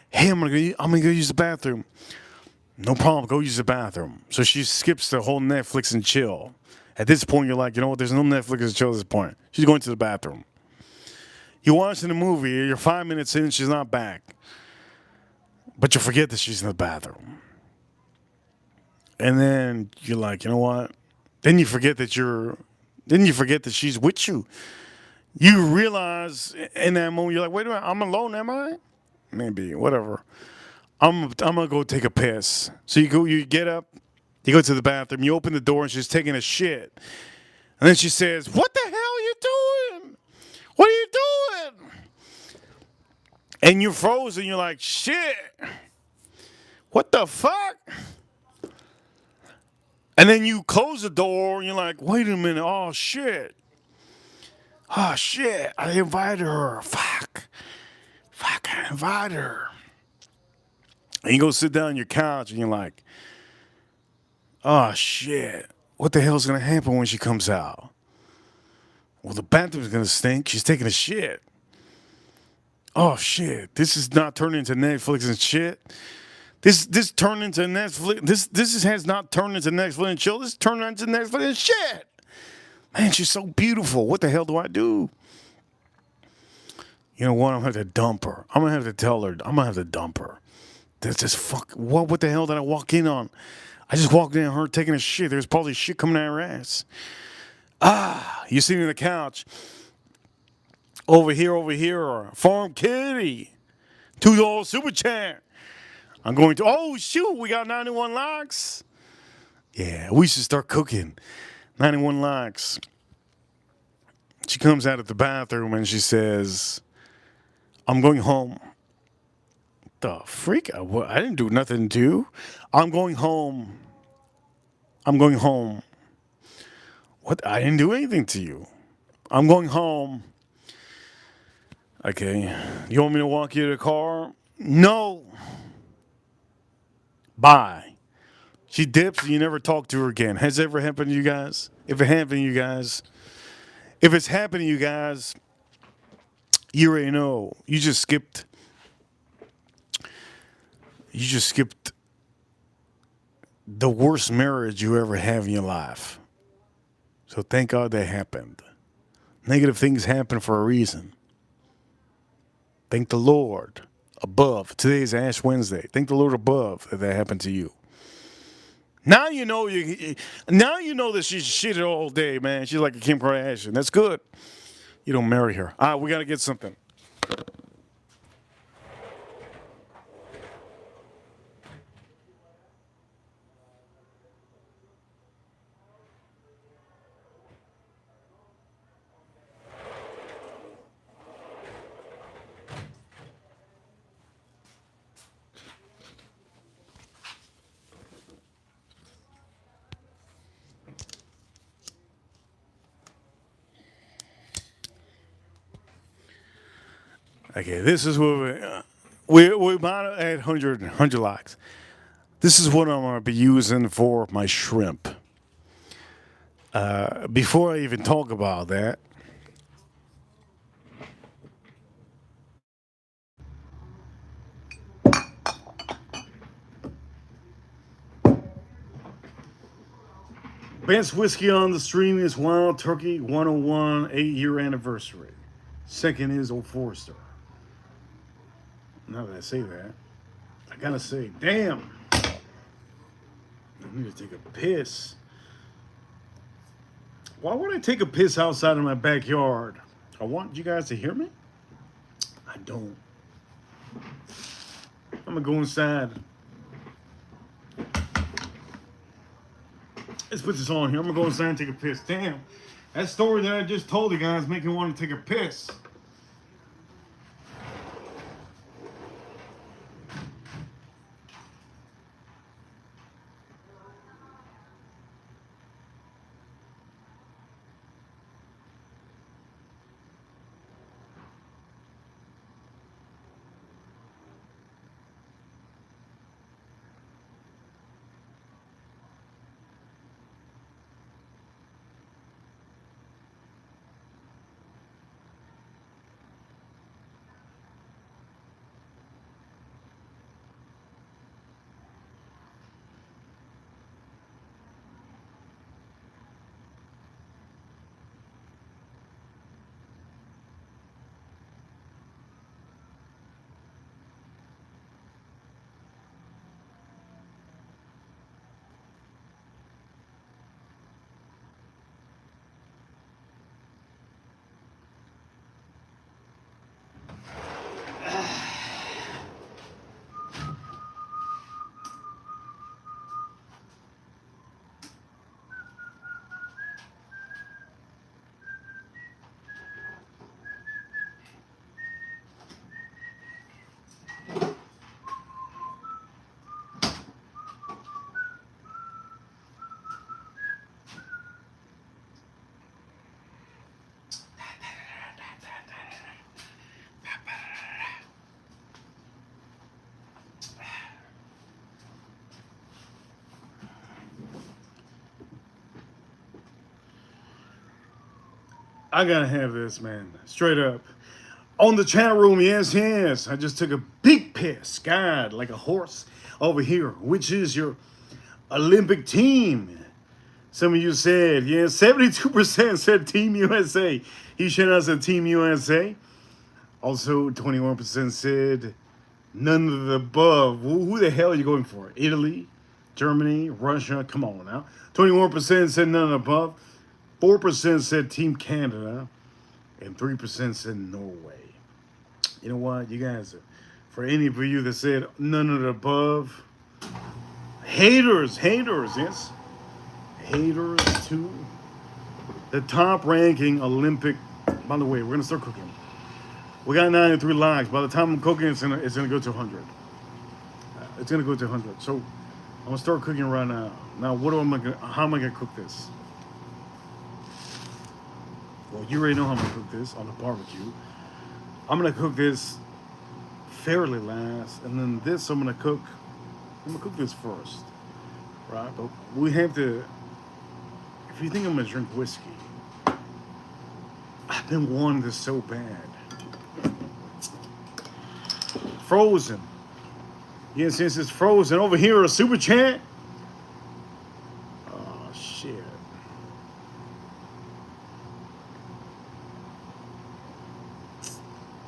"Hey, I'm gonna go use the bathroom." No problem, go use the bathroom. So she skips the whole Netflix and chill. At this point, you're like, you know what? There's no Netflix and chill at this point. She's going to the bathroom. You're watching the movie. You're 5 minutes in. She's not back. But you forget that she's in the bathroom. And then you're like, you know what? Then you forget that she's with you. You realize in that moment, you're like, wait a minute, I'm alone, am I? Maybe, whatever. I'm gonna go take a piss. So you get up, you go to the bathroom, you open the door, and she's taking a shit. And then she says, "What the hell are you doing? What are you doing?" And you're frozen. You're like, "Shit, what the fuck?" And then you close the door, and you're like, "Wait a minute, oh shit, oh shit, I invited her. Fuck, I invited her." And you go sit down on your couch, and you're like, "Oh shit, what the hell's gonna happen when she comes out?" Well, the bathroom's gonna stink. She's taking a shit. Oh shit, this is not turning into Netflix and shit. This turned into Netflix. Has not turned into Netflix and chill. This turned into Netflix and shit. Man, she's so beautiful. What the hell do I do? You know what? I'm gonna have to dump her. I'm gonna have to tell her. I'm gonna have to dump her. That's just fuck. What the hell did I walk in on? I just walked in on her taking a shit. There's probably shit coming out of her ass. You sitting on the couch. Over here. Farm Kitty. $2 super chat. I'm going to. Oh shoot, we got 91 likes. Yeah, we should start cooking. 91 likes. She comes out of the bathroom and she says, "I'm going home." The freak? I didn't do nothing to you. I'm going home. I'm going home. What? I didn't do anything to you. I'm going home. Okay. You want me to walk you to the car? No. Bye. She dips and you never talk to her again. Has it ever happened to you guys? If it's happened to you guys, you already know. You just skipped the worst marriage you ever have in your life. So thank God that happened. Negative things happen for a reason. Thank the Lord above. Today is Ash Wednesday. Thank the Lord above that happened to you. Now you know that she's shitted all day, man. She's like a Kim Kardashian. That's good. You don't marry her. We gotta get something. Okay, this is what we might have had 100 likes. This is what I'm going to be using for my shrimp. Before I even talk about that, best whiskey on the stream is Wild Turkey 101 8-year anniversary. Second is Old Forester. Now that I say that, I gotta say, damn, I need to take a piss. Why would I take a piss outside of my backyard? I want you guys to hear me. I don't. I'm gonna go inside. Let's put this on here. I'm gonna go inside and take a piss. Damn, that story that I just told you guys making me want to take a piss. I gotta have this, man. Straight up. On the chat room, yes, yes. I just took a big piss, God, like a horse over here. Which is your Olympic team? Some of you said, yeah, 72% said Team USA. He should have said Team USA. Also, 21% said none of the above. Who the hell are you going for? Italy, Germany, Russia? Come on now. 21% said none of the above. 4% said Team Canada. And 3% said Norway. You know what? You guys, for any of you that said none of the above, haters, yes. Haters too. The top ranking Olympic, by the way, we're going to start cooking. We got 93 likes. By the time I'm cooking, it's gonna go to 100. It's gonna go to 100. So I'm gonna start cooking right now. Now, how am I gonna cook this? Well, you already know how I'm gonna cook this on the barbecue. I'm gonna cook this fairly last, and then this I'm gonna cook this first, right? But we have to. If you think I'm gonna drink whiskey, I've been wanting this so bad. Frozen. Yes, it's Frozen. Over here, a super chat. Oh, shit.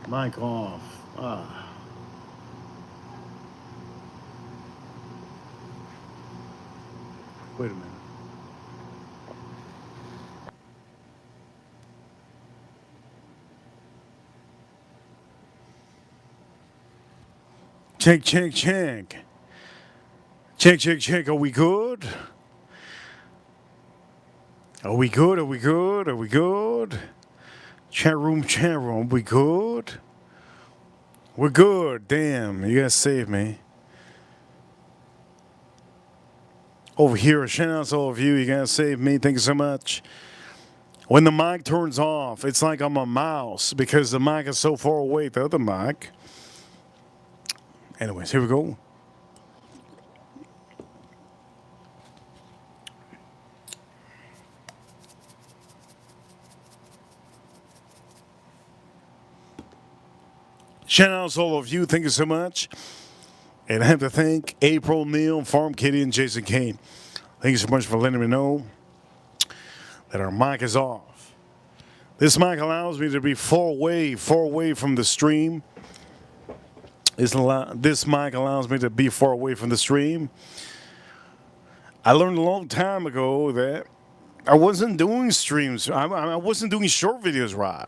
Mic off. Wait a minute. Check. Check. Are we good? Are we good? Chat room. We good? We're good. Damn, you guys saved me. Over here, shout out to all of you. You guys saved me. Thank you so much. When the mic turns off, it's like I'm a mouse because the mic is so far away, the other mic. Anyways, here we go. Shout out to all of you. Thank you so much. And I have to thank April, Neil, Farm Kitty, and Jason Kane. Thank you so much for letting me know that our mic is off. This mic allows me to be far away from the stream. This mic allows me to be far away from the stream. I learned a long time ago that I wasn't doing streams. I wasn't doing short videos right.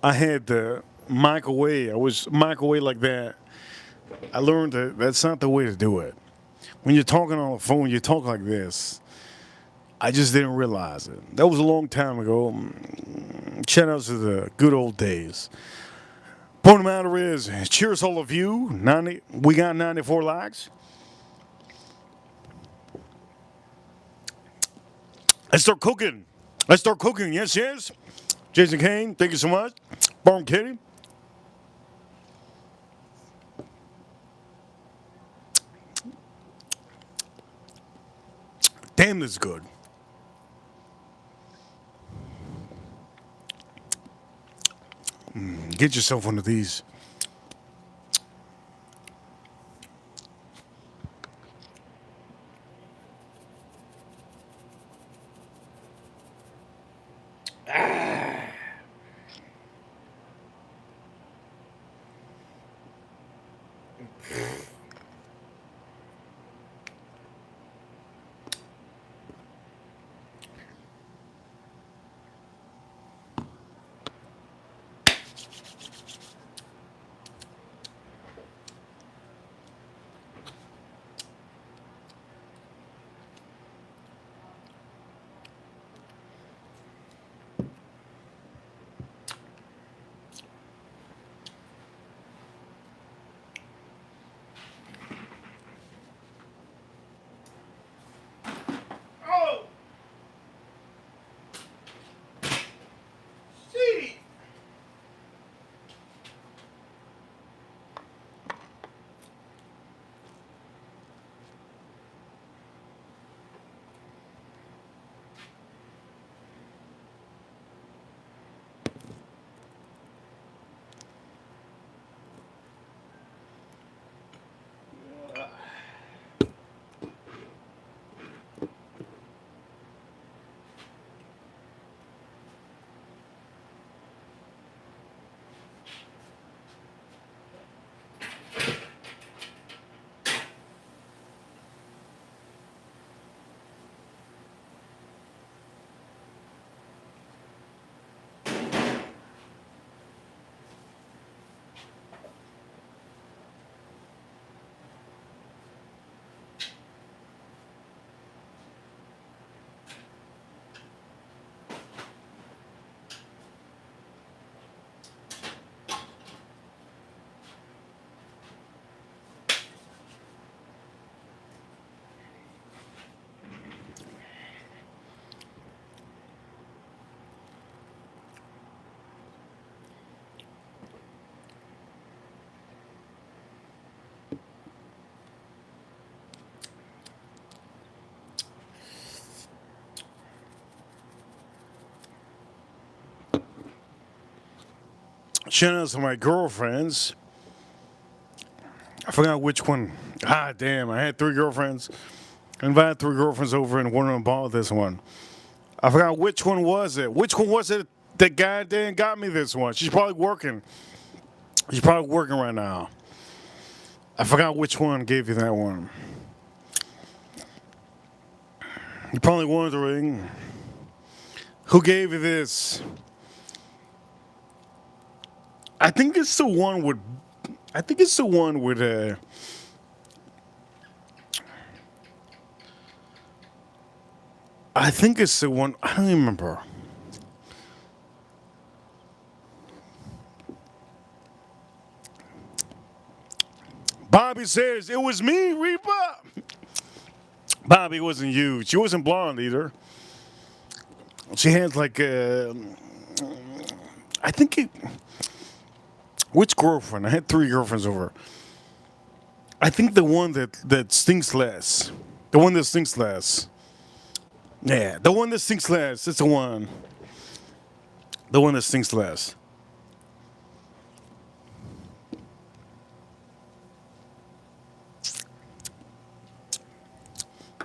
I had the mic away. I was mic away like that. I learned that that's not the way to do it. When you're talking on the phone, you talk like this. I just didn't realize it. That was a long time ago. Shout out to the good old days. Point of the matter is, cheers all of you. We got 94 likes. Let's start cooking. Yes. Jason Kane, thank you so much. Farm Kitty. Damn, this is good. Get yourself one of these. Shout out to my girlfriends. I forgot which one. Ah, damn. I had 3 girlfriends. I invited 3 girlfriends over, and one of them bought this one. I forgot which one was it. Which one was it that goddamn got me this one? She's probably working. She's probably working right now. I forgot which one gave you that one. You're probably wondering, who gave you this? I think it's the one with. I think it's the one with. I think it's the one. I don't even remember. Bobby says it was me, Reaper. Bobby, it wasn't you. She wasn't blonde either. She had like a. I think it. Which girlfriend? I had 3 girlfriends over. I think the one that stinks less. The one that stinks less. Yeah, the one that stinks less. It's the one. The one that stinks less.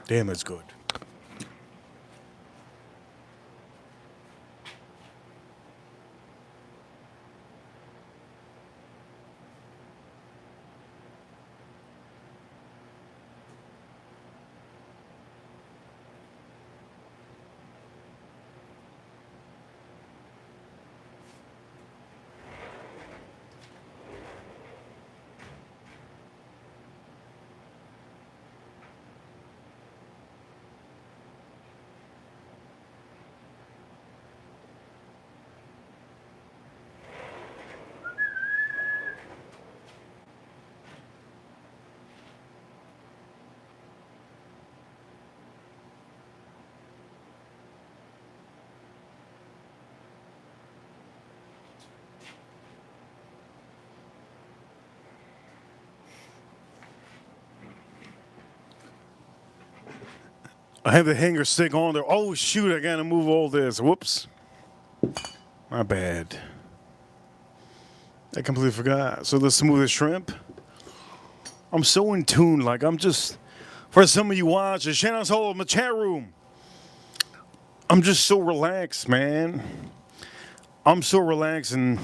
Damn, that's good. I have the hanger stick on there. Oh shoot! I gotta move all this. Whoops. My bad. I completely forgot. So let's move the shrimp. I'm so in tune. Like I'm just. For some of you watching, shout out to all in the chat room. I'm just so relaxed, man. I'm so relaxed and.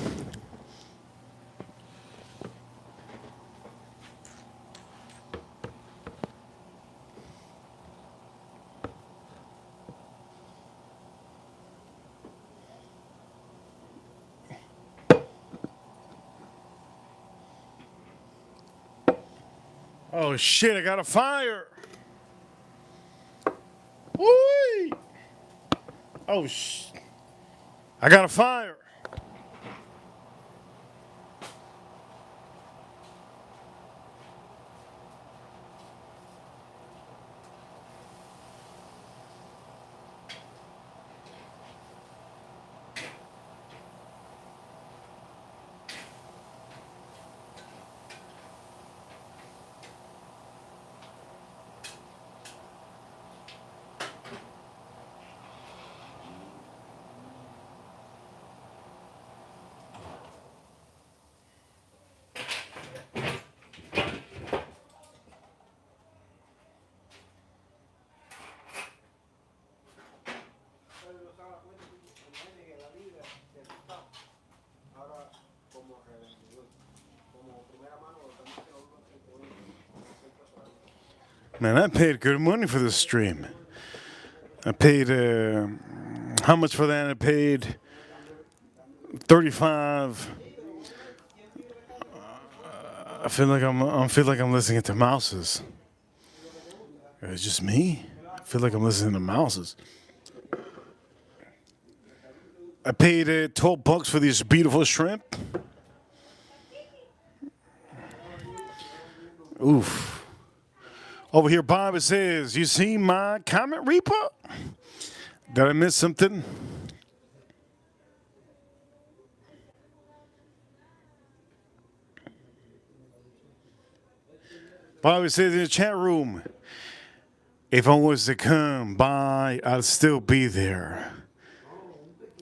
Oh shit! I got a fire. Woo! Oh I got a fire. Man, I paid good money for this stream. I paid how much for that? I paid 35. I feel like I'm listening to mouses. It's just me. I feel like I'm listening to mouses. I paid $12 for these beautiful shrimp. Oof. Over here, Bob, it says, you see my comment, Reaper? Did I miss something? Bobby says in the chat room, if I was to come by, I'd still be there.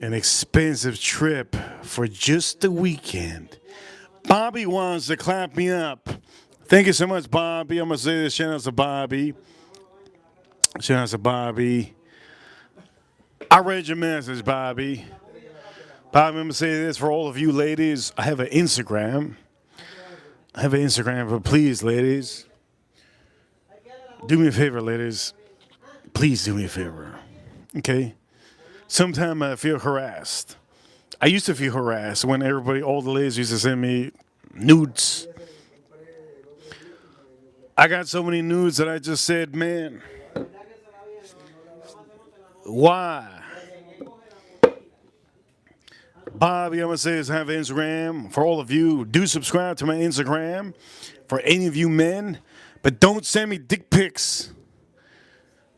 an expensive trip for just the weekend. Bobby wants to clap me up. Thank you so much, Bobby. I'm going to say this. Shout out to Bobby. Shout out to Bobby. I read your message, Bobby. Bobby, I'm going to say this for all of you ladies. I have an Instagram. But please, ladies, do me a favor, ladies. Please do me a favor. Okay? Sometimes I feel harassed. I used to feel harassed when all the ladies used to send me nudes. I got so many nudes that I just said, man, why? Bobby, I'm going to say this, I have Instagram. For all of you, do subscribe to my Instagram. For any of you men, but don't send me dick pics.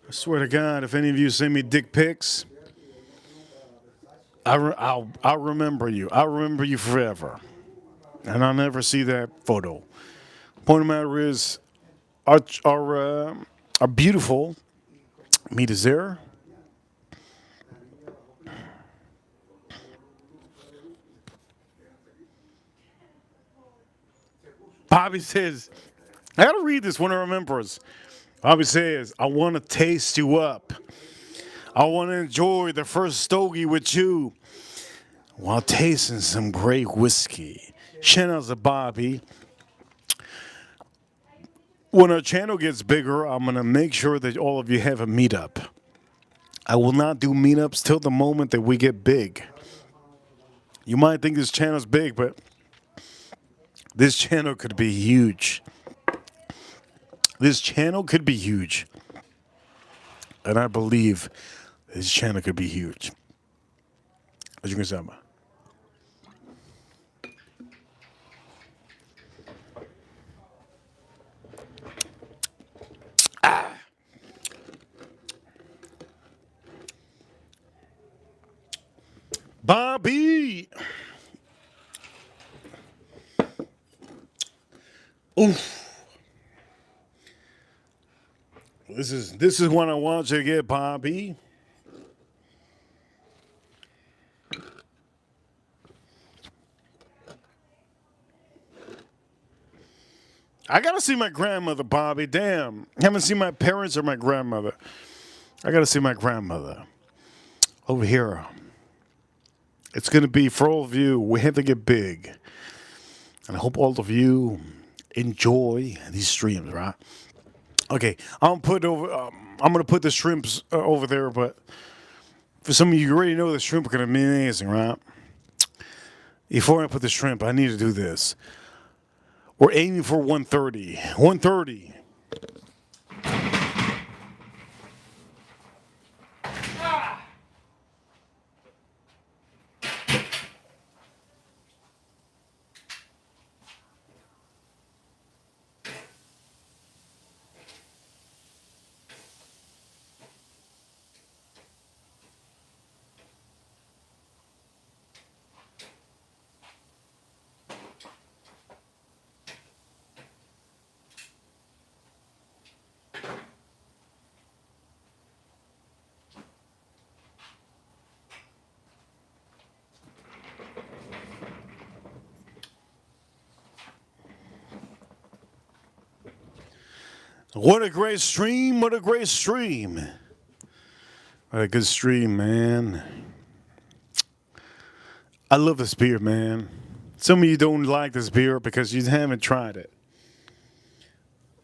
I swear to God, if any of you send me dick pics, I'll remember you. I'll remember you forever. And I'll never see that photo. Point of the matter is, our beautiful meat is there. Bobby says, I gotta read this one of our members. Bobby says, I want to taste you up. I want to enjoy the first stogie with you while tasting some great whiskey. Shout out to Bobby. When our channel gets bigger, I'm going to make sure that all of you have a meetup. I will not do meetups till the moment that we get big. You might think this channel's big, but this channel could be huge. This channel could be huge. And I believe this channel could be huge. As you can see. Bobby. Oof. This is what I want you to get, Bobby. I gotta see my grandmother, Bobby. Damn. Haven't seen my parents or my grandmother. I gotta see my grandmother. Over here. It's gonna be for all of you. We have to get big. And I hope all of you enjoy these streams, right? Okay, I'm gonna put the shrimps over there, but for some of you, you already know the shrimp are gonna be amazing, right? Before I put the shrimp, I need to do this. We're aiming for 130. 130. What a great stream. What a great stream. What a good stream, man. I love this beer, man. Some of you don't like this beer because you haven't tried it.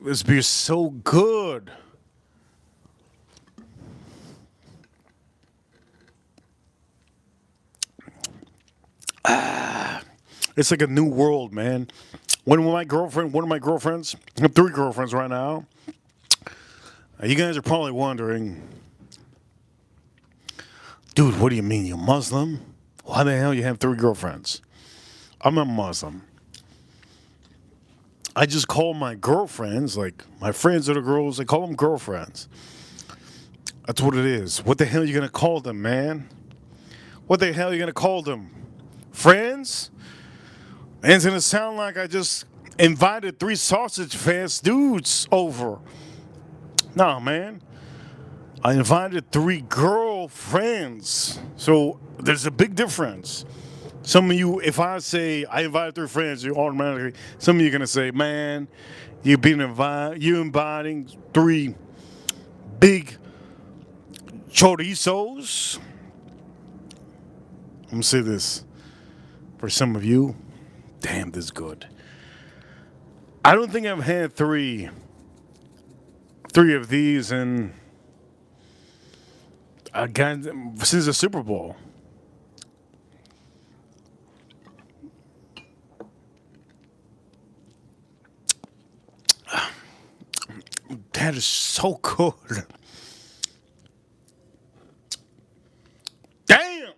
This beer's so good. It's like a new world, man. One of my girlfriends, I have 3 girlfriends right now. You guys are probably wondering, dude, what do you mean, you're Muslim? Why the hell you have 3 girlfriends? I'm a Muslim. I just call my girlfriends, like my friends that are girls, I call them girlfriends. That's what it is. What the hell are you going to call them, man? What the hell are you going to call them? Friends? And it's going to sound like I just invited 3 sausage fast dudes over. Nah, man. I invited 3 girlfriends. So there's a big difference. Some of you, if I say I invited 3 friends, you automatically, some of you are gonna say, man, you inviting 3 big chorizos. I'm gonna say this for some of you. Damn, this is good. I don't think I've had three of these in since the Super Bowl. That is so good. Damn.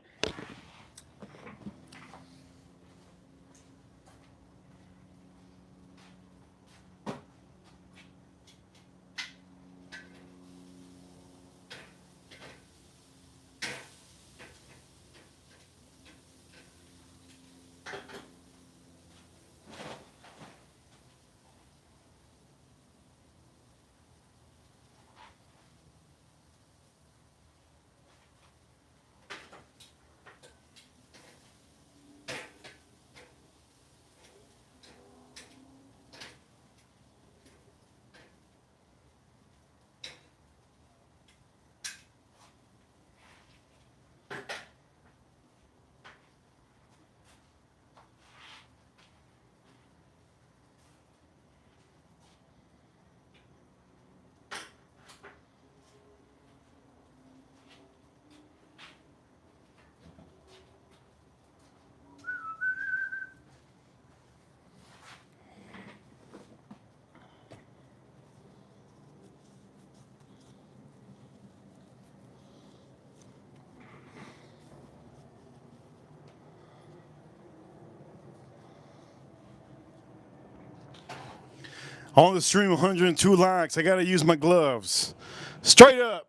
On the stream, 102 likes. I gotta use my gloves. Straight up.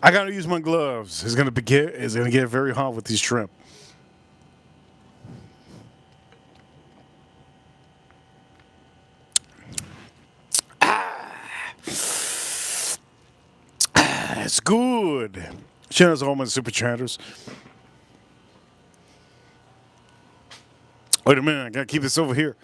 I gotta use my gloves. It's gonna get very hot with these shrimp. It's good. Shout out to all my super chatters. Wait a minute, I gotta keep this over here.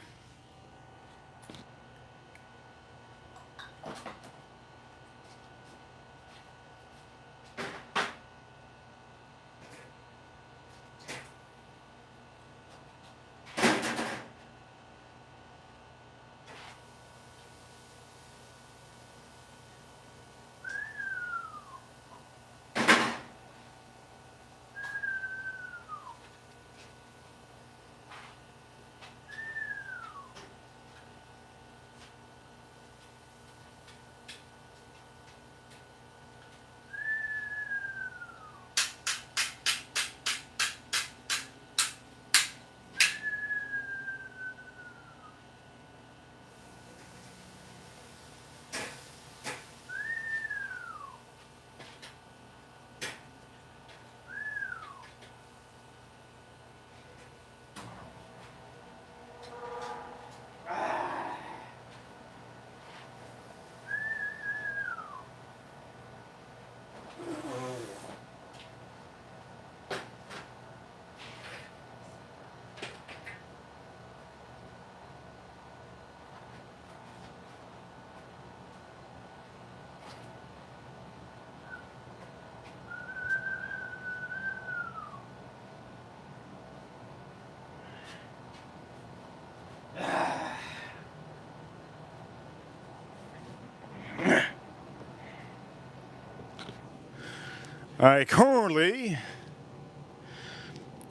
All right, currently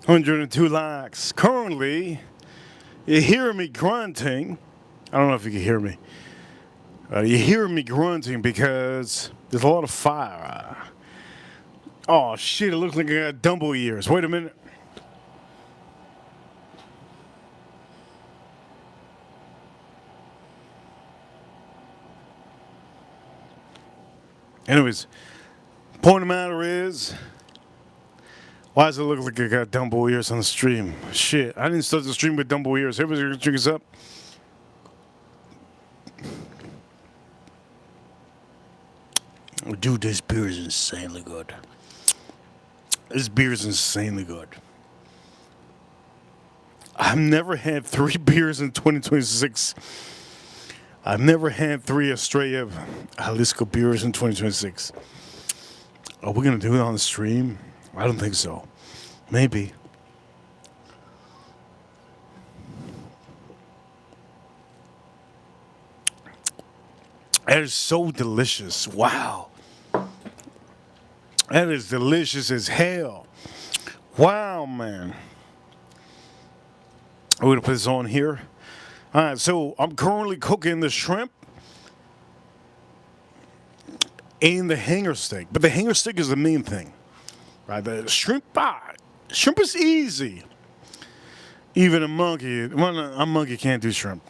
102 likes. Currently, you hear me grunting. I don't know if you can hear me. You hear me grunting because there's a lot of fire. Oh shit! It looks like I got Dumbo ears. Wait a minute. Anyways, point of the matter is, Why does it look like I got Dumbo ears on the stream? Shit, I didn't start the stream with Dumbo ears. Everybody drink us up. Dude, this beer is insanely good. This beer is insanely good. I've never had 3 beers in 2026. I've never had 3 Estrella Jalisco beers in 2026. Are we going to do it on the stream? I don't think so. Maybe. That is so delicious. Wow. That is delicious as hell. Wow, man. I'm going to put this on here. All right, so I'm currently cooking the shrimp and the hanger steak. But the hanger steak is the main thing. Right? The shrimp, shrimp is easy. Even a monkey, well, a monkey can't do shrimp.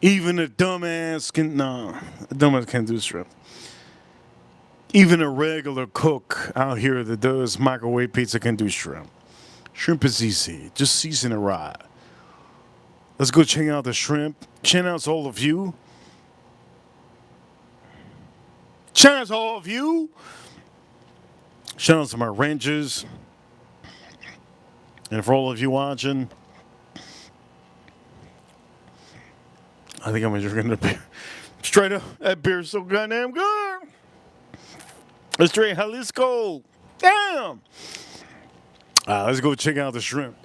Even a dumbass can, no, a dumbass can't do shrimp. Even a regular cook out here that does microwave pizza can do shrimp. Shrimp is easy. Just season it right. Let's go check out the shrimp. Shout out to all of you. Shout out to all of you. Shout out to my rangers. And for all of you watching, I think I'm drinking the beer. Straight up, that beer is so goddamn good. It's straight Jalisco. Damn. Let's go check out the shrimp.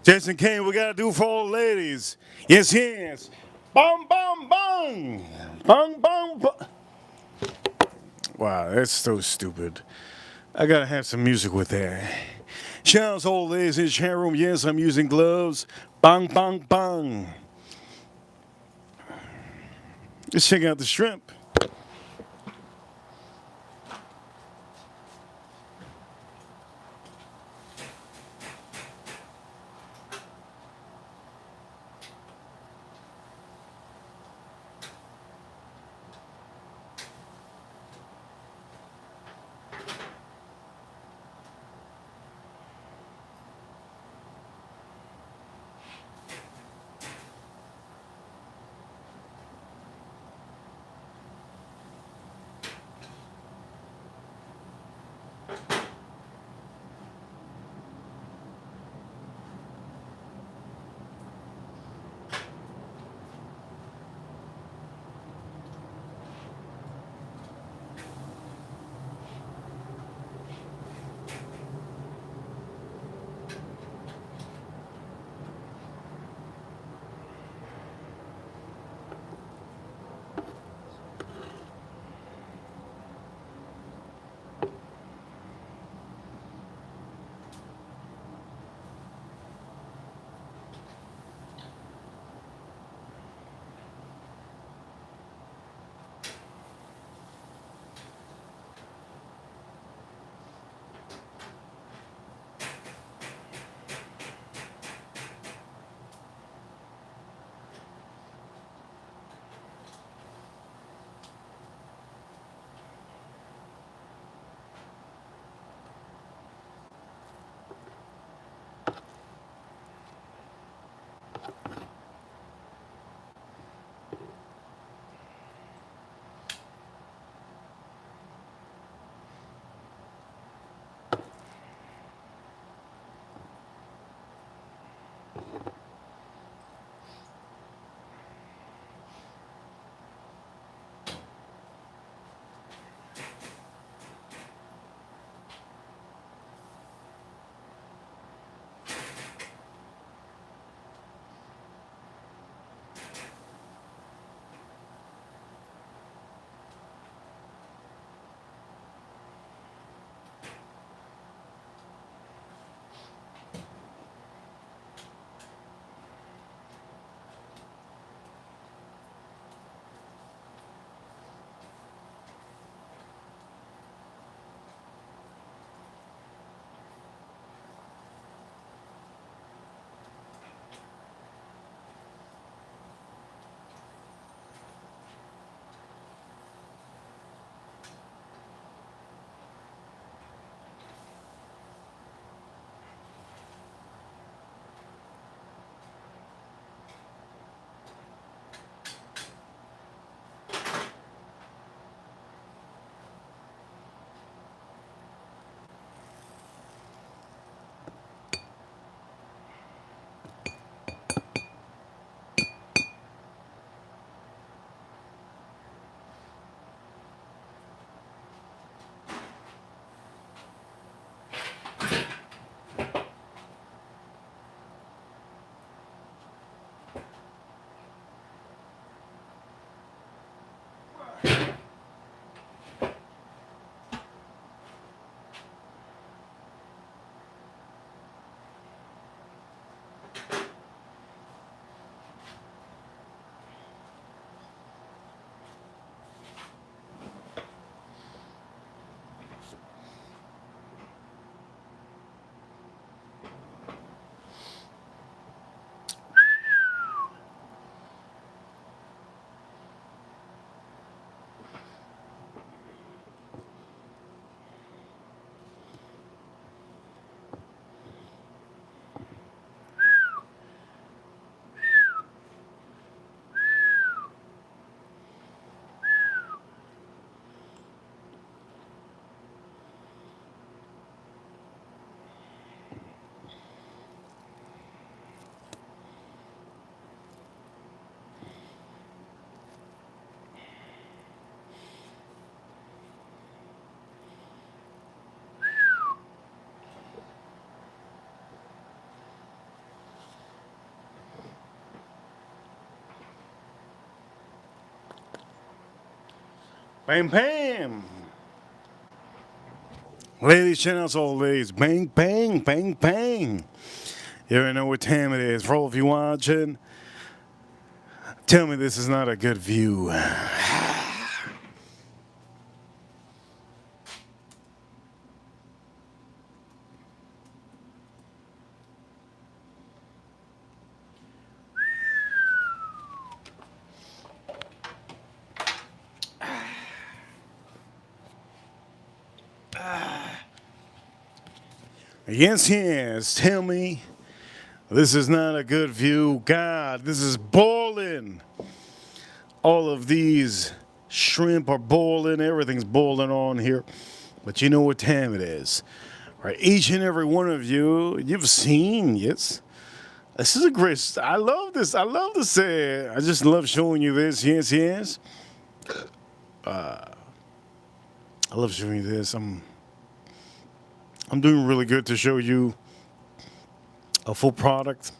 Jason Kane, we gotta do for all the ladies. Yes, yes. Bong, bong, bong. Bong, bong, bong. Wow, that's so stupid. I gotta have some music with that. Shout out to all the ladies in the chat room. Yes, I'm using gloves. Bong, bong, bong. Let's check out the shrimp. Bam, bam. Ladies, shout out to all the ladies. Bang, bang, bang, bang. You already know what time it is. For all of you watching, tell me this is not a good view. Yes, yes. Tell me this is not a good view. God, this is boiling. All of these shrimp are boiling. Everything's boiling on here. But you know what time it is. Right? Each and every one of you, you've seen, yes. This is a great, I love this. I love this. I just love showing you this. Yes, yes. I love showing you this. I'm doing really good to show you a full product.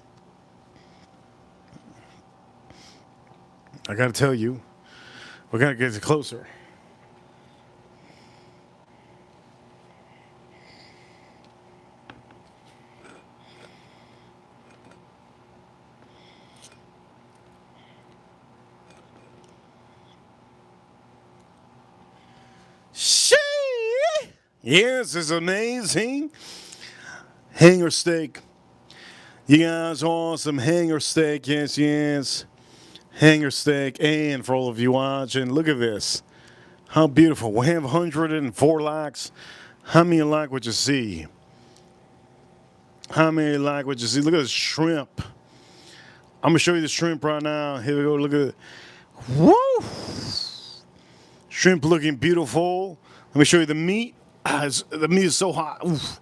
I gotta tell you, we gotta get closer. Shit! Yes, it's amazing. Hanger steak. You guys want some hanger steak? Yes, yes. Hanger steak. And for all of you watching, look at this. How beautiful. We have 104 likes. How many like what you see? How many like what you see? Look at this shrimp. I'm going to show you the shrimp right now. Here we go. Look at it. Woo! Shrimp looking beautiful. Let me show you the meat. The meat is so hot. Oof.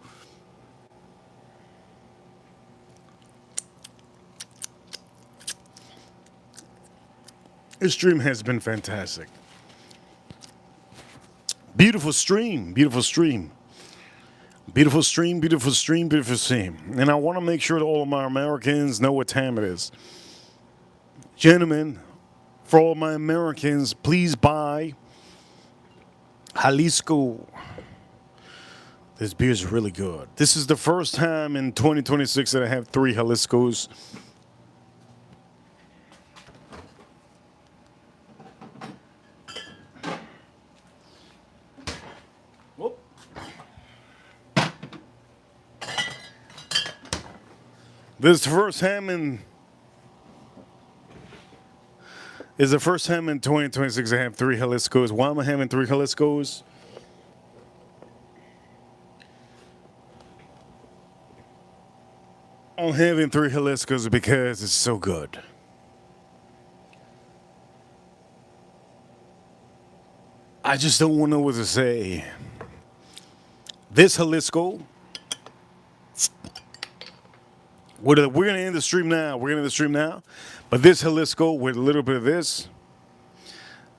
This stream has been fantastic. Beautiful stream, beautiful stream. Beautiful stream, beautiful stream, beautiful stream. And I want to make sure that all of my Americans know what time it is. Gentlemen, for all my Americans, please buy Jalisco. This beer is really good. This is the first time in 2026 that I have 3 Jaliscos. Whoop. This is the first time in 2026 I have 3 Jaliscos. Why am I having 3 Jaliscos? I'm having 3 Jaliscos because it's so good. I just don't know what to say. This Jalisco, we're going to end the stream now. We're going to end the stream now. But this Jalisco with a little bit of this,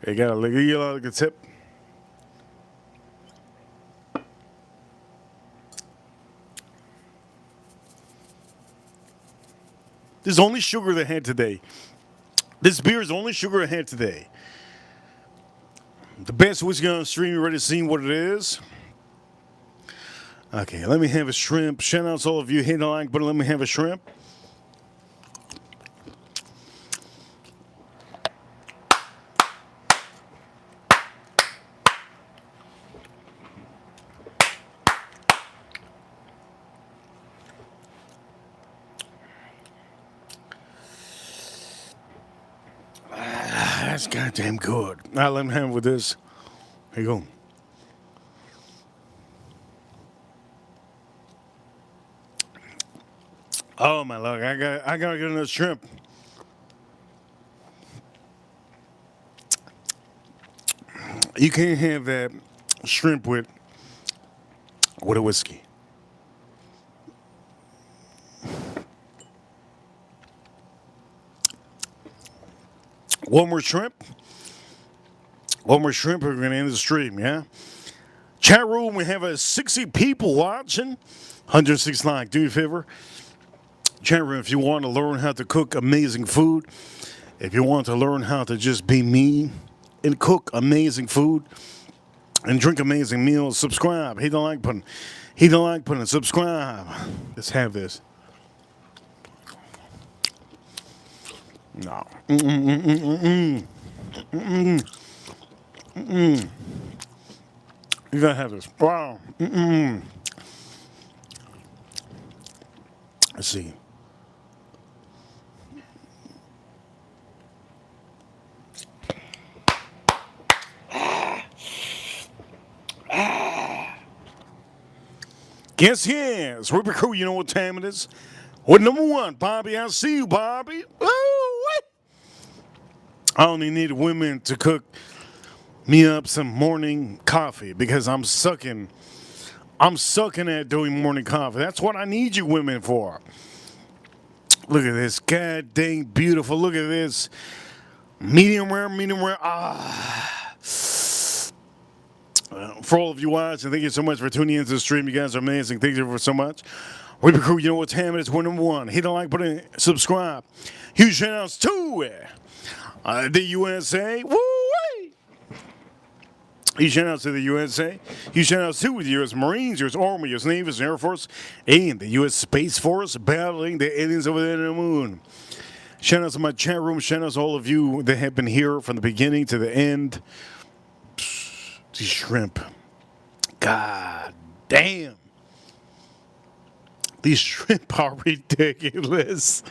you got a little tip. This is only sugar they had today. This beer is only sugar I had today. The best whiskey on the stream. You ready to see what it is? Okay, let me have a shrimp. Shout out to all of you hitting the like button. Let me have a shrimp. That's goddamn good. Now let me have it with this. Here you go. Oh my Lord, I gotta get another shrimp. You can't have that shrimp with a whiskey. One more shrimp. One more shrimp. We're going to end the stream, yeah? Chat room, we have 60 people watching. 106 like. Do me a favor. Chat room, if you want to learn how to cook amazing food, if you want to learn how to just be me and cook amazing food and drink amazing meals. Subscribe. Hit the like button. Hit the like button. Subscribe. Let's have this. No. You gotta have this. Wow. Let's see. Yes. Reaper Crew, you know what time it is? What number one, Bobby? I see you, Bobby. What? I only need women to cook me up some morning coffee because I'm sucking at doing morning coffee. That's what I need you women for. Look at this. God dang beautiful. Look at this. Medium rare. For all of you watching, thank you so much for tuning into the stream. You guys are amazing. Thank you so much. Reaper Crew, you know what time it is. We're number one. Hit the like button, subscribe. Huge shout outs to the USA. Woo! Huge shout outs to the USA. Huge shout outs to the U.S. Marines, U.S. Army, U.S. Navy, U.S. Air Force, and the U.S. Space Force battling the aliens over there on the moon. Shout outs to my chat room. Shout outs to all of you that have been here from the beginning to the end. These shrimp. God damn. These shrimp are ridiculous.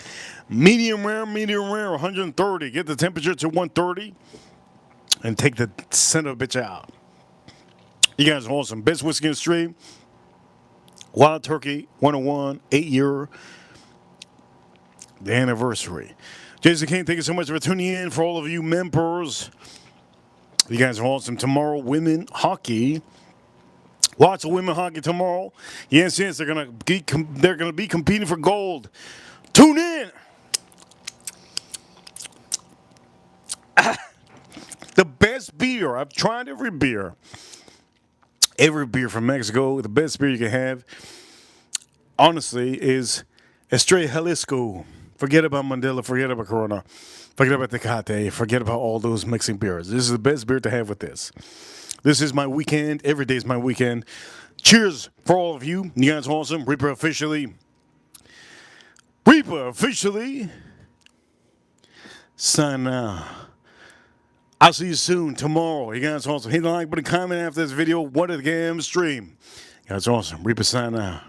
Medium rare, 130. Get the temperature to 130 and take the son of a bitch out. You guys are awesome. Best whiskey in the stream. Wild Turkey 101, 8-year the anniversary. Jason King, thank you so much for tuning in. For all of you members, you guys are awesome. Tomorrow, women hockey. Lots of women hockey tomorrow. Yes, they're gonna be competing for gold. Tune in. The best beer. I've tried every beer. Every beer from Mexico. The best beer you can have, honestly, is Estrella Jalisco. Forget about Mandela. Forget about Corona. Forget about Tecate. Forget about all those mixing beers. This is the best beer to have with this. This is my weekend. Every day is my weekend. Cheers for all of you. You guys are awesome. Reaper officially. Sign now. I'll see you soon tomorrow. You guys are awesome. Hit the like button, comment after this video. What a game stream. You guys are awesome. Reaper sign out.